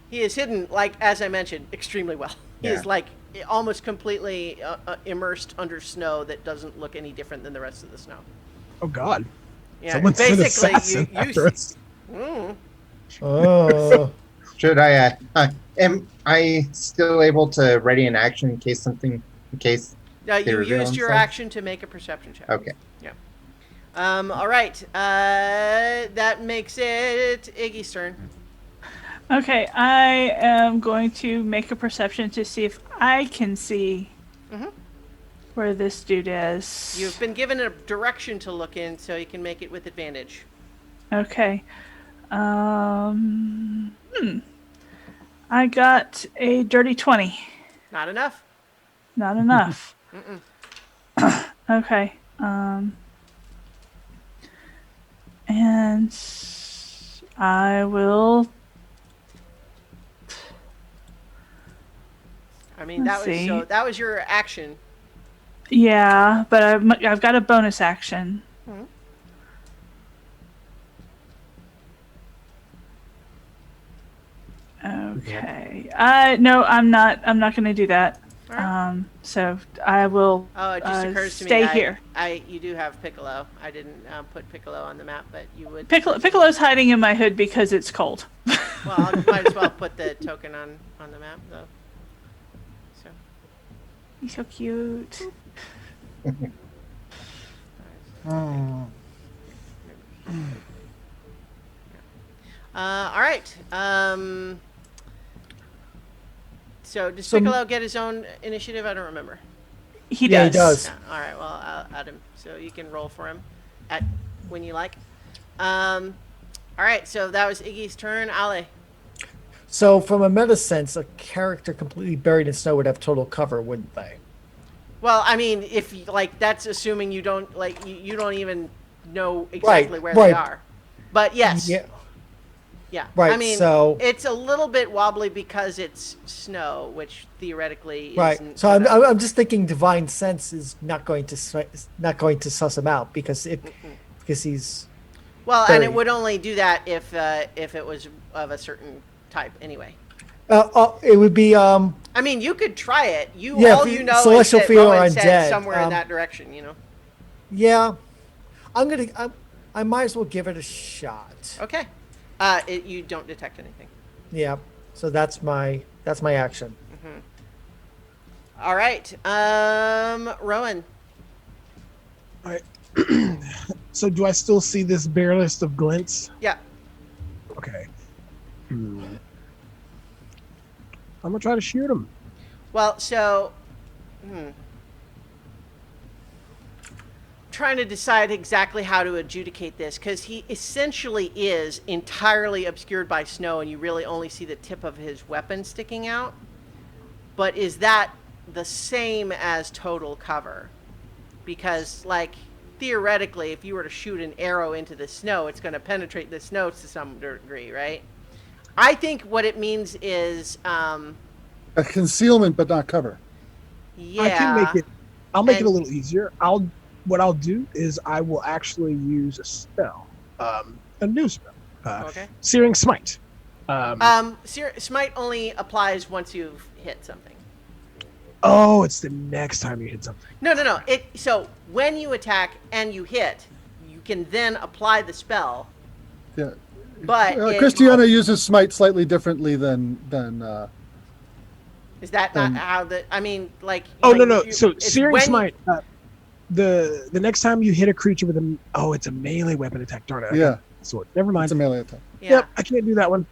C: He is hidden, like, as I mentioned, extremely well. He is, like, almost completely immersed under snow that doesn't look any different than the rest of the snow.
A: Oh God.
C: Yeah,
A: Someone said
C: basically,
A: assassin
C: you
A: after us.
E: Oh.
F: Should I? Am I still able to ready an action in case they
C: you
F: reveal
C: used your
F: themselves?
C: action to make a perception check.
F: Okay.
C: Yeah. All right. That makes it Iggy's turn.
D: Okay, I am going to make a perception to see if I can see where this dude is.
C: You've been given a direction to look in, so you can make it with advantage.
D: Okay. I got a dirty 20.
C: Not enough.
D: Not enough. Okay. And I will.
C: I mean, that
D: Let's see.
C: that was your action.
D: Yeah, but I've got a bonus action. Okay. No, I'm not. I'm not going to do that.
C: All right.
D: So I will.
C: Oh, it just occurs to me.
D: Stay here.
C: You do have Piccolo. I didn't put Piccolo on the map, but you would.
D: Piccolo's hiding in my hood because it's cold.
C: Well, I might as well put the token on the map, though. So.
D: He's so cute.
C: All right. So does Piccolo get his own initiative? I don't remember.
D: He
E: Yeah,
D: does.
E: he does.
C: Yeah, all right. Well, I'll add him, so you can roll for him at when you like. All right. So that was Iggy's turn. Ale.
E: So, from a meta sense, a character completely buried in snow would have total cover, wouldn't they?
C: Well, I mean, if like that's assuming you don't like you don't even know exactly where they
E: right.
C: are. But yes.
E: Yeah.
C: Yeah.
E: Right,
C: I mean,
E: so-
C: it's a little bit wobbly because it's snow, which theoretically
E: Right.
C: isn't.
E: So I'm just thinking divine sense is not going to suss him out because he's
C: well, and it
E: buried.
C: would only do that if it was of a certain type anyway.
E: It would be
C: I mean, you could try it.
E: Yeah,
C: All you know
E: celestial
C: is that
E: fear or
C: Rowan said
E: undead.
C: somewhere in that direction. You know.
E: yeah. I might as well give it a shot.
C: Okay. You don't detect anything.
E: Yeah. So that's my action.
C: All right. Rowan.
A: All right. So do I still see this bare list of glints?
C: Yeah.
A: Okay. I'm gonna try to shoot him.
C: Well, so, trying to decide exactly how to adjudicate this, because he essentially is entirely obscured by snow, and you really only see the tip of his weapon sticking out. But is that the same as total cover? Because, like, theoretically, if you were to shoot an arrow into the snow, it's going to penetrate the snow to some degree, right? I think what it means is,
G: A concealment, but not cover.
C: yeah.
A: I can make it. I'll make it a
C: And-
A: little easier. What I'll do is I will actually use a spell, a new spell,
C: Okay.
A: Searing Smite.
C: Smite only applies once you've hit something.
A: Oh, it's the next time you hit something.
C: No. So when you attack and you hit, you can then apply the spell.
G: Yeah.
C: But
G: Christiana uses smite slightly differently than
C: is that not how the? I mean, like.
A: Oh
C: like
A: no. So
C: it's
A: Searing
C: when you-
A: Smite. The next time you hit a creature with it's a melee weapon attack. Darn it. I
G: Yeah.
A: got the sword. Never mind.
G: it's a melee attack.
C: Yeah.
A: Yep, I can't do that one.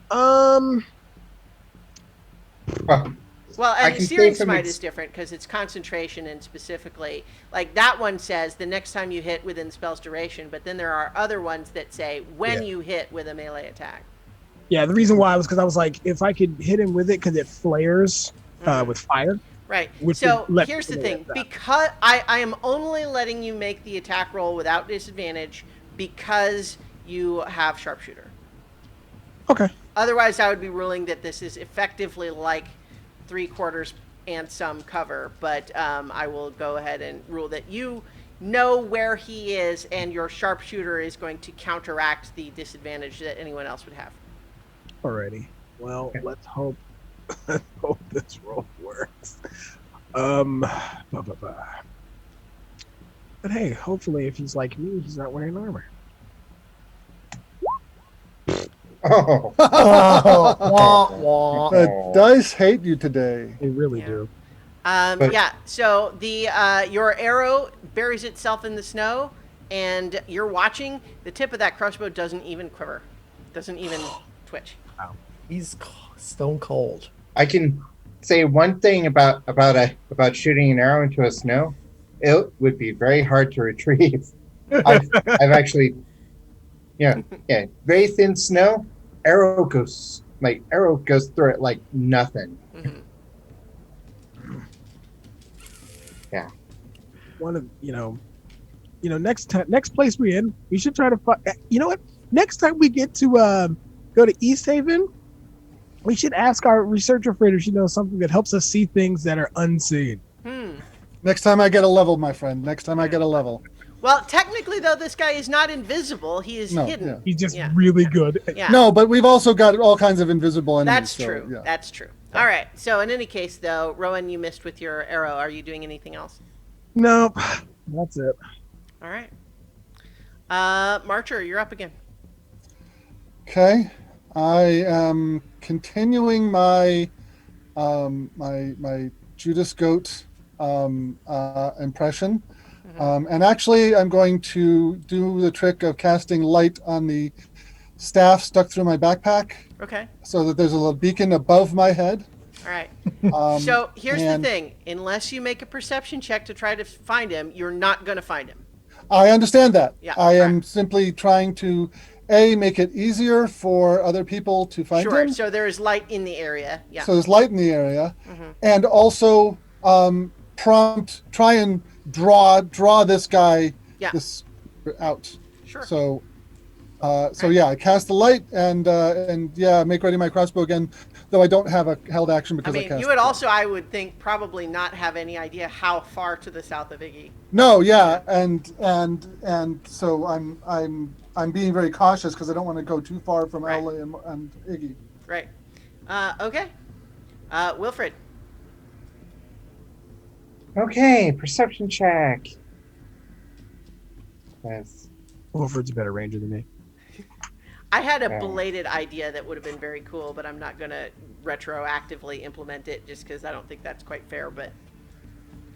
C: Well,
F: I
C: and
F: can
C: Searing
F: say some
C: Smite is different because it's concentration and specifically, like that one says the next time you hit within spell's duration, but then there are other ones that say when
A: Yeah.
C: you hit with a melee attack.
A: Yeah, the reason why was because I was like, if I could hit him with it, because it flares with fire.
C: Right.
A: Which
C: So
A: would let
C: here's the
A: me
C: thing.
A: hit that.
C: Because I am only letting you make the attack roll without disadvantage because you have sharpshooter.
A: Okay.
C: Otherwise, I would be ruling that this is effectively like 3/4 and some cover. But I will go ahead and rule that you know where he is and your sharpshooter is going to counteract the disadvantage that anyone else would have.
A: Alrighty. Well, let's hope this roll works. Bah, bah, bah. But hey, hopefully, if he's like me, he's not wearing armor.
F: Oh.
E: Oh, wah, wah.
G: The dice hate you today.
A: They really
C: Yeah.
A: do.
F: But-
C: Yeah. So the your arrow buries itself in the snow, and you're watching. The tip of that crossbow doesn't even quiver, doesn't even twitch.
E: He's stone cold.
F: I can say one thing about shooting an arrow into a snow. It would be very hard to retrieve. I've actually, yeah, very thin snow. Arrow goes through it like nothing.
C: Mm-hmm.
F: Yeah.
A: One of next place we in, we should try to find. You know what? Next time we get to go to East Haven, we should ask our researcher friend if she knows something that helps us see things that are unseen.
G: Next time I get a level, my friend. Next time I get a level.
C: Well, technically, though, this guy is not invisible. He is
G: No,
C: hidden.
G: yeah.
A: He's just
C: Yeah.
A: really good.
C: Yeah.
G: No, but we've also got all kinds of invisible enemies.
C: That's
G: so,
C: true.
G: Yeah.
C: That's true. All right. So in any case, though, Rowan, you missed with your arrow. Are you doing anything else?
A: Nope, that's it.
C: All right. Marcher, you're up again.
G: Okay, I am continuing my my Judas Goat impression, and actually I'm going to do the trick of casting light on the staff stuck through my backpack,
C: Okay.
G: so that there's a little beacon above my head.
C: All right.
G: Um,
C: So here's the
G: and
C: thing: unless you make a perception check to try to find him, you're not going to find him.
G: I understand that.
C: Yeah,
G: I am
C: right.
G: simply trying to make it easier for other people to find
C: Sure.
G: him.
C: So there is light in the area. Yeah.
G: So there's light in the area,
C: Mm-hmm.
G: and also try and draw this guy
C: Yeah.
G: this out.
C: Sure.
G: So yeah, I cast the light and yeah, make ready my crossbow again. Though I don't have a held action
C: I
G: because I
C: mean,
G: cast.
C: you would
G: it.
C: also, I would think, probably not have any idea how far to the south of Iggy.
G: No, yeah, and so I'm being very cautious because I don't want to go too far from
C: Right.
G: Owley and Iggy.
C: Right. Okay. Wilfred.
F: Okay, perception check. Yes.
A: Wilfred's a better ranger than me.
C: I had a
F: Yeah.
C: belated idea that would have been very cool, but I'm not going to retroactively implement it just because I don't think that's quite fair. But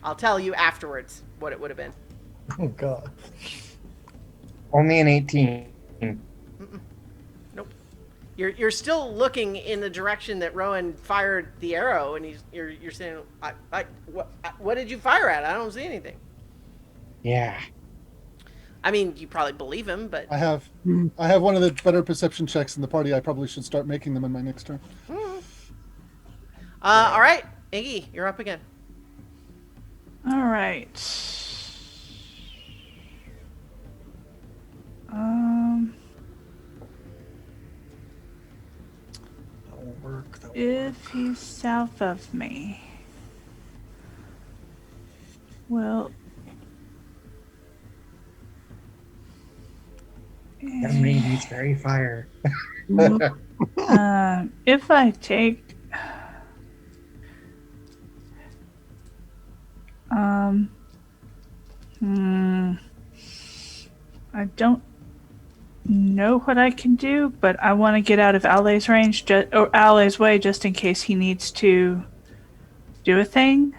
C: I'll tell you afterwards what it would have been.
E: Oh god.
F: Only an 18.
C: Nope. You're still looking in the direction that Rowan fired the arrow, and you're saying, what did you fire at? I don't see anything.
F: Yeah.
C: I mean, you probably believe him, but
G: I have one of the better perception checks in the party. I probably should start making them in my next turn.
C: all right, Iggy, you're up again.
D: All right.
A: That'll work.
D: If he's south of me, well,
F: That means very fire.
D: if I take, I don't know what I can do, but I want to get out of Ale's range, or Ale's way, just in case he needs to do a thing.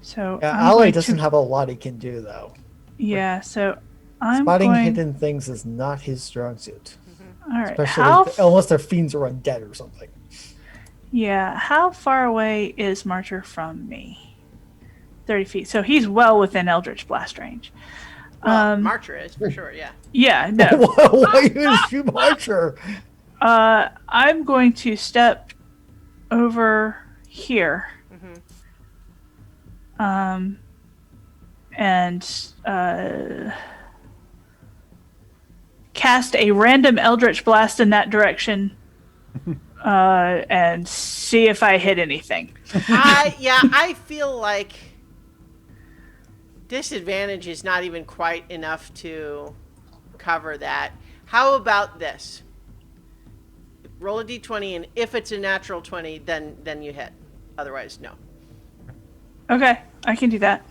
D: So
E: Yeah,
D: I'm
E: Ale
D: going
E: doesn't
D: to,
E: have a lot he can do though.
D: Yeah, so I'm
E: Spotting
D: going.
E: hidden things is not his strong suit.
D: All right,
E: Especially unless their fiends are undead or something.
D: Yeah, how far away is Marcher from me? 30 feet. So he's well within Eldritch Blast range.
C: Well, Marcher is for sure. Yeah.
D: Yeah, no.
E: Why you gonna shoot Archer?
D: I'm going to step over here. And cast a random Eldritch Blast in that direction. And see if I hit anything.
C: I feel like disadvantage is not even quite enough to cover that. How about this? Roll a d20, and if it's a natural 20, then you hit. Otherwise, no.
D: Okay, I can do that.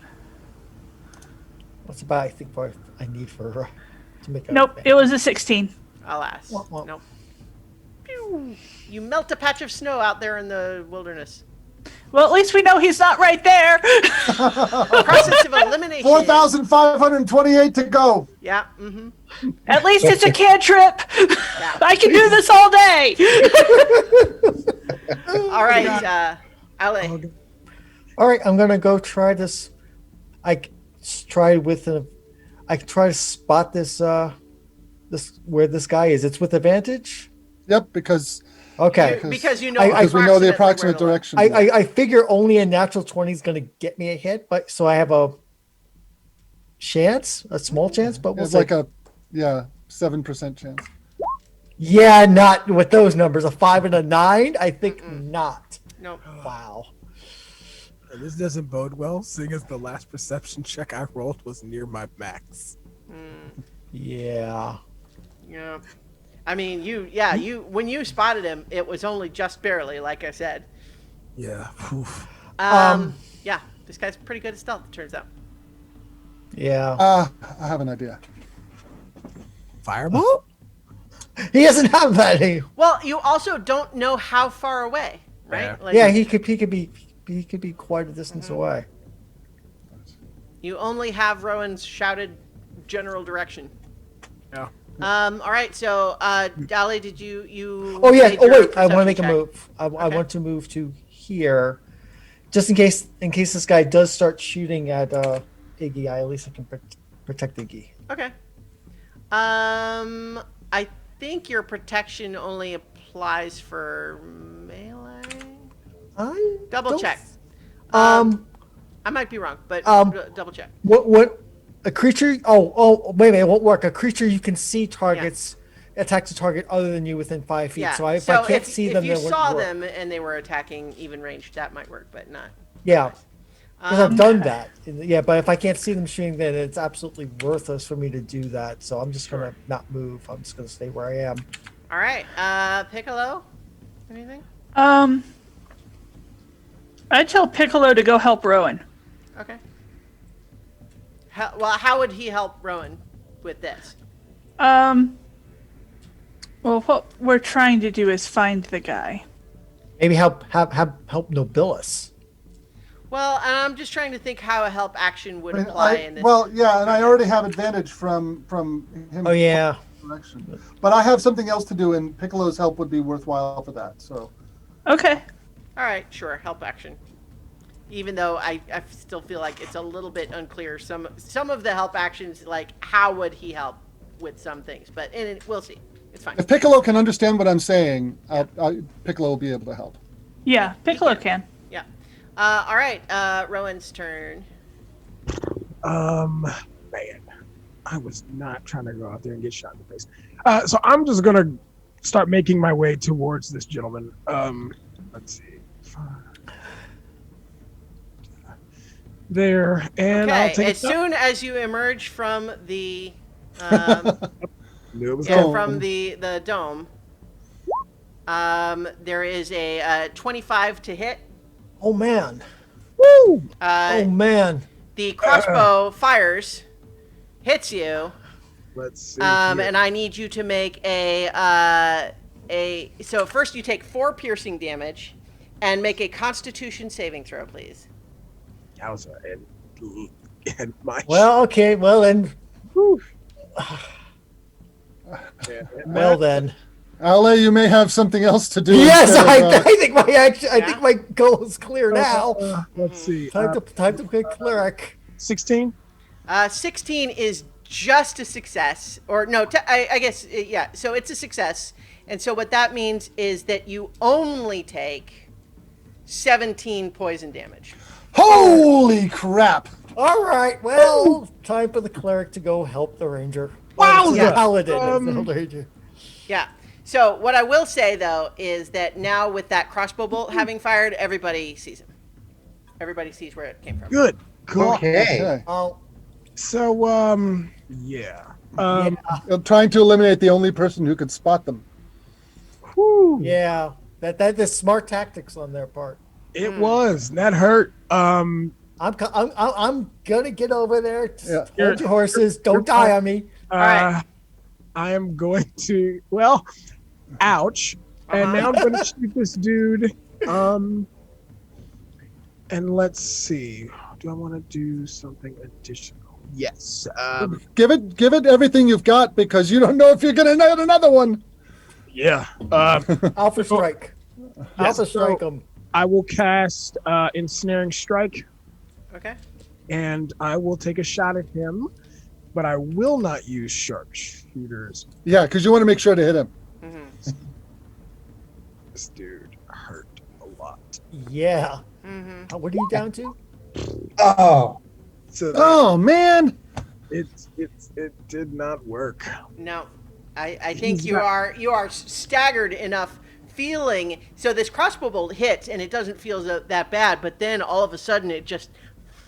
E: What's about I think what I need for to make a
D: Nope, it was a 16.
C: Alas.
E: Well.
C: Nope. Pew! You melt a patch of snow out there in the wilderness.
D: Well, at least we know he's not right there.
C: Process of elimination.
G: 4,528 to go.
C: Yeah. Mm-hmm.
D: At least it's a cantrip.
C: Yeah.
D: I can do this all day.
C: All right, Ale.
E: All right, I'm gonna go try this. I try to spot this where this guy is. It's with advantage.
G: Yep, because
E: Okay.
C: Because you know,
G: because we know the approximate
C: where to look.
G: direction.
E: I figure only a natural 20 is gonna get me a hit, but so I have a chance, a small chance, but we'll
G: It's
E: see.
G: like a 7% chance.
E: Yeah, not with those numbers. A 5 and a 9. I think not.
C: Nope.
E: Wow.
A: This doesn't bode well, seeing as the last perception check I rolled was near my max.
E: Yeah.
C: Yeah. I mean, you when you spotted him, it was only just barely, like I said.
A: Yeah. Oof.
C: Yeah, this guy's pretty good at stealth, it turns out.
E: Yeah.
G: I have an idea.
A: Fireball?
E: He doesn't have that.
C: Well, you also don't know how far away, right?
A: Yeah.
C: Like,
E: Yeah, he could be quite a distance away.
C: You only have Rowan's shouted general direction.
A: Yeah.
C: All right, so Dali, did you
E: Oh yeah.
C: made
E: Oh
C: your
E: wait, I want to make a
C: perception
E: move. I want to move to here, just in case this guy does start shooting at Iggy. At least I can protect Iggy.
C: check? Okay. I think your protection only applies for melee.
E: I
C: Double
E: don't-
C: check. I might be wrong, but double check.
E: What a creature? Oh wait a minute, it won't work. A creature you can see targets attacks a target other than you within 5 feet.
C: Yeah.
E: So if I can't see them,
C: if you
E: then it
C: saw
E: wouldn't work.
C: them and they were attacking even range, that might work, but not.
E: Yeah, because I've done that. Yeah, but if I can't see them shooting, then it's absolutely worthless for me to do that. So I'm just gonna not move. I'm just gonna stay where I am.
C: All right, Piccolo, anything?
D: I tell Piccolo to go help Rowan.
C: Okay. How would he help Rowan with this?
D: Well, what we're trying to do is find the guy.
E: Maybe help Nobilis.
C: Well, I'm just trying to think how a help action would apply in this.
G: Well, yeah, and I already have advantage from him.
E: Oh yeah.
G: Direction. But I have something else to do, and Piccolo's help would be worthwhile for that. So
D: Okay.
C: All right, sure, help action. Even though I still feel like it's a little bit unclear. Some of the help actions, like how would he help with some things, but we'll see. It's fine.
G: if Piccolo can understand what I'm saying, Piccolo will be able to help.
D: Yeah, Piccolo can.
C: Yeah. All right, Rowan's turn.
A: Man, I was not trying to go out there and get shot in the face. So I'm just gonna start making my way towards this gentleman. Let's see. There, and I'll
C: Okay,
A: take
C: as soon as you emerge from the
A: Knew it was
C: yeah,
A: going.
C: from the dome, there is a 25 to hit.
E: Oh man.
A: Woo!
E: Oh man.
C: The crossbow fires, hits you,
A: Let's see.
C: and I need you to make a. So first you take 4 piercing damage, and make a Constitution saving throw, please.
A: Yowza, and my
E: Well, okay. Well then. Well then.
G: Ale, you may have something else to do.
E: Yes,
G: instead of,
E: I think I think my goal is clear now.
A: let's see.
E: Time to pick cleric.
A: 16.
C: 16 is just a success, or no? I guess yeah. So it's a success, and so what that means is that you only take 17 poison damage.
G: Holy crap!
E: All right. Well, time for the cleric to go help the ranger.
A: Wowza!
E: The paladin. The ranger.
C: Yeah. So what I will say though is that now with that crossbow bolt having fired, everybody sees him. Everybody sees where it came from.
A: Good. Cool.
F: Okay.
E: Oh,
A: So, yeah.
G: Trying to eliminate the only person who could spot them.
A: Whew.
E: yeah. That is smart tactics on their part.
A: It was. That hurt.
E: I'm I'm gonna get over there.
G: Yeah.
E: Hold your horses. Don't die on me.
C: right.
A: I am going to. Well, ouch. And now I'm going to shoot this dude. And let's see. Do I want to do something additional? Yes.
G: Give it everything you've got because you don't know if you're gonna get another one.
A: Yeah.
E: Alpha strike. Alpha
A: so-
E: strike him.
A: I will cast Ensnaring Strike,
C: Okay.
A: and I will take a shot at him, but I will not use sharpshooters.
G: Yeah, because you want to make sure to hit him.
C: Mm-hmm.
A: This dude hurt a lot.
E: Yeah.
C: Mm-hmm.
E: What are you down to?
F: Oh,
A: So
G: Oh man.
A: it did not work.
C: No, I think
A: He's
C: you are staggered enough feeling. So this crossbow bolt hits and it doesn't feel that bad, but then all of a sudden it just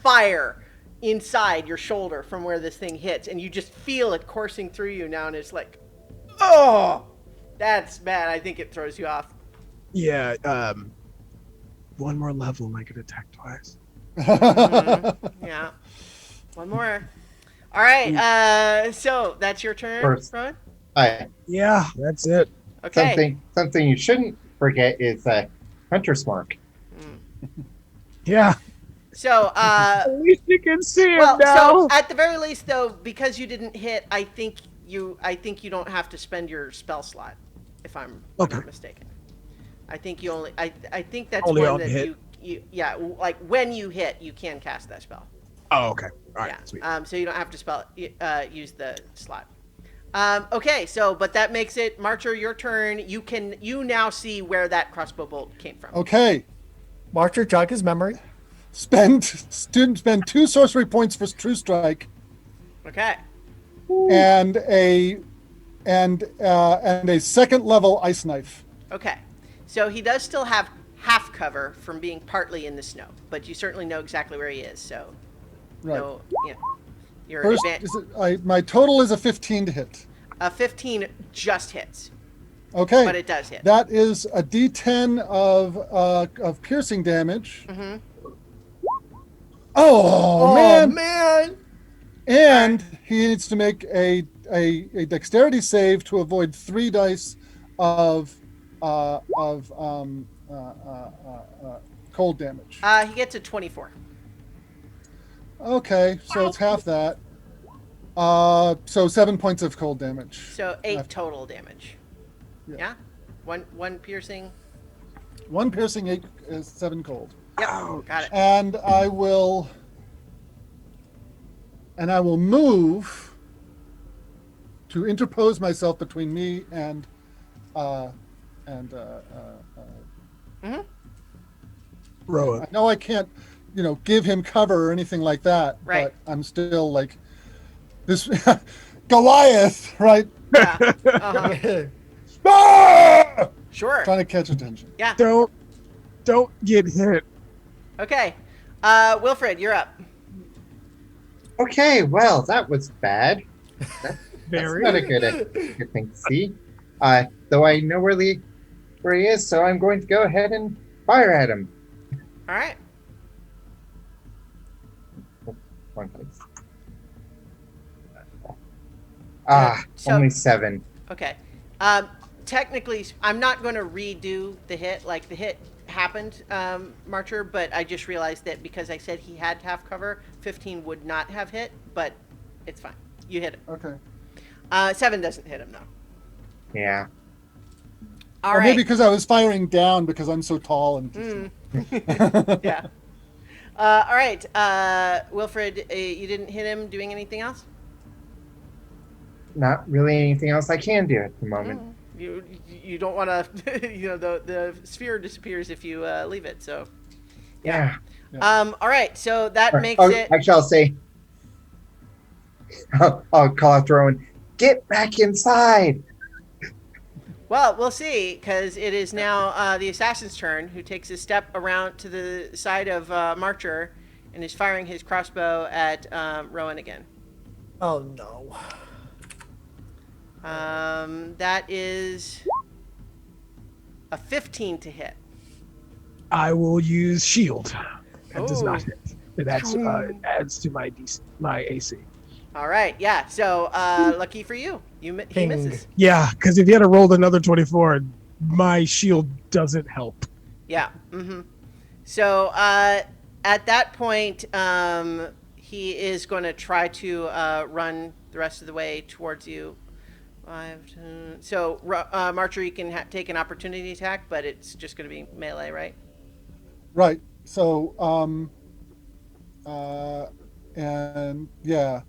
C: fire inside your shoulder from where this thing hits, and you just feel it coursing through you now, and it's like, oh, that's bad. I think it throws you off.
A: Yeah. One more level and I could attack twice.
C: Yeah, one more. All right. So that's your turn,
F: First.
C: Rowan.
A: Yeah, that's it.
C: Okay.
F: something you shouldn't forget is Hunter's Mark.
A: Yeah.
C: So,
A: At least you can see him
C: well,
A: now.
C: so at the very least, though, because you didn't hit, I think you don't have to spend your spell slot, if I'm not mistaken. I think you only. I think that's
A: Only
C: one
A: on
C: that
A: hit?
C: you yeah, like when you hit, you can cast that spell.
A: Oh, okay. All right.
C: Yeah.
A: Sweet.
C: So you don't have to use the slot. Okay. So, but that makes it Marcher, your turn. You now see where that crossbow bolt came from.
G: Okay.
E: Marcher, jog his memory.
G: Spend 2 sorcery points for True Strike
C: Okay.
G: and a second level Ice Knife.
C: Okay. So he does still have half cover from being partly in the snow, but you certainly know exactly where he is. So,
G: Right.
C: no, yeah, your
G: First, my total is a 15 to hit.
C: 15 just hits,
G: Okay.
C: but it does hit.
G: That is a D10 of piercing damage.
C: Mm-hmm.
G: Oh, man!
E: man.
G: And he needs to make a dexterity save to avoid 3 dice of cold damage.
C: He gets a 24.
G: Okay, so it's half that. So 7 points of cold damage.
C: So 8 total damage. Yeah. One piercing.
G: 1 piercing, 8 is 7 cold.
C: Yep. Got it.
G: And I will move to interpose myself between me and
A: Rowan.
G: I know I can't, give him cover or anything like that,
C: Right.
G: but I'm still like this Goliath, right?
C: Yeah. Uh-huh.
G: Ah!
C: Sure.
G: Trying to catch attention.
C: Yeah.
A: Don't get hit.
C: Okay. Wilfred, you're up.
F: Okay, well, that was bad. That's
A: Very.
F: not a good thing to see. Though I know where he is, so I'm going to go ahead and fire at him.
C: All right.
F: One place.
C: So-
F: Only 7.
C: Okay. Technically, I'm not going to redo the hit. Like, the hit happened, Marcher, but I just realized that because I said he had half cover, 15 would not have hit, but it's fine. You hit him.
G: Okay.
C: 7 doesn't hit him, though.
F: Yeah.
C: All
G: Or
C: right.
G: maybe because I was firing down because I'm so tall and.
C: Yeah. All right. Wilfred, you didn't hit him doing anything else?
F: Not really anything else I can do at the moment.
C: You don't want to, the sphere disappears if you leave it, so.
F: Yeah.
C: All right, so that makes it.
F: Actually, I'll say, I'll call out to Rowan, get back inside.
C: Well, we'll see, because it is now the assassin's turn, who takes a step around to the side of Marcher and is firing his crossbow at Rowan again.
E: Oh no.
C: That is a 15 to hit.
A: I will use shield. That does
C: Ooh.
A: not hit. It adds to my AC.
C: All right, yeah. So lucky for you, he
E: Ping.
C: misses.
A: Yeah, because if you had rolled another 24, my shield doesn't help.
C: Yeah. So at that point, he is going to try to run the rest of the way towards you. 5, 10. So Marjorie can take an opportunity attack, but it's just going to be melee, right?
G: Right. So, and yeah.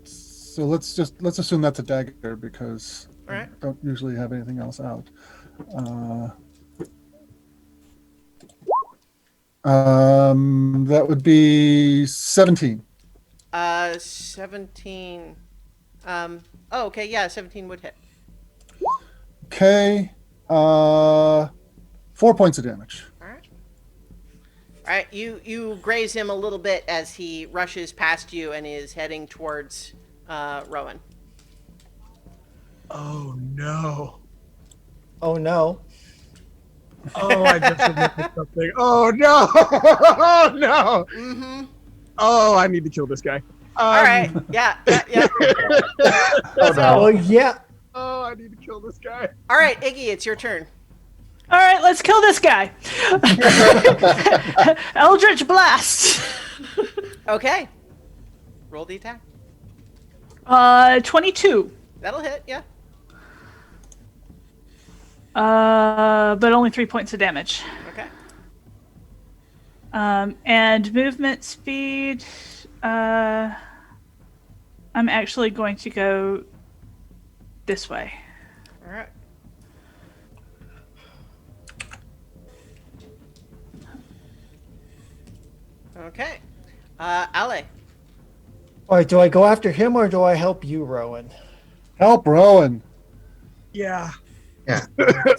G: So let's assume that's a dagger because
C: All right.
G: I don't usually have anything else out. That would be 17.
C: 17. Okay, yeah, 17 would hit.
G: Okay. 4 points of damage.
C: All right. You graze him a little bit as he rushes past you and is heading towards Rowan.
A: Oh no.
E: Oh no.
A: Oh, I just remembered something. Oh no. Oh no.
C: Mm-hmm.
A: Oh, I need to kill this guy.
C: All right. Yeah.
F: Oh, no.
E: Well, yeah.
A: Oh, I need to kill this guy.
C: All right, Iggy, it's your turn.
D: All right, let's kill this guy. Eldritch Blast.
C: Okay. Roll the attack.
D: 22.
C: That'll hit, yeah.
D: But only 3 points of damage.
C: Okay.
D: And movement speed. I'm actually going to go this way.
C: All right. Okay. Ale.
E: All right, do I go after him or do I help you, Rowan?
G: Help, Rowan.
A: Yeah.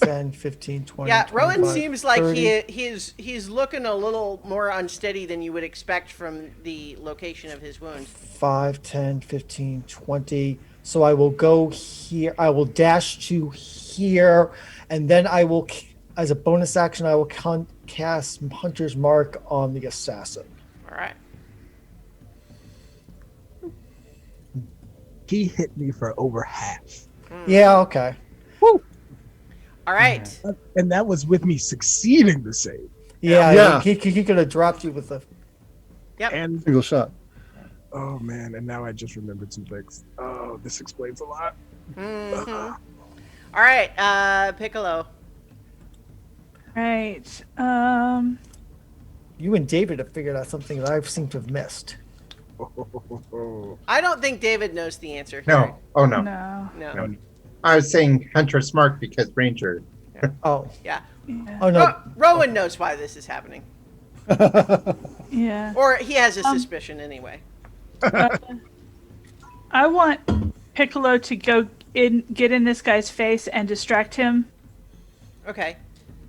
E: 10, 15, 20.
C: Yeah, Rowan
E: 25,
C: seems like
E: 30.
C: he's looking a little more unsteady than you would expect from the location of his wound.
E: 5, 10, 15, 20. So I will go here. I will dash to here, and then I will, as a bonus action, I will cast Hunter's Mark on the assassin.
C: All right.
A: He hit me for over half.
E: Yeah, okay.
C: All right.
A: And that was with me succeeding the save.
E: Yeah,
G: Yeah.
E: He could have dropped you with a.
C: Yep.
A: And
G: Single shot.
A: oh man, and now I just remembered some things. Oh, this explains a lot.
C: All right, Piccolo.
D: Right.
E: You and David have figured out something that I seem to have missed.
C: I don't think David knows the answer.
F: No. Oh, no.
D: No.
C: No.
F: No. I was saying Hunter's Mark because Ranger.
E: Oh,
C: Yeah.
D: Yeah.
E: oh no.
C: Rowan knows why this is happening,
D: Yeah.
C: or he has a suspicion anyway.
D: I want Piccolo to get in this guy's face and distract him
C: Okay.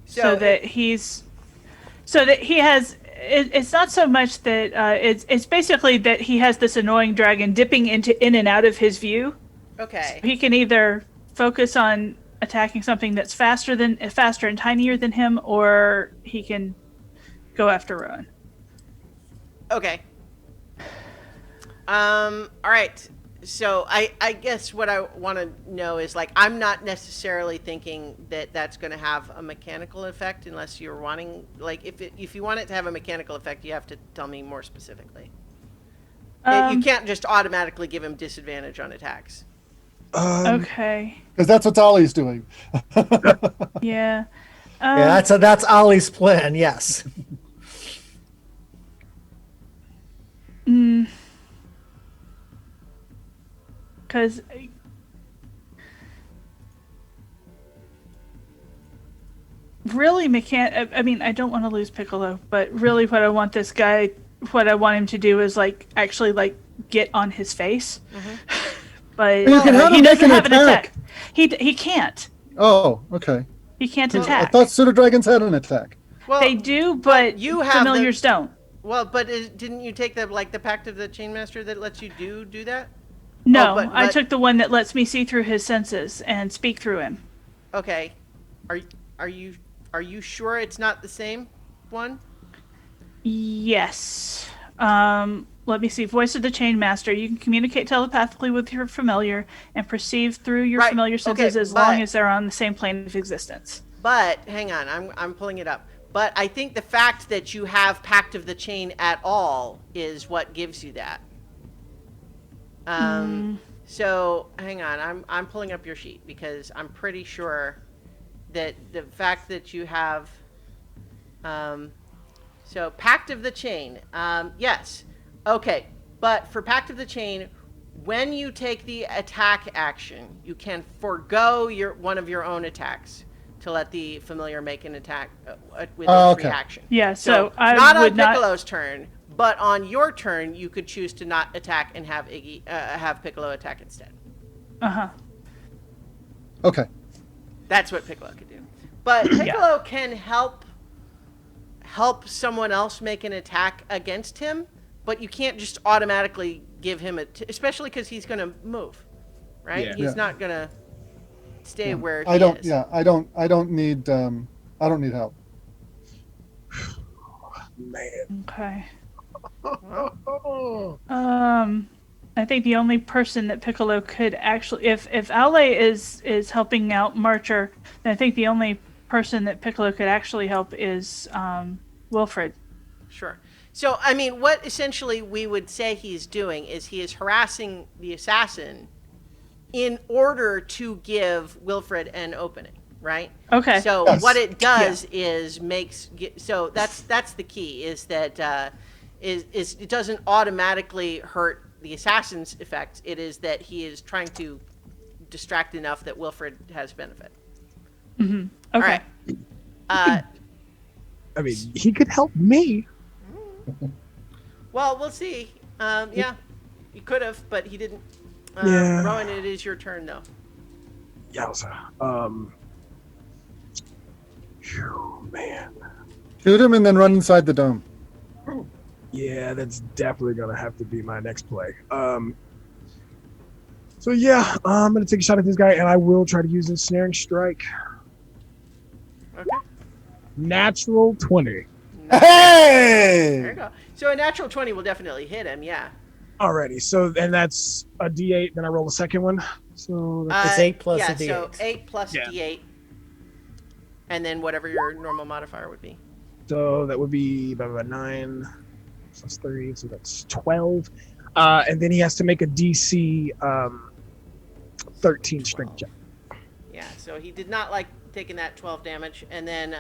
D: so that he has. It's not so much that it's basically that he has this annoying dragon dipping in and out of his view.
C: Okay.
D: He can either focus on attacking something that's faster and tinier than him, or he can go after Rowan.
C: Okay. All right. So I guess what I want to know is, like, I'm not necessarily thinking that that's going to have a mechanical effect unless you're wanting, like, if you want it to have a mechanical effect, you have to tell me more specifically. You can't just automatically give him disadvantage on attacks.
D: Okay.
G: Because that's what Ollie's doing.
D: Yeah.
E: Yeah, that's Ollie's plan. Yes.
D: Because really, I mean, I don't want to lose Piccolo, but really, what I want him to do is actually get on his face. But
G: You can have
D: he
G: him make
D: doesn't
G: an
D: have an attack. He can't.
G: Oh, okay.
D: He can't
G: I
D: attack.
G: thought pseudo dragons had an attack.
C: Well,
D: They do, but
C: you have
D: familiars don't.
C: Well, but didn't you take the Pact of the Chainmaster that lets you do that?
D: No,
C: but-
D: I
C: but-
D: took the one that lets me see through his senses and speak through him.
C: Okay. Are you sure it's not the same one?
D: Yes. Let me see. Voice of the Chain Master. You can communicate telepathically with your familiar and perceive through your
C: Right.
D: familiar
C: Okay,
D: senses as long
C: but-
D: as they're on the same plane of existence.
C: But hang on, I'm pulling it up. But I think the fact that you have Pact of the Chain at all is what gives you that. So hang on, I'm pulling up your sheet because I'm pretty sure that the fact that you have, so Pact of the Chain, yes, okay, but for Pact of the Chain, when you take the attack action, you can forego one of your own attacks to let the familiar make an attack with its
G: okay.
C: reaction.
D: Yeah, so I
C: not
D: would
C: on
D: not-
C: Piccolo's turn, but on your turn, you could choose to not attack and have Iggy have Piccolo attack instead.
G: Okay.
C: That's what Piccolo could do. But Piccolo can help someone else make an attack against him, but you can't just automatically give him especially because he's going to move, right?
A: Yeah.
C: He's not going to stay where he
G: I don't.
C: is.
G: Yeah. I don't need. I don't need help.
A: Man.
D: Okay.
A: Oh.
D: I think the only person that Piccolo could actually, if Ale is helping out Marcher, then I think the only person that Piccolo could actually help is Wilfred.
C: Sure. So, I mean, what essentially we would say he's doing is he is harassing the assassin in order to give Wilfred an opening, right?
D: Okay.
C: So
G: Yes.
C: what it does is so that's the key is that is it doesn't automatically hurt the assassin's effect. It is that he is trying to distract enough that Wilfred has benefit.
D: Okay.
C: All right.
A: I mean, he could help me.
C: Well, we'll see. Yeah, he could have, but he didn't.
A: Yeah.
C: Rowan, it is your turn, though.
A: Yowza. Phew, man.
G: Shoot him and then run inside the dome.
A: Yeah, that's definitely gonna have to be my next play. So yeah, I'm gonna take a shot at this guy, and I will try to use ensnaring strike.
C: Okay.
A: Natural 20.
C: There you
G: Hey!
C: go. So a natural 20 will definitely hit him, yeah.
A: Alrighty, so and that's a D8. Then I roll the second one. So that's
E: It's 8 plus
C: yeah,
E: a D8.
C: so 8 plus
A: Yeah.
C: D8. And then whatever your normal modifier would be.
A: so that would be about 9 plus 3, so that's 12. And then he has to make a DC 13 strength check.
C: Yeah, so he did not like taking that 12 damage. And then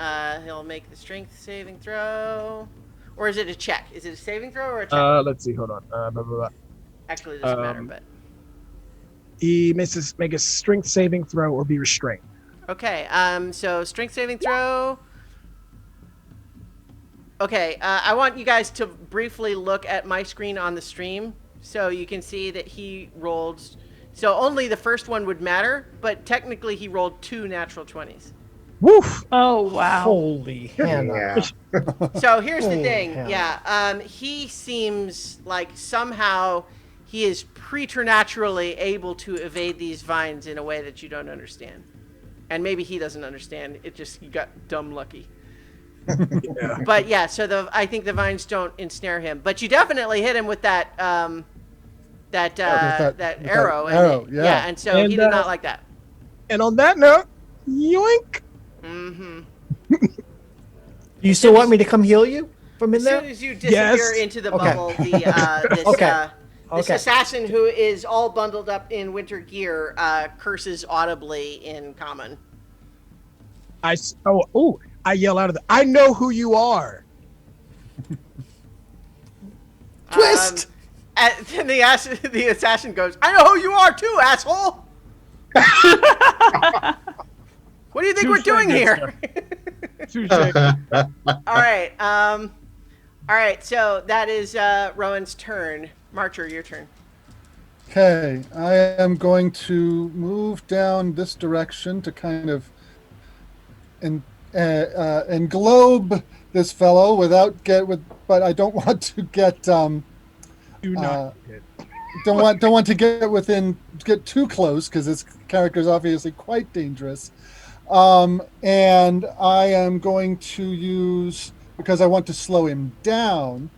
C: he'll make the strength saving throw. Or is it a check? Is it a saving throw or a check?
A: Let's see, hold on. Blah, blah, blah.
C: Actually, it doesn't matter, but.
A: He misses, make a strength saving throw or be restrained.
C: Okay, so strength saving throw. Okay, I want you guys to briefly look at my screen on the stream so you can see that he rolled. So only the first one would matter, but technically he rolled 2 natural 20s.
A: Woof!
D: Oh, wow.
E: Holy Hannah.
F: Yeah.
C: So here's the
E: Oh,
C: thing.
E: hell.
C: Yeah, he seems like somehow he is preternaturally able to evade these vines in a way that you don't understand. And maybe he doesn't understand. It just, he got dumb lucky.
A: Yeah.
C: But yeah, so I think the vines don't ensnare him. But you definitely hit him with that
G: that
C: arrow.
G: arrow,
C: and,
G: yeah.
C: and so
A: And,
C: he did not like that.
A: And on that note, yoink!
C: Mm-hmm.
E: You still want me to come heal you from in
C: As
E: there?
C: soon as you disappear
A: Yes.
C: into the
E: Okay.
C: bubble, this
E: Okay.
C: this
E: Okay.
C: assassin who is all bundled up in winter gear curses audibly in common.
A: I yell out of I know who you are.
E: Twist!
C: Then the assassin goes, "I know who you are too, asshole. What do you think we're
A: Touche,
C: doing
A: good
C: here?"
A: Touche.
C: All right. So that is Rowan's turn. Marcher, your turn.
G: Okay, I am going to move down this direction to kind of englobe this fellow but I don't want to get
A: Do not.
G: don't want to get too close because this character is obviously quite dangerous. And I am going to use because I want to slow him down,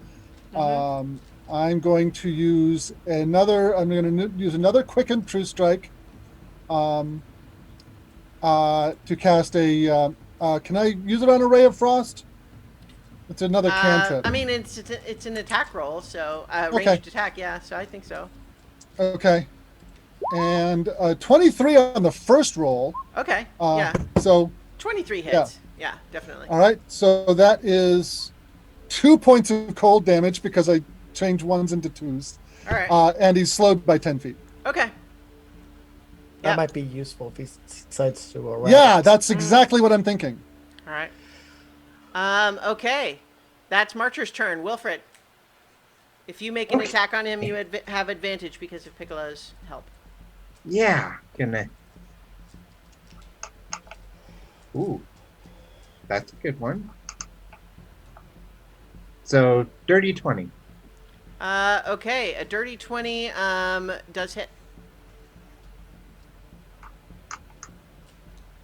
G: I'm going to use another. I'm going to use another quicken true strike. To cast a. Can I use it on a ray of frost? It's another cantrip.
C: I mean, it's an attack roll, so
G: Okay.
C: ranged attack. Yeah, so I think so.
G: Okay. And 23 on the first roll.
C: Okay. Yeah.
G: So
C: 23 hits. Yeah, definitely.
G: all right. So that is 2 points of cold damage because I changed ones into twos.
C: All right.
G: And he's slowed by 10 feet.
C: Okay.
E: That
C: Yep.
E: might be useful if he decides to go around.
G: Yeah, that's exactly what I'm thinking.
C: All right. Okay. That's Marcher's turn. Wilfred, if you make an attack on him, you have advantage because of Piccolo's help.
F: Yeah, gonna. Ooh, that's a good one. So dirty 20.
C: Okay. A dirty 20 does hit.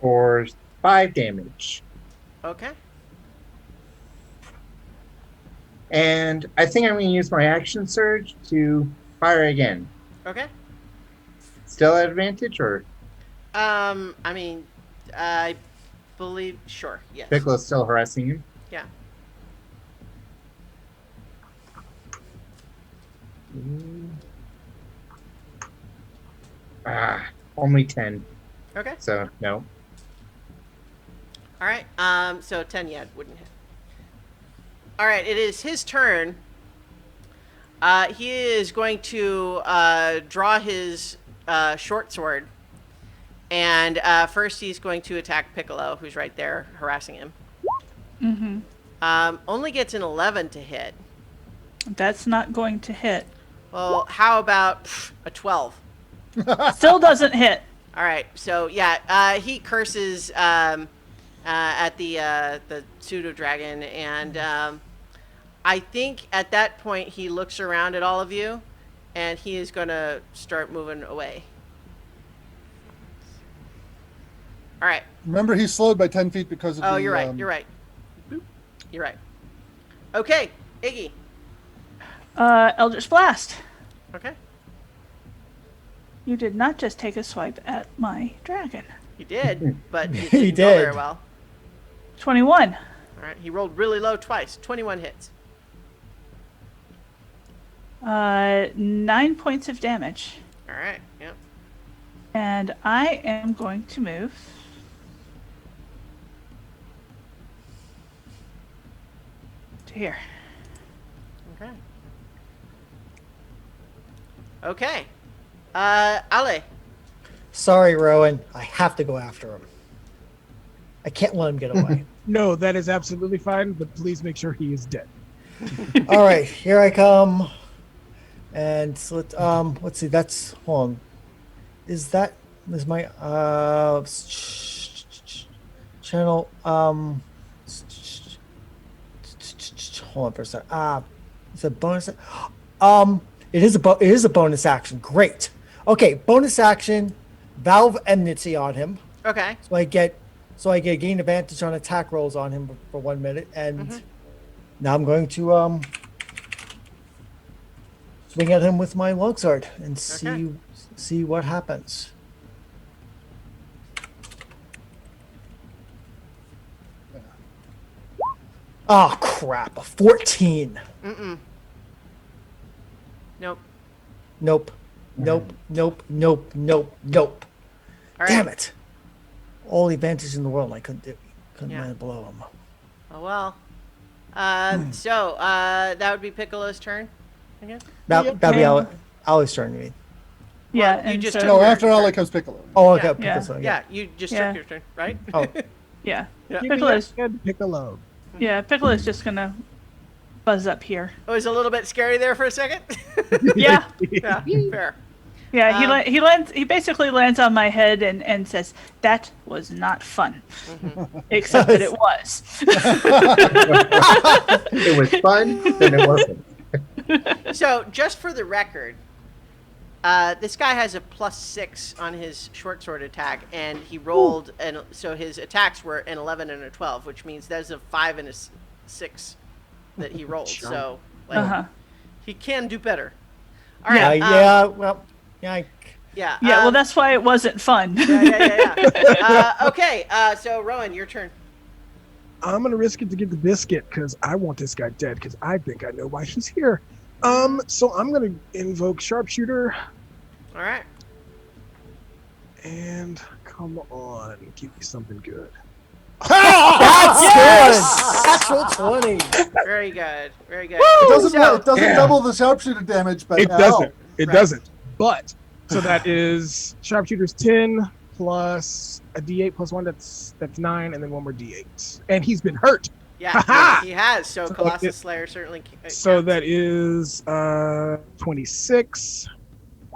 F: For 5 damage.
C: Okay.
F: And I think I'm going to use my action surge to fire again.
C: Okay.
F: Still at advantage, or
C: I mean, I believe, sure, yes.
F: Piccolo's still harassing him?
C: Yeah.
F: Only 10.
C: Okay.
F: So, no.
C: All right. So 10, yeah, wouldn't hit. All right. It is his turn. He is going to draw his short sword, and first he's going to attack Piccolo, who's right there harassing him. Only gets an 11 to hit.
D: That's not going to hit.
C: Well, how about a 12?
D: Still doesn't hit.
C: All right. So yeah, he curses at the pseudo dragon, and I think at that point he looks around at all of you, and he is going to start moving away. All right.
G: Remember, he's slowed by 10 feet because of
C: Oh,
G: the...
C: you're right. You're right. Boop. You're right. Okay, Iggy.
D: Eldritch Blast.
C: Okay.
D: You did not just take a swipe at my dragon.
C: He did, but it
E: He
C: didn't go very
E: did.
C: well.
D: 21.
C: All right. He rolled really low twice. 21 hits.
D: 9 points of damage.
C: All right. Yep.
D: And I am going to move. To here.
C: Okay. Okay. Ale.
E: Sorry, Rowan. I have to go after him. I can't let him get away.
A: No, that is absolutely fine, but please make sure he is dead.
E: All right, here I come. And so let's see. That's hold on. Is my channel hold on for a second. It's a bonus. It is a bonus action. Great. Okay, bonus action. Valve Enmity on him.
C: Okay.
E: So I get gain advantage on attack rolls on him for 1 minute, and now I'm going to swing at him with my longsword and see what happens. Oh crap! A 14.
C: Nope.
E: Nope. Nope. Nope. Nope. Nope. Nope.
C: All right.
E: Damn it! All the advantage in the world, I couldn't
C: Yeah.
E: manage to blow him.
C: Oh well. So that would be Piccolo's turn. Again.
E: That'd be Ali's turn, you mean?
D: Yeah,
C: Well, you
D: and
C: just
D: so,
C: took
G: No,
C: your
G: after
C: turn.
G: Ale comes Piccolo.
E: Oh, okay.
C: Yeah.
E: Piccolo,
C: Yeah, you just
D: Yeah.
C: took your turn, right?
E: Oh,
D: yeah.
C: Yeah.
A: Give me
D: Piccolo's,
A: a good Piccolo.
D: yeah, Piccolo's just gonna buzz up here.
C: It was a little bit scary there for a second.
D: Yeah,
C: Yeah, fair.
D: yeah. He basically lands on my head and says, "That was not fun," except that it was.
F: It was fun, then it wasn't.
C: So, just for the record, this guy has a +6 on his short sword attack, and he rolled, and so his attacks were an 11 and a 12, which means there's a 5 and a 6 that he rolled.
A: Sure.
C: So like
D: Uh-huh.
C: he can do better. All
E: Yeah,
C: right.
E: yeah. Well, yeah.
C: Yeah.
D: Yeah, well, that's why it wasn't fun.
C: Yeah. Okay. So Rowan, your turn.
A: I'm gonna risk it to get the biscuit because I want this guy dead because I think I know why he's here. So I'm gonna invoke sharpshooter
C: All right.
A: and come on, give me something good.
E: That's good. Natural 20.
C: Very good. Very good.
G: It doesn't,
C: So-
G: it doesn't double the sharpshooter damage, but
A: It doesn't. It
C: Right.
A: doesn't. But so that is sharpshooter's 10 plus a D8 plus 1. That's 9, and then one more D8. And he's been hurt.
C: Yeah,
A: Ha-ha!
C: he has. So
A: So
C: Colossus
A: it-
C: Slayer certainly.
A: So
C: counts.
A: that is 26,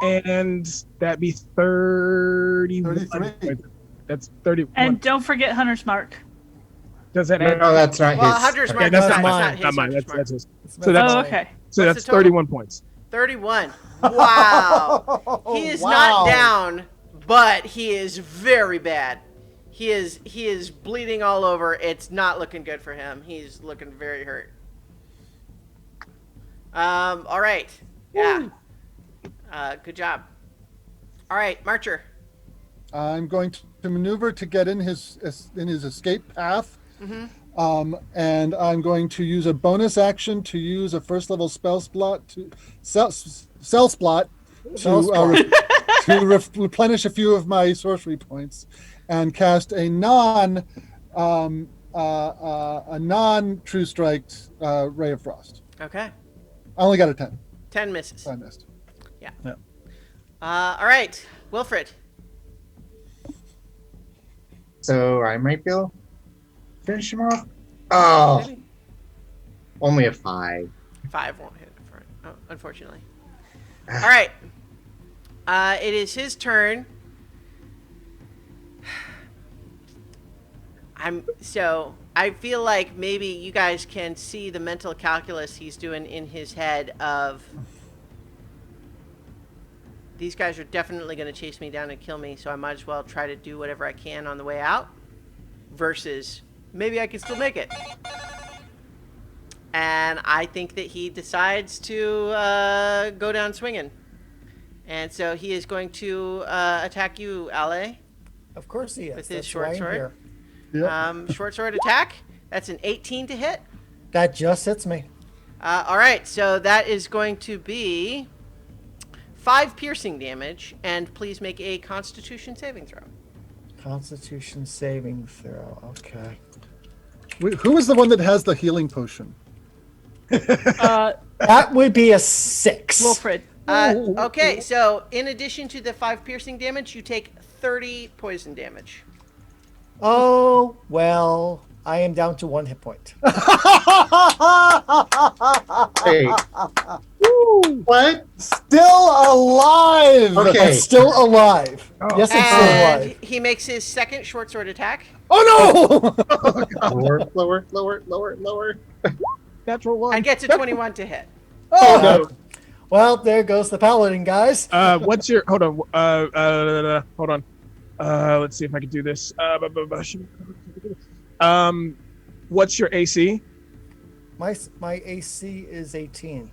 A: and that'd be 31.
G: 33.
A: That's 31.
D: And don't forget Hunter's Mark.
A: Does that
F: No,
A: add?
F: that's not
C: Well,
F: his.
C: Hunter's
A: Okay,
C: Mark
A: that's
C: is
A: not
C: not,
E: mine.
C: his.
A: Not mine.
C: Hunter's
A: That's
C: Mark.
A: his.
E: It's
A: So that's-
D: Oh,
E: mine.
D: okay.
A: So
C: What's
A: that's
C: the total?
A: 31 points.
C: 31. Wow. He is not
G: Wow.
C: down, but he is very bad. He is bleeding all over. It's not looking good for him. He's looking very hurt. All right. Yeah. Good job. All right, Marcher.
G: I'm going to maneuver to get in his escape path. And I'm going to use a bonus action to use a first level spell slot to cell slot to replenish a few of my sorcery points, and cast a non true strike ray of frost.
C: Okay.
G: I only got a 10.
C: 10 misses.
G: So I missed.
C: All right, Wilfred.
F: So I might be able to finish him off. Oh,
C: Maybe.
F: only a 5.
C: 5 won't hit for it. Oh, unfortunately. All right. It is his turn. I feel like maybe you guys can see the mental calculus he's doing in his head of these guys are definitely going to chase me down and kill me, so I might as well try to do whatever I can on the way out versus maybe I can still make it. And I think that he decides to go down swinging. And so he is going to attack you, Ale,
E: Of course he is.
C: with his
E: That's
C: short
E: why I'm
C: sword.
E: here.
G: Yep.
C: Short sword attack. That's an 18 to hit.
E: That just hits me.
C: All right, so that is going to be 5 piercing damage, and please make a Constitution saving throw.
E: Constitution saving throw. Okay.
G: Wait, who is the one that has the healing potion?
E: That would be a 6.
D: Wilfred.
C: Okay, so in addition to the 5 piercing damage, you take 30 poison damage.
E: Oh, well, I am down to 1 hit point.
F: Hey. What?
G: Still alive!
F: Okay.
E: I'm still alive. Yes, I'm still
C: And
E: alive.
C: he makes his second short sword attack.
G: Oh no!
F: Lower.
A: Natural 1.
C: And gets a 21 to hit.
F: Oh no.
E: Well, there goes the paladin, guys.
A: What's your? Hold on. Hold on. Let's see if I can do this. What's your AC?
E: My AC is 18.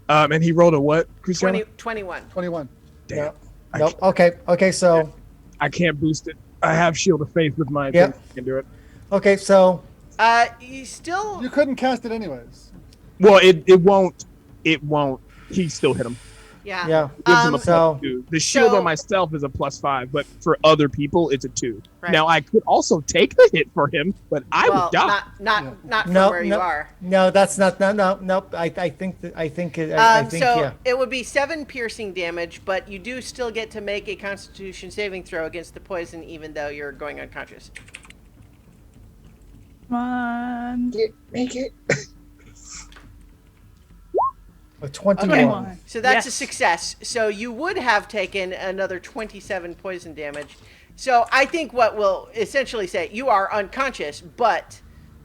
A: And he rolled a what? Cristiano?
C: 21.
G: 21.
A: Damn.
E: Nope. Nope. Okay, so
A: I can't boost it. I have Shield of Faith with my.
E: Yep.
A: thing. I can do it.
E: okay, so
C: You still...
G: You couldn't cast it anyways.
A: Well, it won't. It won't. He still hit him.
C: Yeah.
E: yeah.
A: Gives him a
E: So-
A: +2. The shield
C: so-
A: on myself is a +5, but for other people it's a 2.
C: Right.
A: Now I could also take the hit for him, but I
C: Well,
A: would die.
C: not from
E: No,
C: where you
E: no.
C: are.
E: No, that's not. Nope. I think
C: So
E: yeah.
C: it would be 7 piercing damage, but you do still get to make a Constitution saving throw against the poison, even though you're going unconscious.
D: Come on.
F: Make it.
E: A 21.
D: 21.
C: So that's a
D: Yes.
C: success. So you would have taken another 27 poison damage. So I think what we'll essentially say, you are unconscious, but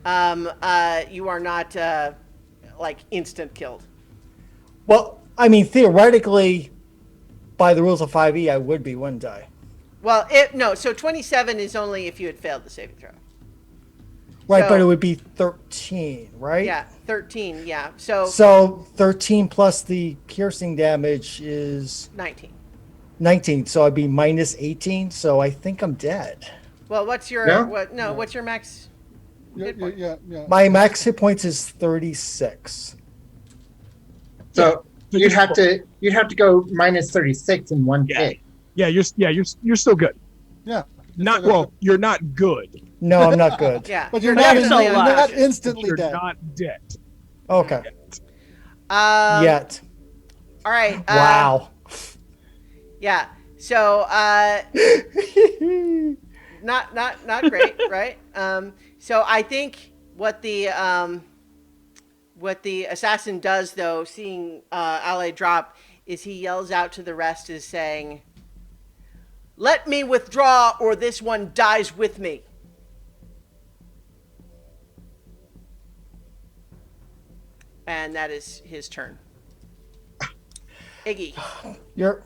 C: you are not like instant killed.
E: Well, I mean, theoretically, by the rules of 5e, I would be, wouldn't I?
C: Well, no. So 27 is only if you had failed the saving throw.
E: Right,
C: So-
E: but it would be 13, right?
C: Yeah, 13. Yeah, so
E: So 13 plus the piercing damage is
C: 19.
E: 19. So I'd be minus 18. So I think I'm dead.
C: Well, what's your
F: No?
C: What's your max?
G: Yeah,
C: Hit
G: yeah,
C: point.
G: yeah.
E: My max hit points is 36.
F: So you'd have to go minus 36 in one
A: Yeah.
F: hit.
A: Yeah, you're still good.
G: Yeah.
A: Not well. You're not good.
E: No, I'm not good.
C: Yeah,
G: But you're
D: But
G: not,
D: you're still
G: you're
D: alive.
G: not
A: But
G: instantly
A: you're
G: dead.
A: not dead.
E: Okay.
C: Yet.
E: Yet.
C: All right.
E: Wow.
C: Yeah. So not great, right? So I think what the assassin does, though, seeing Ale drop, is he yells out to the rest, is saying, "Let me withdraw, or this one dies with me." And that is his turn. Iggy.
E: Your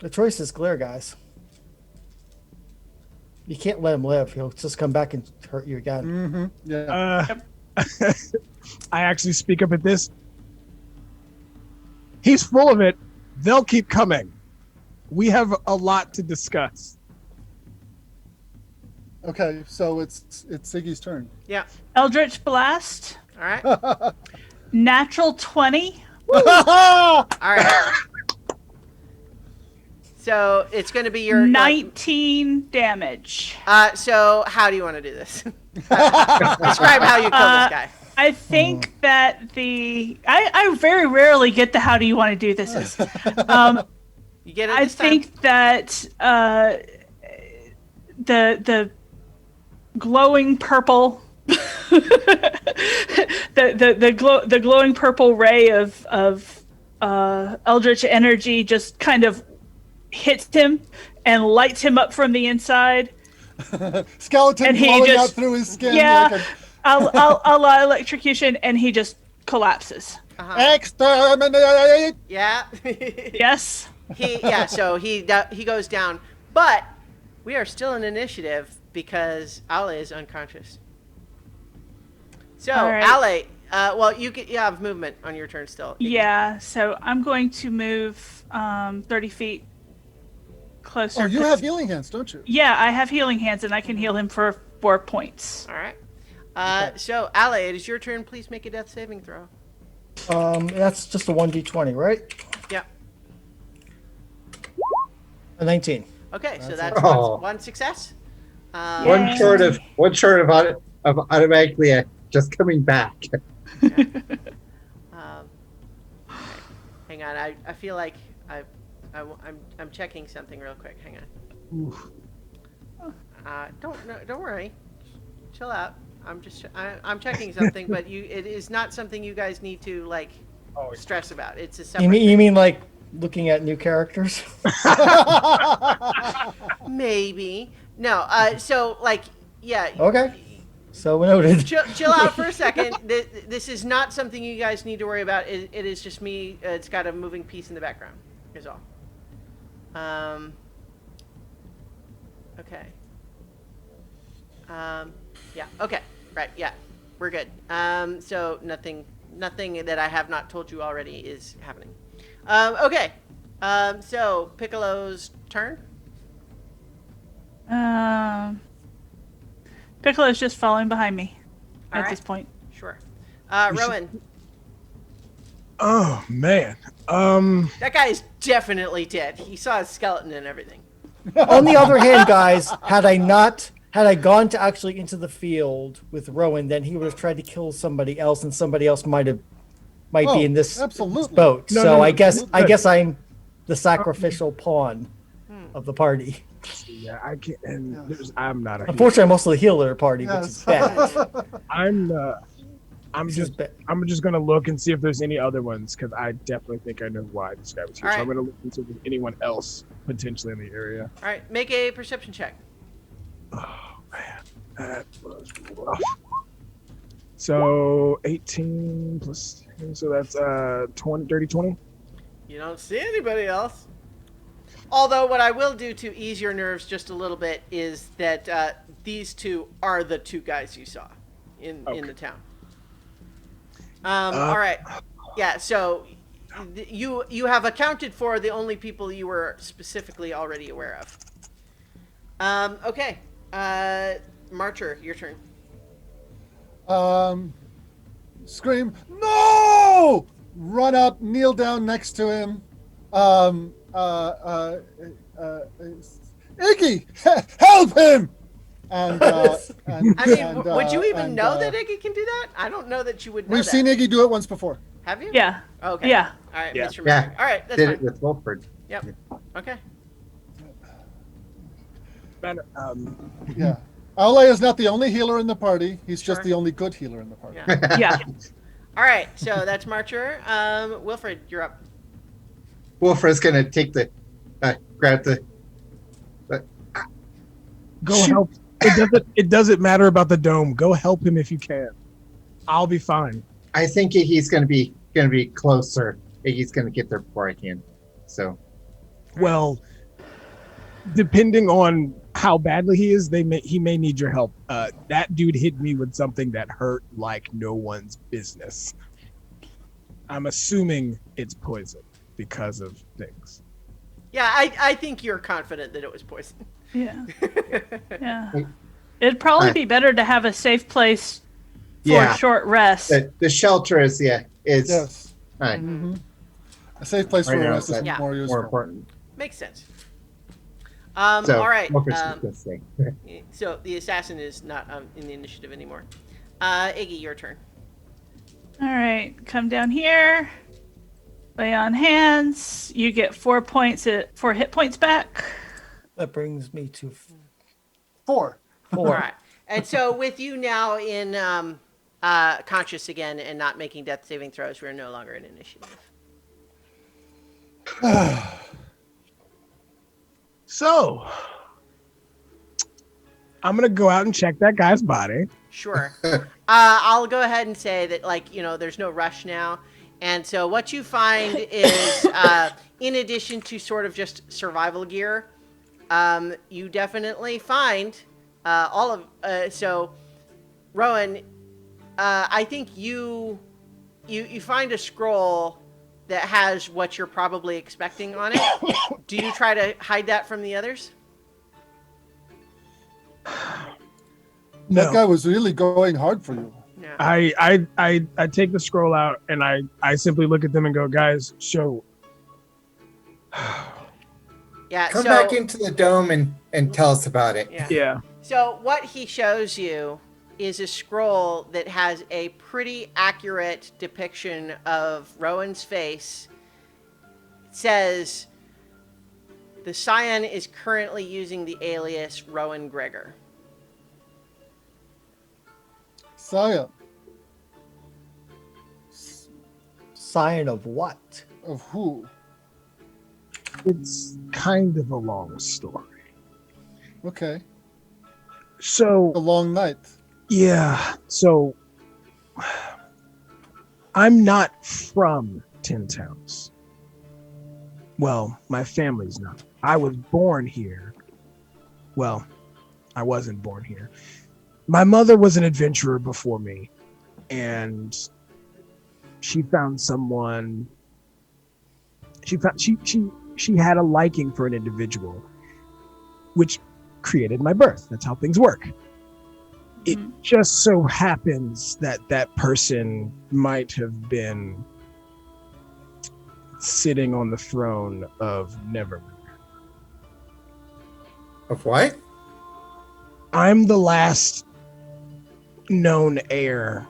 E: the choice is clear, guys. You can't let him live. He'll just come back and hurt you again.
G: Yeah.
A: I actually speak up at this. He's full of it. They'll keep coming. We have a lot to discuss.
G: Okay, so it's Siggy's turn.
C: Yeah.
D: Eldritch Blast,
C: All right.
D: natural 20.
C: All right. So it's going to be your
D: 19 damage.
C: So how do you want to do this? Describe how you kill this guy.
D: I think that I very rarely get the how do you want to do this.
C: You get it
D: I
C: this time?
D: think that the glowing purple the glowing purple ray of eldritch energy just kind of hits him and lights him up from the inside.
G: Skeleton
D: And he
G: blowing out
D: just-
G: through his skin.
D: Yeah,
G: Like
D: a electrocution, and he just collapses.
G: Exterminate!
C: Yeah.
D: Yes.
C: So he goes down, but we are still in initiative because Ale is unconscious. So
D: All right.
C: Ale, well, you have movement on your turn still.
D: Yeah, so I'm going to move 30 feet closer.
G: Oh, you have healing hands, don't you?
D: Yeah, I have healing hands, and I can heal him for 4 points.
C: All right. So Ale, it is your turn. Please make a death saving throw.
E: That's just a 1d20, right?
C: Yep.
E: A 19.
C: Okay, so that's
F: Oh.
C: one success.
F: One short of automatically just coming back.
C: Okay. Hang on, I feel like I'm checking something real quick. Hang on. Don't worry. Chill out. I'm checking something, but it is not something you guys need to stress about. It's a separate.
E: You mean like looking at new characters?
C: Maybe no. So yeah.
E: Okay. So noted.
C: Chill out for a second. This is not something you guys need to worry about. It is just me. It's got a moving piece in the background. Is all. Okay. Yeah. Okay. Right. Yeah. We're good. So nothing that I have not told you already is happening. Okay. So Piccolo's turn.
D: Piccolo's just following behind me
C: All
D: at
C: right.
D: this point.
C: Sure. Rowan.
A: Oh man.
C: That guy is definitely dead. He saw a skeleton and everything.
E: On the other hand, guys, had I gone to actually into the field with Rowan, then he would have tried to kill somebody else, and somebody else might be in this
G: absolutely.
E: boat.
A: No,
E: So
A: no, no,
E: I guess
A: good.
E: I'm the sacrificial pawn of the party.
A: Yeah, I can't. And I'm not a.
E: Unfortunately, I'm also the healer of the party, which is
G: Yes.
E: bad.
A: I'm
E: Which is
A: just.
E: bad.
A: I'm just gonna look and see if there's any other ones because I definitely think I know why this guy was here.
C: All
A: So I'm
C: right.
A: gonna look and see if there's anyone else potentially in the area.
C: All right. Make a perception check.
A: Oh man, that was rough. So 18 plus, so that's 20, 30, 20.
C: You don't see anybody else. Although what I will do to ease your nerves just a little bit is that these two are the two guys you saw in the town. All right. Yeah. So you have accounted for the only people you were specifically already aware of. Okay. Marcher, your turn.
G: Scream, no! Run up, kneel down next to him. Iggy, help him! And,
C: I mean, would you even know that Iggy can do that? I don't know that you would know
G: we've
C: that.
G: seen Iggy do it once before.
C: Have you?
D: Yeah.
C: Okay.
D: Yeah.
C: All right,
A: Yeah.
C: Mr.
F: Yeah.
C: All right, that's
F: Did
C: fine.
F: it with Wilford.
C: Yep. Okay.
G: Yeah. Aule is not the only healer in the party. He's just
C: Sure.
G: the only good healer in the party.
C: Yeah.
D: Yeah.
C: All right, so that's Marcher. Wilfred, you're up.
F: Wilfred's gonna take the grab the.
A: Go
F: Shoot.
A: help. It doesn't matter about the dome. Go help him if you can. I'll be fine.
F: I think he's gonna be closer. He's gonna get there before I can. So
A: Well, depending on how badly he is, he may need your help. That dude hit me with something that hurt like no one's business. I'm assuming it's poison because of things.
C: Yeah, I think you're confident that it was poison.
D: Yeah. Yeah. It'd probably be better to have a safe place for
F: Yeah.
D: a short rest.
F: the shelter is
G: Yes.
F: all right,
G: Mm-hmm. A safe place
F: Right
G: for a
F: now,
G: rest is
F: that's
C: Yeah.
G: more useful.
F: more important.
C: Makes sense.
F: So
C: All right.
F: Wilfred's just gonna stay.
C: So the assassin is not in the initiative anymore. Iggy, your turn.
D: All right, come down here. Lay on hands. You get 4 hit points back.
E: That brings me to
B: 4.
C: All right. And so with you now in conscious again and not making death saving throws, we're no longer in initiative.
A: So, I'm gonna go out and check that guy's body.
C: Sure. I'll go ahead and say that, there's no rush now. And so what you find is, in addition to sort of just survival gear, you definitely find all of... so, Rowan, I think you find a scroll that has what you're probably expecting on it. Do you try to hide that from the others?
G: That
A: No,
G: guy was really going hard for you.
C: Yeah.
A: I take the scroll out and I simply look at them and go, guys, show.
C: Yeah.
F: Come
C: so,
F: back into the dome and tell us about it.
C: Yeah.
A: Yeah.
C: So what he shows you is a scroll that has a pretty accurate depiction of Rowan's face. It says, the Scion is currently using the alias Rowan Gregor.
G: Saya,
E: sign of what?
G: of who?
A: It's kind of a long story.
G: Okay.
A: So
G: A long night.
A: yeah, so I'm not from Tin Towns. Well, my family's not. I was born here. Well, I wasn't born here. My mother was an adventurer before me, and she found someone. She had a liking for an individual, which created my birth. That's how things work. It just so happens that that person might have been sitting on the throne of Neverwinter.
F: Of what?
A: I'm the last known heir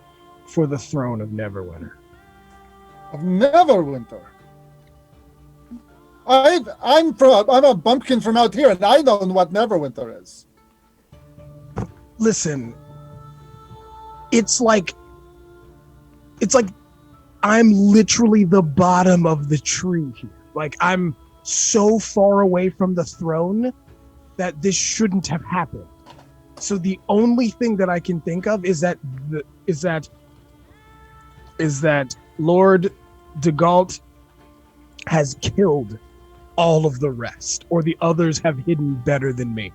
A: for the throne of Neverwinter.
G: Of Neverwinter. I'm a bumpkin from out here, and I know what Neverwinter is.
A: Listen, it's like I'm literally the bottom of the tree here. Like, I'm so far away from the throne that this shouldn't have happened. So the only thing that I can think of is that Lord de Galt has killed all of the rest, or the others have hidden better than me.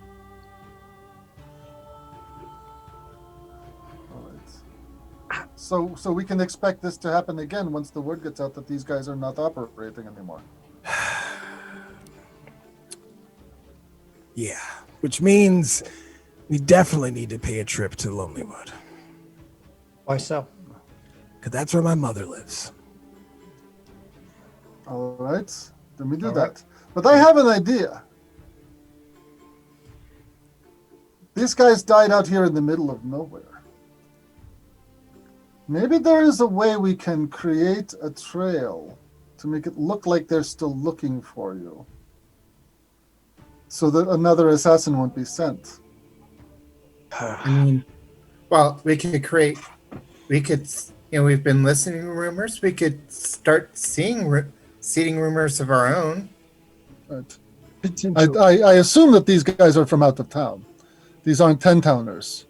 G: All right. So we can expect this to happen again once the word gets out that these guys are not operating anymore.
A: Yeah, which means we definitely need to pay a trip to Lonelywood,
E: Why so?
A: because that's where my mother lives.
G: All right, then we do
E: All
G: that.
E: right.
G: But I have an idea. These guys died out here in the middle of nowhere. Maybe there is a way we can create a trail to make it look like they're still looking for you, so that another assassin won't be sent.
F: I mean, well, we could, we've been listening to rumors. We could start seeding rumors of our own.
G: Right.
A: Potential.
G: I assume that these guys are from out of town. These aren't 10-towners.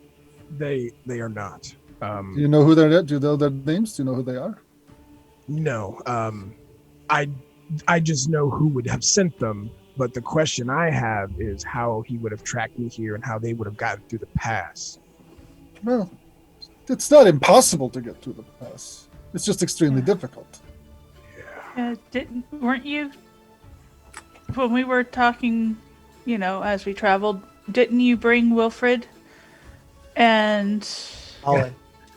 A: They are not.
G: Do you know who they're? Do you know their names? Do you know who they are?
A: No. I just know who would have sent them. But the question I have is how he would have tracked me here and how they would have gotten through the pass.
G: Well, it's not impossible to get through the pass. It's just extremely difficult.
D: Weren't you, when we were talking, as we traveled, didn't you bring Wilfred and
E: Ollie.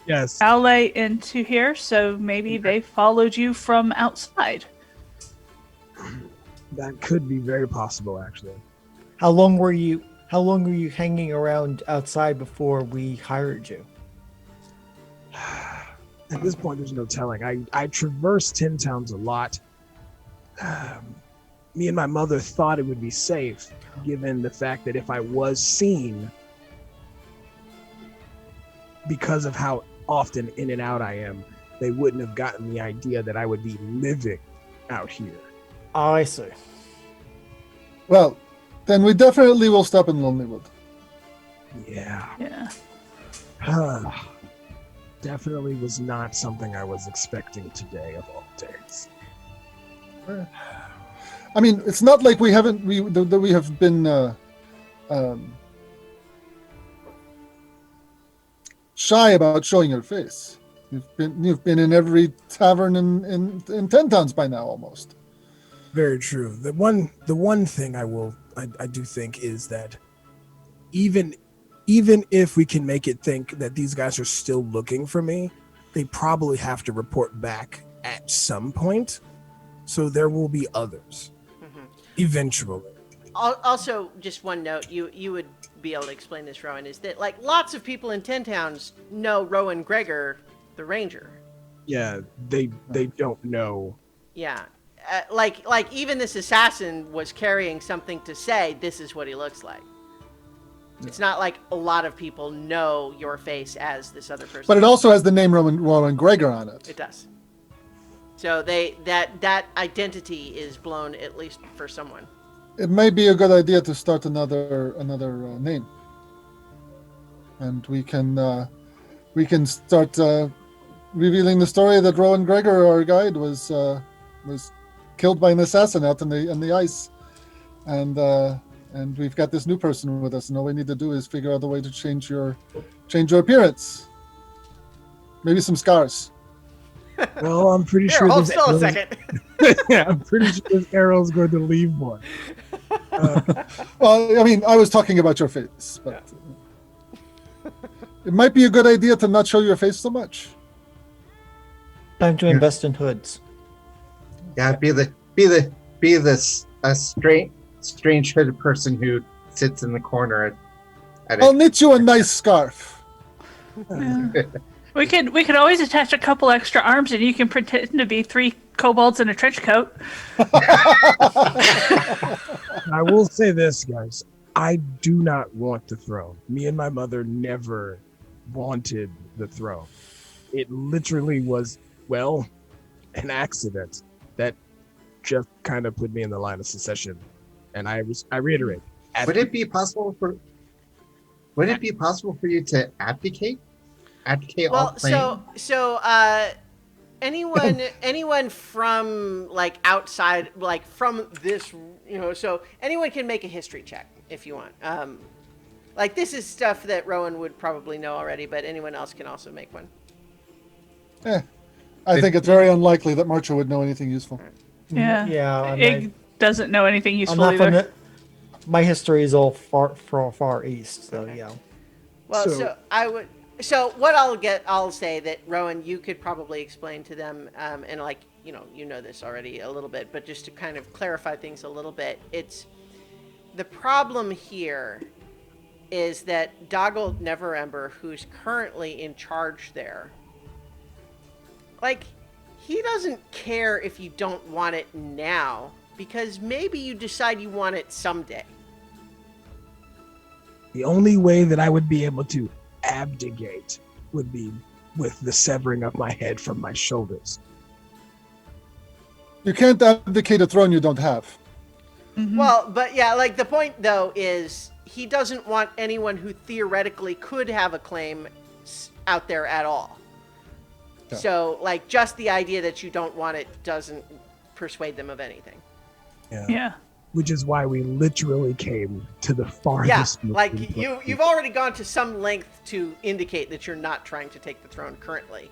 A: Yes.
D: Ale into here? So maybe they followed you from outside.
A: That could be very possible, actually.
E: How long were you hanging around outside before we hired you?
A: At this point, there's no telling. I traversed 10 towns a lot. Me and my mother thought it would be safe, given the fact that if I was seen, because of how often in and out I am, they wouldn't have gotten the idea that I would be living out here.
E: Oh, I see.
G: Well, then we definitely will stop in Lonelywood.
A: Yeah.
D: Yeah.
A: Definitely was not something I was expecting today of all days.
G: I mean, it's not like we have been shy about showing your face. You've been in every tavern in 10 towns by now almost.
A: Very true. The one thing I do think is that even if we can make it think that these guys are still looking for me, they probably have to report back at some point. So there will be others eventually.
C: Also, just one note, you would be able to explain this, Rowan, is that like lots of people in 10 towns know Rowan Gregor, the ranger.
A: Yeah, they don't know.
C: Yeah. Like even this assassin was carrying something to say, this is what he looks like. It's not like a lot of people know your face as this other person.
G: But it also has the name Rowan Gregor on it.
C: It does. So that identity is blown, at least for someone.
G: It may be a good idea to start another name, and we can start revealing the story that Rowan Gregor, our guide, was killed by an assassin out in the ice, and we've got this new person with us, and all we need to do is figure out a way to change your appearance. Maybe some scars.
A: Well, I'm pretty
C: Here,
A: sure.
C: hold
A: this
C: still a
A: arrow's-
C: second.
A: Yeah, I'm pretty sure this arrow's going to leave one.
G: Well, I mean, I was talking about your face, but it might be a good idea to not show your face so much.
E: Time to invest in hoods.
F: Yeah, be this a strange hooded person who sits in the corner at
G: I'll knit you a nice scarf.
D: Yeah. We could always attach a couple extra arms, and you can pretend to be 3 kobolds in a trench coat.
A: I will say this, guys. I do not want the throne. Me and my mother never wanted the throne. It literally was, well, an accident that just kind of put me in the line of succession. And I reiterate.
F: Would it be possible for you to abdicate? Abdicate all
C: Well,
F: claim?
C: so anyone from like outside, like from this, so anyone can make a history check if you want. Like this is stuff that Rowan would probably know already, but anyone else can also make one.
G: I think it's very unlikely that Marcha would know anything useful.
D: Yeah.
E: Yeah, I'm
D: Ig doesn't know anything
E: I'm
D: useful
E: not from
D: either.
E: the. My history is all far east, so yeah.
C: Well, so what I'll say that Rowan, you could probably explain to them, and like, you know this already a little bit, but just to kind of clarify things a little bit, it's the problem here is that Doggle Neverember, who's currently in charge there, like, he doesn't care if you don't want it now, because maybe you decide you want it someday.
A: The only way that I would be able to abdicate would be with the severing of my head from my shoulders.
G: You can't abdicate a throne you don't have.
D: Mhm.
C: Well, but yeah, like the point though is he doesn't want anyone who theoretically could have a claim out there at all.
G: Yeah.
C: So, like, just the idea that you don't want it doesn't persuade them of anything.
D: Yeah.
A: Which is why we literally came to the
C: Yeah,
A: farthest.
C: like you've already gone to some length to indicate that you're not trying to take the throne currently,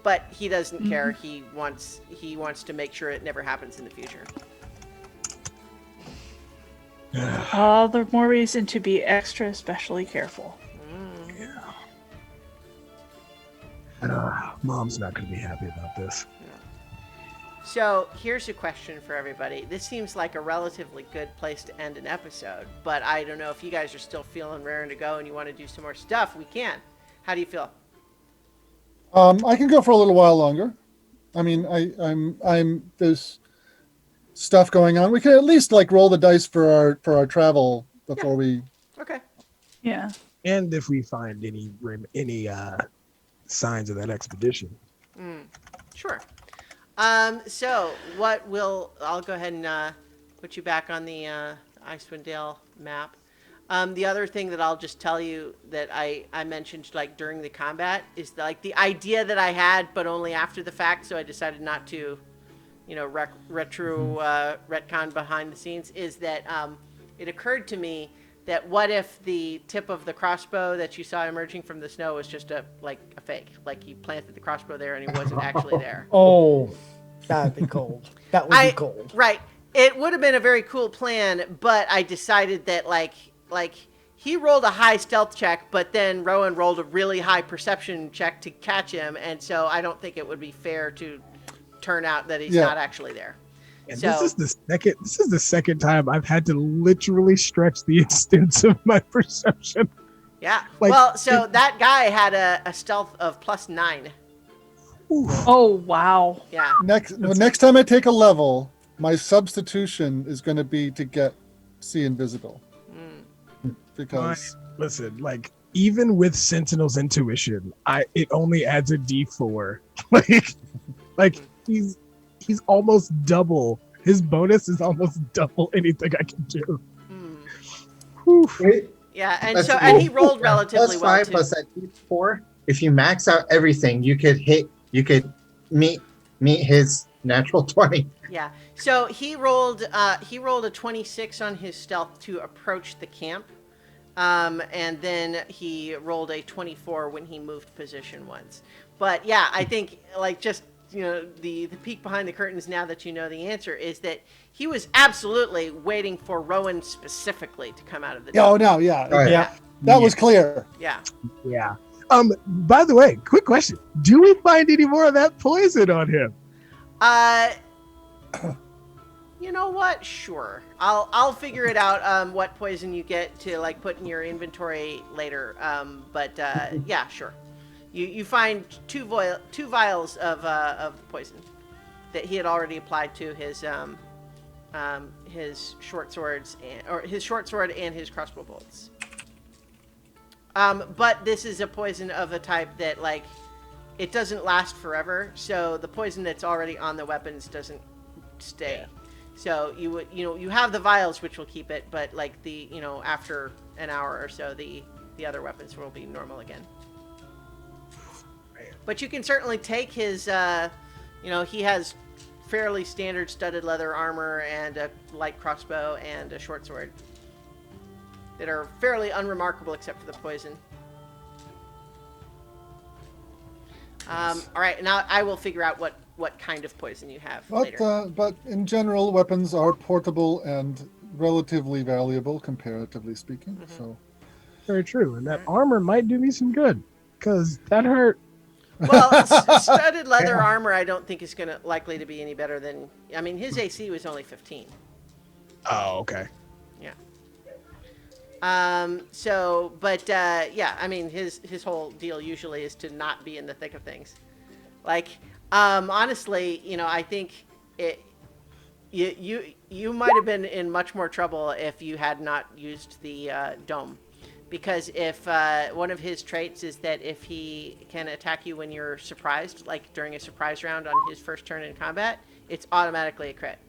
C: but he doesn't care. He wants to make sure it never happens in the future.
D: All the more reason to be extra especially careful.
A: Mom's not going to be happy about this.
C: So here's a question for everybody. This seems like a relatively good place to end an episode, but I don't know if you guys are still feeling raring to go and you want to do some more stuff. We can. How do you feel?
G: I can go for a little while longer. I mean, I'm there's stuff going on. We can at least like roll the dice for our travel before we.
C: Okay.
D: Yeah.
A: And if we find any signs of that expedition.
C: Sure. So I'll go ahead and put you back on the Icewind Dale map. The other thing that I'll just tell you that I mentioned like during the combat is like the idea that I had, but only after the fact. So I decided not to, retcon behind the scenes is that it occurred to me that what if the tip of the crossbow that you saw emerging from the snow was just a fake, like he planted the crossbow there and he wasn't actually there.
E: Oh, that'd be cold. That would be cold.
C: Right. It would have been a very cool plan, but I decided that like he rolled a high stealth check, but then Rowan rolled a really high perception check to catch him, and so I don't think it would be fair to turn out that he's not actually there.
A: And
C: So-
A: this is the second time I've had to literally stretch the extent of my perception.
C: Yeah.
A: Like,
C: well, so that guy had a stealth of +9.
D: Oh, wow.
C: Yeah.
G: Next time I take a level, my substitution is going to be to see invisible. Because
A: Listen, like even with Sentinel's intuition, it only adds a D4. like he's almost double. His bonus is almost double anything I can do. Whew.
F: Wait,
C: Yeah, and
F: that's
C: so
F: cool.
C: and he rolled relatively
F: plus
C: well
F: 5
C: too.
F: plus that D4. If you max out everything, you could meet his natural 20.
C: Yeah. So he rolled a 26 on his stealth to approach the camp. And then he rolled a 24 when he moved position once. But yeah, I think like just the peek behind the curtains now that you know the answer is that he was absolutely waiting for Rowan specifically to come out of the
G: oh
C: door.
G: no, yeah,
F: Right.
E: Yeah.
G: that was clear.
C: Yeah.
A: Yeah. By the way, quick question. Do we find any more of that poison on him?
C: You know what? Sure. I'll figure it out what poison you get to like put in your inventory later. But yeah, sure. You find two vials of poison that he had already applied to his short swords his short sword and his crossbow bolts. But this is a poison of a type that like it doesn't last forever. So the poison that's already on the weapons doesn't stay. Yeah. So you have the vials which will keep it, but like after an hour or so the other weapons will be normal again. But you can certainly take his he has fairly standard studded leather armor and a light crossbow and a short sword that are fairly unremarkable except for the poison. All right, now I will figure out what kind of poison you have later.
G: But in general, weapons are portable and relatively valuable, comparatively speaking. So
A: Very true. And that armor might do me some good, because that hurt.
C: Well, studded leather armor I don't think is likely to be any better than... I mean, his AC was only 15.
A: Oh, okay.
C: Yeah. Yeah, I mean, his whole deal usually is to not be in the thick of things. Like, honestly, I think you might have been in much more trouble if you had not used the dome. Because if one of his traits is that if he can attack you when you're surprised, like during a surprise round on his first turn in combat, it's automatically a crit.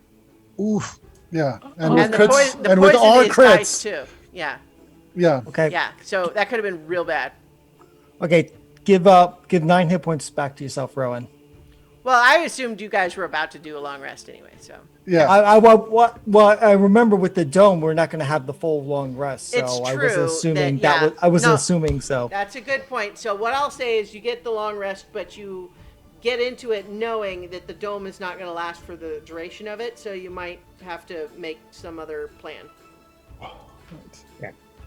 A: Oof.
G: yeah,
C: And
G: with
C: the
G: crits,
C: poison
G: and with our
C: is dice
G: crits,
C: too. Yeah.
G: yeah.
E: Okay.
C: Yeah. So that could have been real bad.
E: Okay. Give 9 hit points back to yourself, Rowan.
C: Well, I assumed you guys were about to do a long rest anyway, so.
G: Yeah.
E: I remember with the dome, we're not going to have the full long rest. So
C: It's
E: I
C: true
E: wasn't assuming
C: that- yeah.
E: I wasn't
C: No.
E: assuming so.
C: That's a good point. So what I'll say is you get the long rest, but you get into it knowing that the dome is not going to last for the duration of it, so you might have to make some other plan.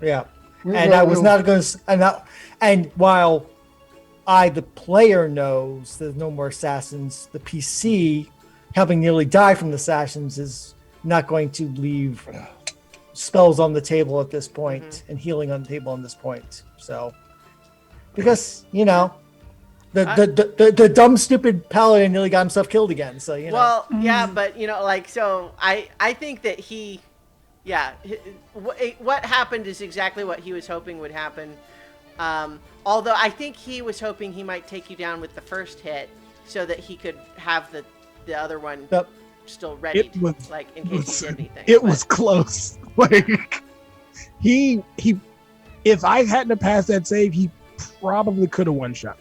E: Yeah.
G: We
E: And
G: will-
E: I was
G: we'll-
E: not going to. And while the player, knows there's no more assassins, the PC, having nearly died from the assassins, is not going to leave spells on the table at this point and healing on the table on this point. So, because the dumb stupid paladin nearly got himself killed again. So
C: Well, yeah, but so I think that what happened is exactly what he was hoping would happen. Although I think he was hoping he might take you down with the first hit so that he could have the other one
E: Yep.
C: still ready,
A: It was-
C: in case he did anything.
A: It
C: But-
A: was close. Like he if I hadn't have passed that save, he probably could have one shot.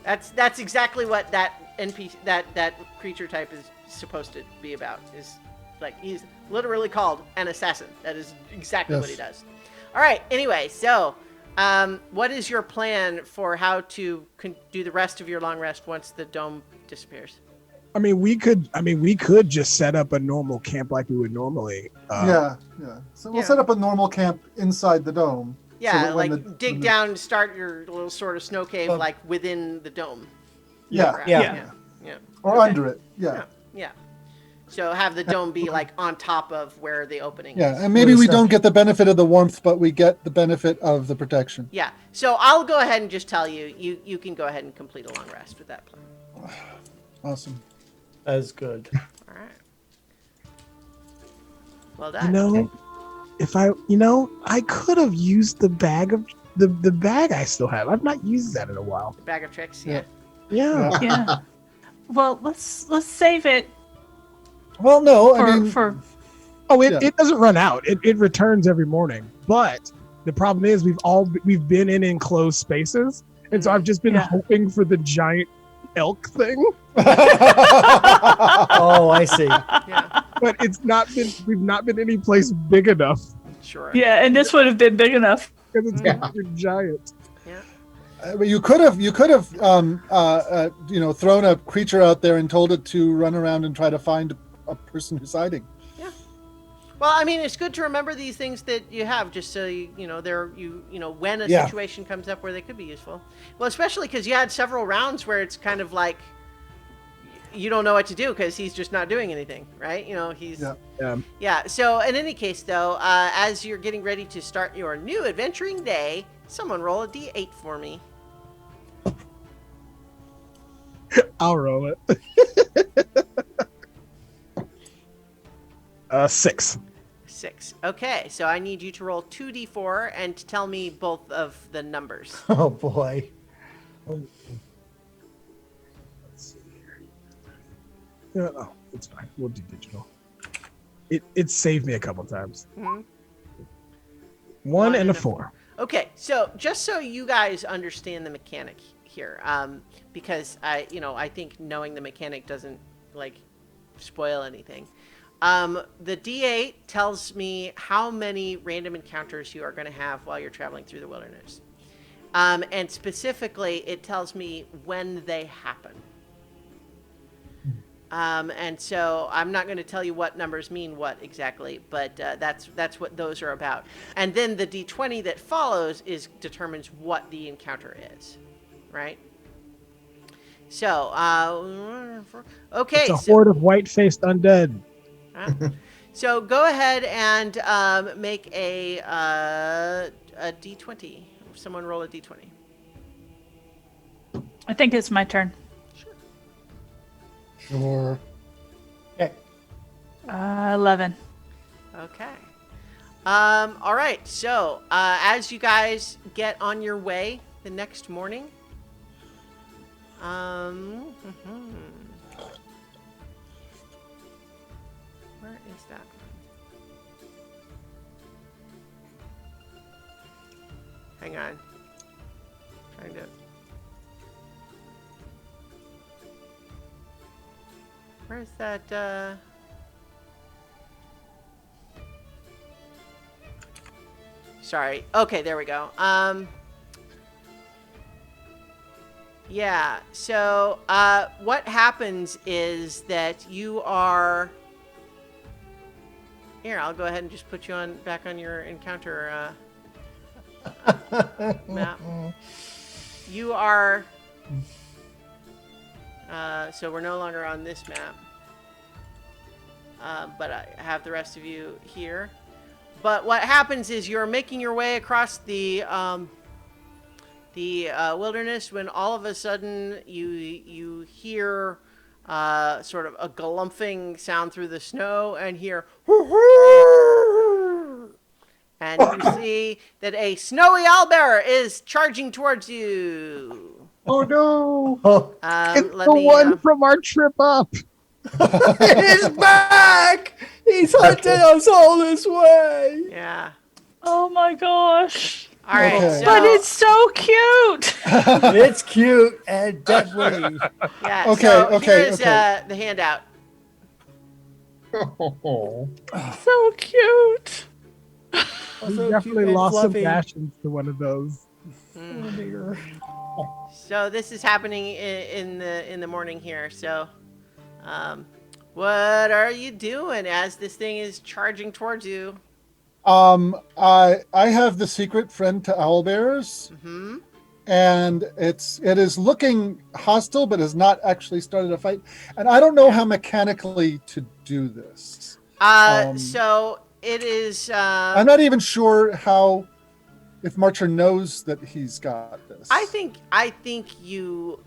C: That's exactly what that NPC that creature type is supposed to be about. Is like he's literally called an assassin. That is exactly what he does. All right. Anyway, so what is your plan for how to do the rest of your long rest once the dome disappears?
A: We could just set up a normal camp like we would normally.
G: yeah. So we'll set up a normal camp inside the dome.
C: Yeah,
G: so that when
C: dig down, start your little sort of snow cave within the dome.
G: Yeah.
C: Yeah.
G: Or
C: Okay.
G: under it. Yeah.
C: Yeah. So have the dome be on top of where the opening
G: Yeah,
C: is.
G: and maybe we
E: snow
G: don't get the benefit of the warmth, but we get the benefit of the protection.
C: Yeah. So I'll go ahead and just tell you, you can go ahead and complete a long rest with that plan.
G: Awesome.
E: That is good.
C: All right. Well done.
A: If I could have used the bag of the bag I still have. I've not used that in a while.
C: Bag of tricks. Yeah.
A: Yeah.
D: Yeah. Well, let's save it
G: Well, no,
D: for
A: Oh,
G: Yeah.
A: it doesn't run out. It returns every morning. But the problem is we've been in enclosed spaces, and so I've just been hoping for the giant elk thing.
E: Oh, I see.
C: Yeah.
A: But we've not been any place big enough
C: Sure.
D: yeah, and this would have been big enough.
A: because it's been giant.
G: but you could have thrown a creature out there and told it to run around and try to find a person who's hiding.
C: Well, I mean, it's good to remember these things that you have, just so when a
G: Yeah.
C: situation comes up where they could be useful. Well, especially because you had several rounds where it's kind of like you don't know what to do because he's just not doing anything, right? He's yeah. So in any case, though, as you're getting ready to start your new adventuring day, someone roll a d8 for me.
A: I'll roll it. 6.
C: 6. Okay, so I need you to roll 2d4 and tell me both of the numbers.
E: Oh boy.
A: Let's see here. Yeah, it's fine. We'll do digital. It saved me a couple times.
C: Mhm.
A: 1 and a 4.
C: Okay, so just so you guys understand the mechanic here, because I think knowing the mechanic doesn't like spoil anything. The D8 tells me how many random encounters you are going to have while you're traveling through the wilderness. And specifically, it tells me when they happen. And so I'm not going to tell you what numbers mean what exactly, but that's what those are about. And then the D20 that follows determines what the encounter is, right? So, okay.
A: It's a horde of white-faced undead.
C: So go ahead and make a D20. Someone roll a D20.
D: I think it's my turn.
G: Sure.
E: Okay.
D: 11.
C: Okay. All right. So as you guys get on your way the next morning, where is that one? Hang on. Trying to. Where's that? Sorry. Okay, there we go. Yeah. So, what happens is that you are. Here, I'll go ahead and just put you back on your encounter map. You are. So we're no longer on this map. But I have the rest of you here. But what happens is you're making your way across the wilderness when all of a sudden you hear sort of a galumphing sound through the snow and hear and you see that a snowy owlbear is charging towards you.
F: Oh no!
E: Oh,
A: It's the one from our trip up.
E: he's back! He's hunted us all this way!
C: Yeah.
D: Oh my gosh.
C: All right.
G: Okay.
C: So,
D: But it's so cute.
E: It's cute and deadly.
C: yeah.
G: Okay,
C: So
G: okay,
C: here's
G: okay.
C: the handout.
F: Oh.
D: So cute.
A: We
E: Also
A: definitely
E: cute and
A: lost some
E: fluffy.
A: passions to one of those.
E: Oh, dear.
C: So this is happening in the morning here. So, what are you doing as this thing is charging towards you?
G: I have the secret friend to owlbears,
C: Mm-hmm.
G: and it is looking hostile, but has not actually started a fight. And I don't know how mechanically to do this.
C: So it is.
G: I'm not even sure how, if Marcher knows that he's got this.
C: I think you.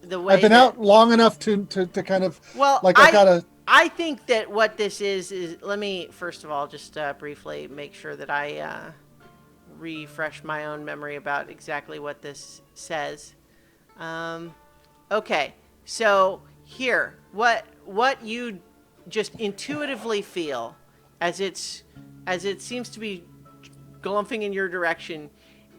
C: The way
G: I've been out long enough to kind of like I gotta.
C: I think that what this is let me first of all just briefly make sure that I refresh my own memory about exactly what this says. Okay, so here, what you just intuitively feel as it seems to be galumphing in your direction.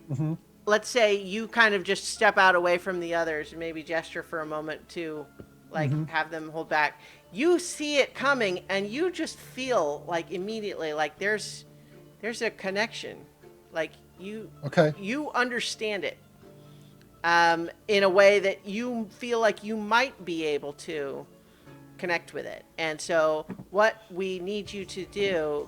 G: Mm-hmm.
C: Let's say you kind of just step out away from the others and maybe gesture for a moment to like have them hold back. You see it coming and you just feel like immediately like there's a connection. Like you understand it in a way that you feel like you might be able to connect with it. And so what we need you to do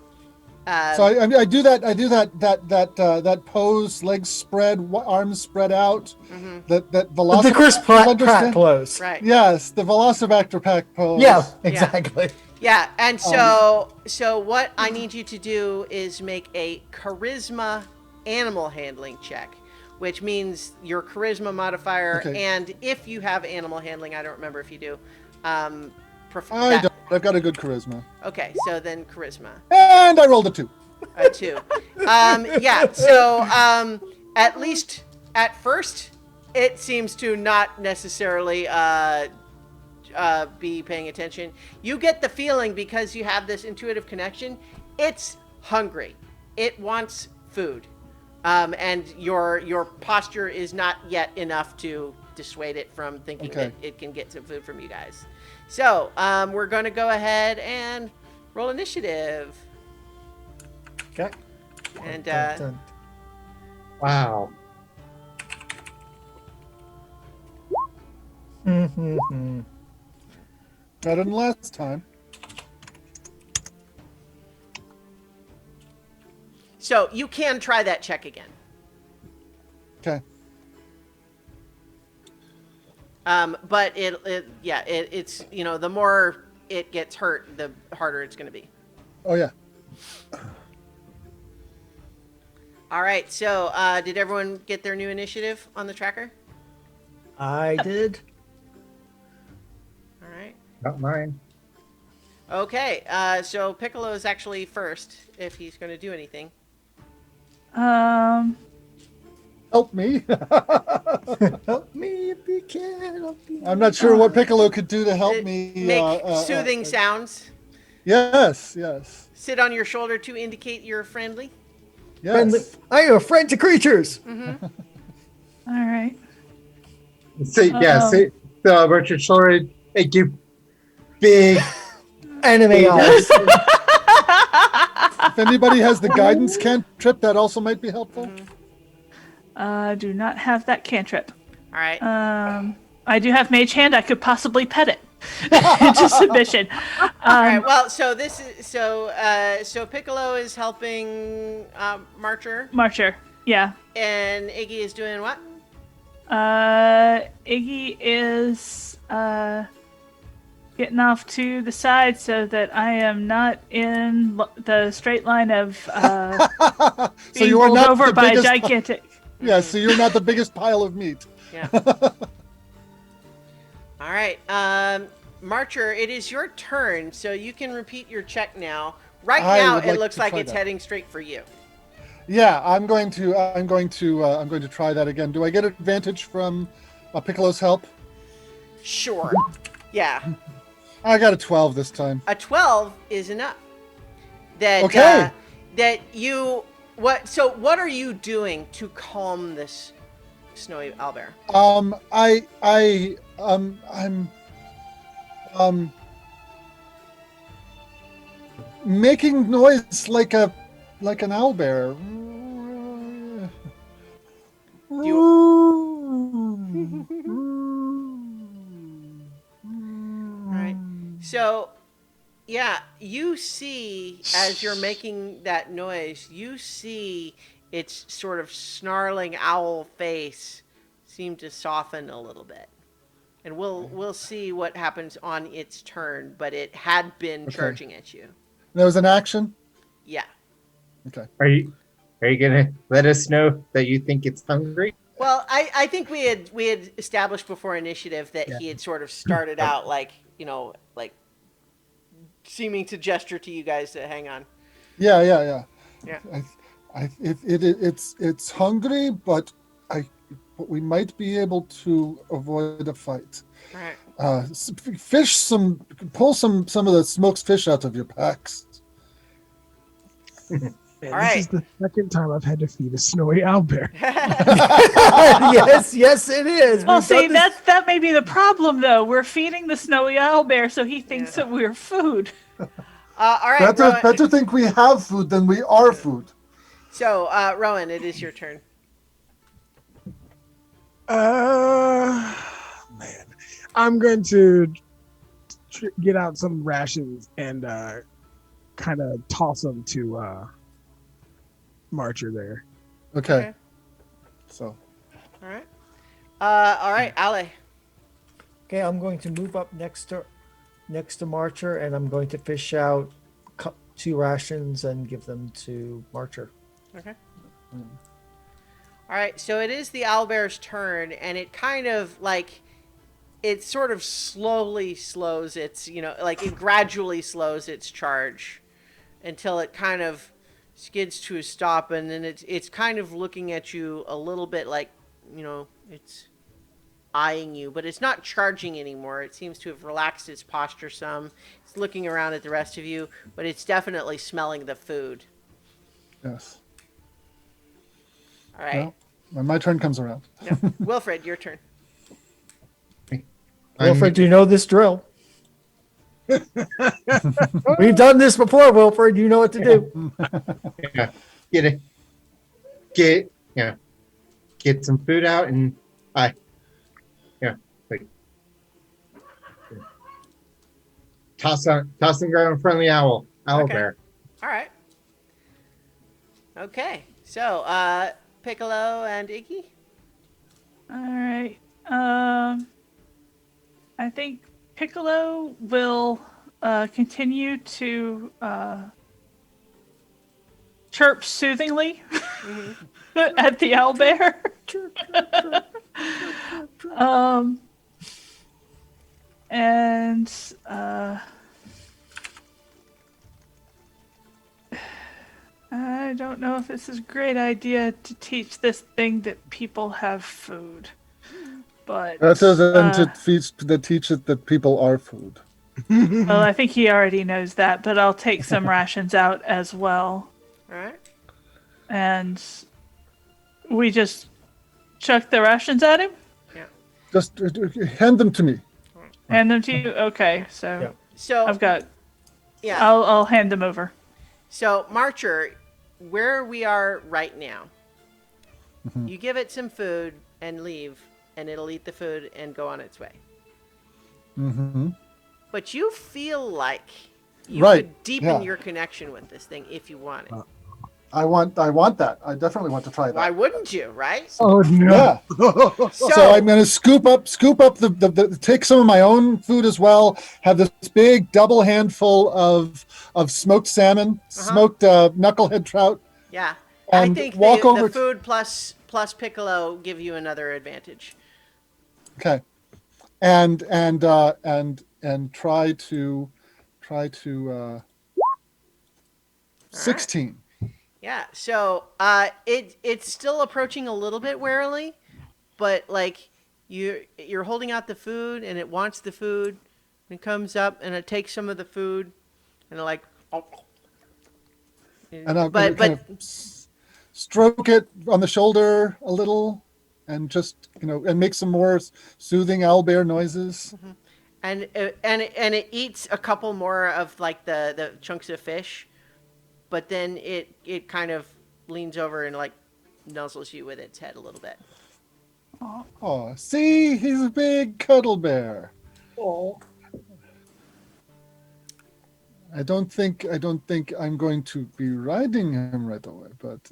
G: So I do that pose, legs spread, arms spread out.
C: Mm-hmm.
G: That
E: The
G: velociraptor.
E: Chris Pratt close.
C: right.
G: Yes, the velociraptor pack pose.
E: Yeah, exactly.
C: Yeah, and so what I need you to do is make a charisma animal handling check, which means your charisma modifier,
G: Okay.
C: and if you have animal handling, I don't remember if you do.
G: I don't. I've got a good charisma.
C: Okay, so then charisma.
G: And I rolled a 2.
C: A 2. Yeah, so at least at first, it seems to not necessarily be paying attention. You get the feeling because you have this intuitive connection, it's hungry. It wants food. And your posture is not yet enough to dissuade it from thinking
G: Okay.
C: that it can get some food from you guys. So we're going to go ahead and roll initiative.
E: Okay.
C: And
E: Dun, dun.
F: Wow.
E: Mhm.
G: Better than last time.
C: so you can try that check again.
G: Okay.
C: But it's the more it gets hurt, the harder it's going to be.
G: Oh yeah.
C: All right. So did everyone get their new initiative on the tracker?
E: I did.
C: All right.
F: Not mine.
C: Okay. So Piccolo is actually first if he's going to do anything.
G: Help me.
E: Help me if you can. Help me.
G: I'm not sure what Piccolo could do to help
C: Uh,
G: me.
C: Make soothing sounds.
G: Yes, yes,
C: Sit on your shoulder to indicate you're friendly.
G: yes.
E: Friendly. I am a friend to creatures.
C: Mm-hmm.
D: All right.
F: Say, yeah, say, so Richard Shore, hey, you big.
E: Anime eyes.
G: If anybody has the guidance cantrip, that also might be helpful.
D: Do not have that cantrip.
C: All right.
D: I do have Mage Hand. I could possibly pet it into submission.
C: All right. Well, so this is so Piccolo is helping Marcher,
D: Marcher. Yeah.
C: and Iggy is doing what?
D: Iggy is getting off to the side so that I am not in the straight line of
G: So
D: being
G: you are
D: rolled
G: not
D: over
G: the
D: by a
G: biggest.
D: gigantic.
G: Yeah, so you're not the biggest pile of meat.
C: Yeah. All right. Marcher, it is your turn, so you can repeat your check now. Right
G: I
C: now,
G: would
C: it
G: like
C: looks
G: to
C: like
G: try
C: it's
G: that.
C: heading straight for you.
G: Yeah, I'm going to try that again. Do I get advantage from Piccolo's help?
C: Sure. Yeah.
G: I got a 12 this time.
C: A 12 is enough. That
G: Okay.
C: that you what? So what are you doing to calm this snowy owlbear?
G: I'm making noise like an owlbear.
C: Right. So, yeah, you see as you're making that noise, you see its sort of snarling owl face seem to soften a little bit. And we'll see what happens on its turn, but it had been
G: Okay.
C: charging at you.
G: That was an action.
C: Yeah.
G: Okay.
F: Are you gonna let us know that you think it's hungry?
C: Well, I think we had established before initiative that
F: Yeah.
C: he had sort of started out like seeming to gesture to you guys to hang on.
G: Yeah.
C: Yeah.
G: It's hungry, but we might be able to avoid a fight.
C: Right.
G: Pull some of the smoked fish out of your packs.
A: And
C: All
A: this
C: right.
A: is the second time I've had to feed a snowy owlbear.
E: yes, it is.
D: Well,
E: We've
D: see,
E: done this-
D: that may be the problem, though. We're feeding the snowy owlbear, so he thinks that we're food.
C: All right, Rowan.
G: Better think we have food than we are food.
C: So, Rowan, it is your turn.
A: Man, I'm going to get out some rations and kind of toss them to Marcher there.
G: Okay. So
C: All right. All right, Ale.
E: Okay, I'm going to move up next to Marcher, and I'm going to fish out 2 rations and give them to Marcher.
C: Okay. All right, so it is the owlbear's turn, and it kind of it sort of slowly slows its, it gradually slows its charge until it kind of skids to a stop, and then it's kind of looking at you a little bit like, it's eyeing you, but it's not charging anymore. It seems to have relaxed its posture some. It's looking around at the rest of you, but it's definitely smelling the food.
G: yes.
C: All right.
G: Well, when my turn comes around.
C: Yeah. Wilfred, your turn.
E: Wilfred, you know this drill. We've done this before, Wilfred. You know what to do.
F: Yeah, get some food out and like toss and grab a friendly owl
C: Okay.
F: bear.
C: All right. Okay. So, Piccolo and Iggy.
D: All right. I think Piccolo will continue to chirp soothingly at the owlbear. And I don't know if this is a great idea to teach this thing that people have food. But
G: Rather than to teach it that people are food.
D: well, I think he already knows that, but I'll take some rations out as well.
C: All right.
D: And we just chuck the rations at him?
G: Just hand them to me.
D: Hand them to you? Okay, so
E: Yeah.
C: So
D: I've got
C: yeah.
D: I'll hand them over.
C: So Marcher, where we are right now, you give it some food and leave, and it'll eat the food and go on its way.
G: Mm-hmm.
C: But you feel like you
G: Right,
C: could deepen
G: yeah.
C: your connection with this thing if you wanted.
G: I want that. I definitely want to try that.
C: Why wouldn't you, right?
A: Oh no!
G: Yeah. So I'm going to scoop up the take some of my own food as well. Have this big double handful of smoked salmon, smoked knucklehead trout.
C: Yeah.
G: And
C: I think
G: walk
C: the
G: over
C: food plus Piccolo give you another advantage.
G: Okay, and try to 16.
C: Yeah, so it's still approaching a little bit warily, but like you're holding out the food and it wants the food, and it comes up and it takes some of the food, and it like.
G: And I'm gonna kind of stroke it on the shoulder a little, and just and make some more soothing owlbear noises.
C: And it eats a couple more of like the chunks of fish, but then it kind of leans over and like nuzzles you with its head a little bit.
G: Oh, see, he's a big cuddle bear.
E: Oh.
G: I don't think I'm going to be riding him right away, but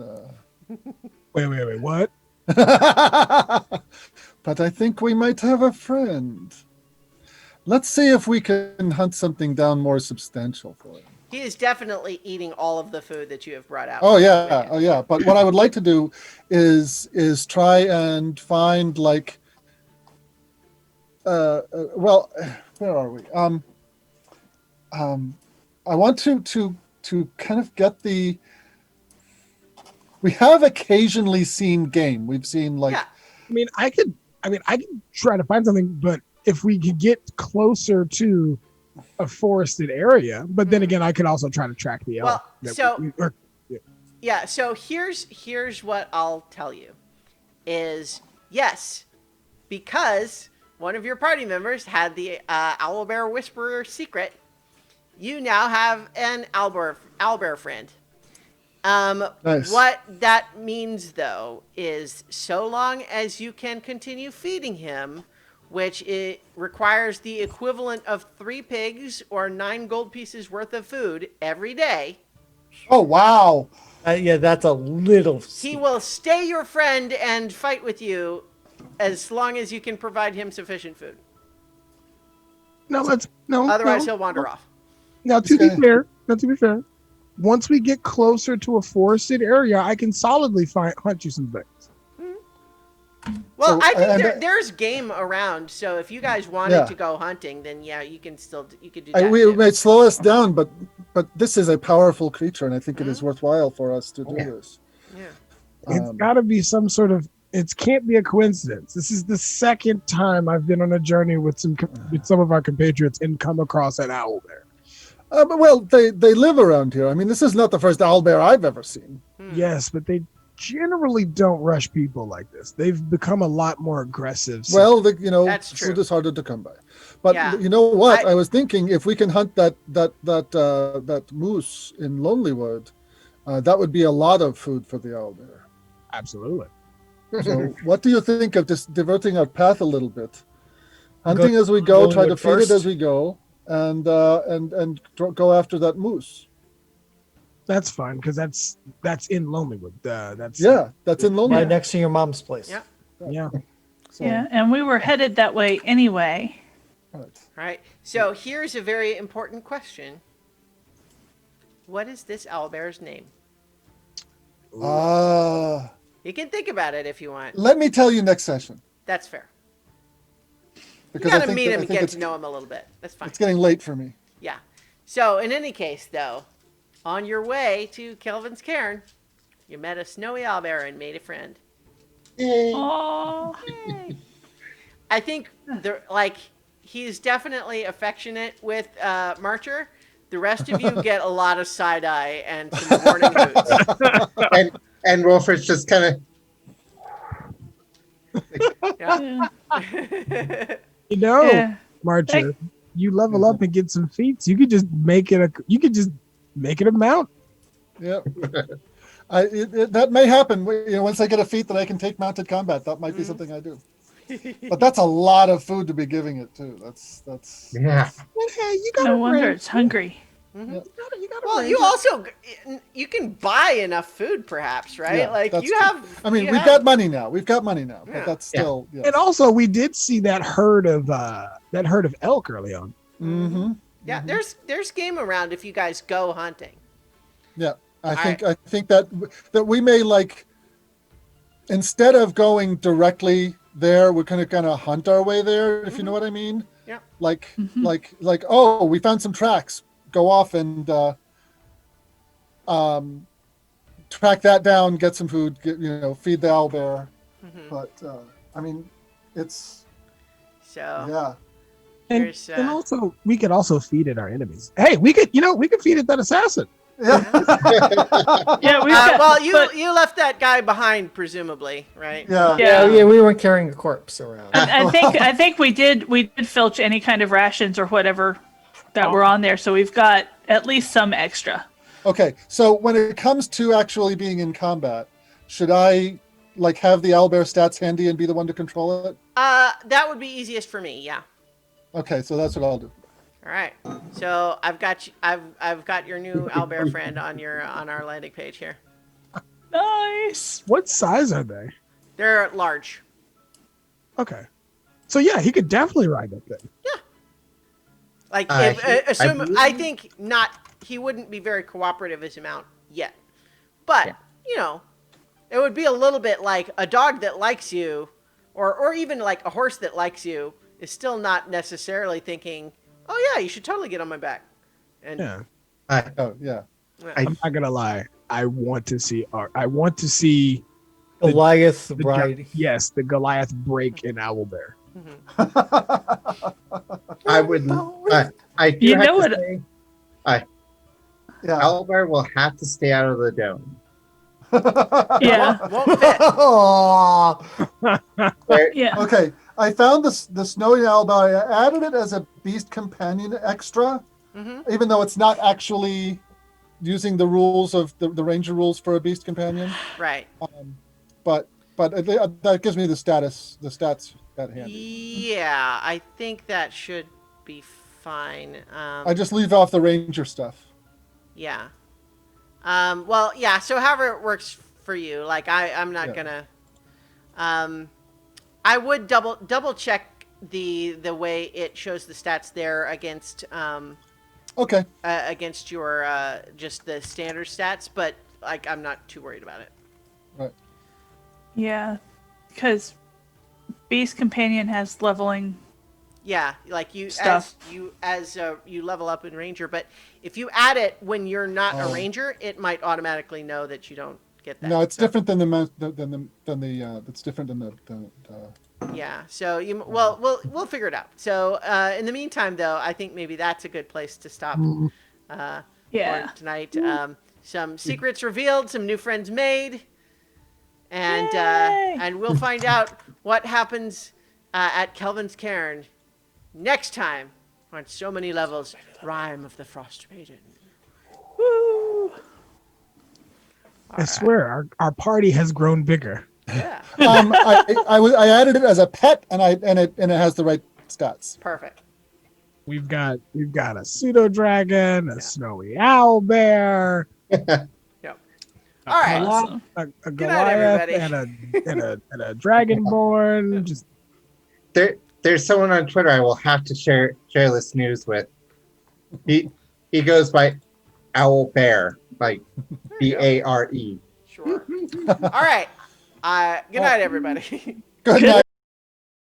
A: Wait, what?
G: but I think we might have a friend. Let's see if we can hunt something down more substantial for him.
C: He is definitely eating all of the food that you have brought out.
G: Oh yeah. But what I would like to do is try and find like, well, where are we? I want to kind of get the. We have occasionally seen game. We've seen like.
C: Yeah.
A: I could try to find something, but if we could get closer to a forested area, but then again, I could also try to track the elk.
C: So here's what I'll tell you is yes, because one of your party members had the owlbear whisperer secret, you now have an owlbear friend.
G: Nice.
C: What that means though is so long as you can continue feeding him, which it requires the equivalent of 3 pigs or 9 gold pieces worth of food every day.
G: Oh wow!
E: Yeah, that's a little.
C: He will stay your friend and fight with you as long as you can provide him sufficient food. Otherwise, he'll wander off.
A: Now, to be fair, once we get closer to a forested area, I can solidly hunt you some things.
C: Well,
G: So,
C: I think
G: and-
C: there's game around. So if you guys wanted
G: Yeah.
C: to go hunting, then yeah, you could do that.
G: We
C: too.
G: may slow us down, but this is a powerful creature, and I think it is worthwhile for us to do this.
C: Yeah.
A: It's got to be some sort of. It can't be a coincidence. This is the second time I've been on a journey with some of our compatriots and come across an owl bear.
G: But well, they live around here. I mean, this is not the first owlbear I've ever seen.
A: Yes, but they generally don't rush people like this. They've become a lot more aggressive.
G: Well,
C: That's true.
G: food is harder to come by. But
C: Yeah.
G: you know what?
C: I-
G: I was thinking if we can hunt that moose in Lonelywood, that would be a lot of food for the owlbear.
A: Absolutely.
G: So, what do you think of just diverting our path a little bit? Hunting as we go, try to
E: Lonelywood
G: feed it
E: first.
G: as we go, and go after that moose.
A: That's fine because that's in Lonelywood. That's
G: That's in
E: Right
G: Lonelywood.
E: next to your mom's place.
C: Yeah.
A: yeah.
G: So,
D: Yeah, and we were headed that way anyway.
G: right.
C: Right. So here's a very important question. What is this owlbear's name? You can think about it if you want.
G: Let me tell you next session.
C: That's fair. You
G: Because
C: gotta
G: I think
C: meet
G: that-
C: him
G: I
C: and
G: think
C: get
G: it's,
C: to know him a little bit. That's fine.
G: it's getting late for me.
C: Yeah. So in any case, though, on your way to Kelvin's cairn, you met a snowy owlbear and made a friend.
D: Oh,
C: I think he's definitely affectionate with Marcher. The rest of you get a lot of side eye and some warning hoots.
F: And Wolfridge just kind of
C: Yeah.
D: yeah.
A: You know,
D: Yeah.
A: Marcher, you level up and get some feats. You could just make it a mount.
G: Yep. That may happen. Once I get a feat that I can take mounted combat, that might be something I do. But that's a lot of food to be giving it too. That's
F: yeah.
A: Hey, you got
D: No wonder it's hungry.
A: You gotta
C: Well, you also you can buy enough food, perhaps, right?
G: Yeah,
C: like
G: that's
C: you
G: true.
C: have.
G: I mean,
C: you
G: we've
C: have-
G: got money now. We've got money now,
C: Yeah.
G: but that's still. Yes.
A: And also, we did see that herd of elk early on.
G: Mm-hmm.
C: Yeah, there's game around if you guys go hunting.
G: Yeah, I
C: right.
G: think that we may instead of going directly there, we're kind of hunt our way there, if you know what I mean.
C: Yeah.
G: Like oh, we found some tracks. Go off and track that down, get some food, feed the owlbear.
C: Mhm.
G: But I mean, it's
C: So
G: yeah.
A: And,
C: There's,
A: and also, we could also feed it our enemies. Hey, we could feed it that assassin.
G: Yeah.
D: Yeah, we've got,
C: well,
D: but
C: you left that guy behind, presumably, right?
G: Yeah.
E: Yeah, we weren't carrying a corpse around.
D: I think we did filch any kind of rations or whatever that were on there, so we've got at least some extra.
G: Okay, so when it comes to actually being in combat, should I have the owlbear stats handy and be the one to control it?
C: That would be easiest for me. Yeah.
G: Okay, so that's what I'll do.
C: All right. So I've got you, I've got your new owlbear friend on our landing page here.
D: Nice.
A: What size are they?
C: They're large.
A: Okay. So yeah, he could definitely ride that thing.
C: Like,
F: I believe-
C: I think not. He wouldn't be very cooperative as a mount yet, but it would be a little bit like a dog that likes you, or even like a horse that likes you is still not necessarily thinking, "Oh yeah, you should totally get on my back." And
A: Yeah.
G: Oh yeah.
A: I'm not gonna lie. I want to see
E: Goliath
A: the
E: ride.
A: yes, the Goliath break in Owlbear.
F: I would. I do
D: You
F: have
D: know
F: to
D: what-
F: say,
G: Yeah.
F: Owlbear will have to stay out of the dome.
D: Yeah.
C: won't fit.
E: Aw.
D: Yeah.
G: Okay, I found the snowy owlbear. I added it as a beast companion extra, even though it's not actually using the rules of the ranger rules for a beast companion.
C: Right.
G: But that gives me the stats at handy.
C: Yeah, I think that should be fine.
G: I just leave off the ranger stuff.
C: Yeah. Well, yeah. So however it works for you, like I'm not
G: Yeah.
C: gonna. I would double check the way it shows the stats there against
G: Okay.
C: against your just the standard stats, but like I'm not too worried about it.
G: Right.
D: Yeah. Because Beast Companion has leveling.
C: Yeah, like
D: Stuff.
C: as you level up in Ranger, but if you add it when you're not a
G: Oh.
C: Ranger, it might automatically know that you don't get that.
G: No, it's
C: So,
G: different than the it's different than the
C: Yeah, so we'll figure it out. So in the meantime, though, I think maybe that's a good place to stop
D: Yeah.
C: for tonight. Some secrets revealed, some new friends made. and we'll find out what happens at Kelvin's Cairn next time on So Many Levels, Rime of the Frostmaiden.
D: Woo!
A: I swear, our party has grown bigger.
C: Yeah,
G: I added it as a pet, and it has the right stats.
C: perfect.
A: We've got a pseudo dragon, a snowy owl bear,
C: Yep. All right.
D: Awesome.
A: a
C: night,
A: Goliath,
C: everybody.
A: and a dragonborn. Just
F: There's someone on Twitter I will have to share this news with. He goes by Owl Bear, like BARE.
C: Sure. All right. Good night, everybody.
G: Good night.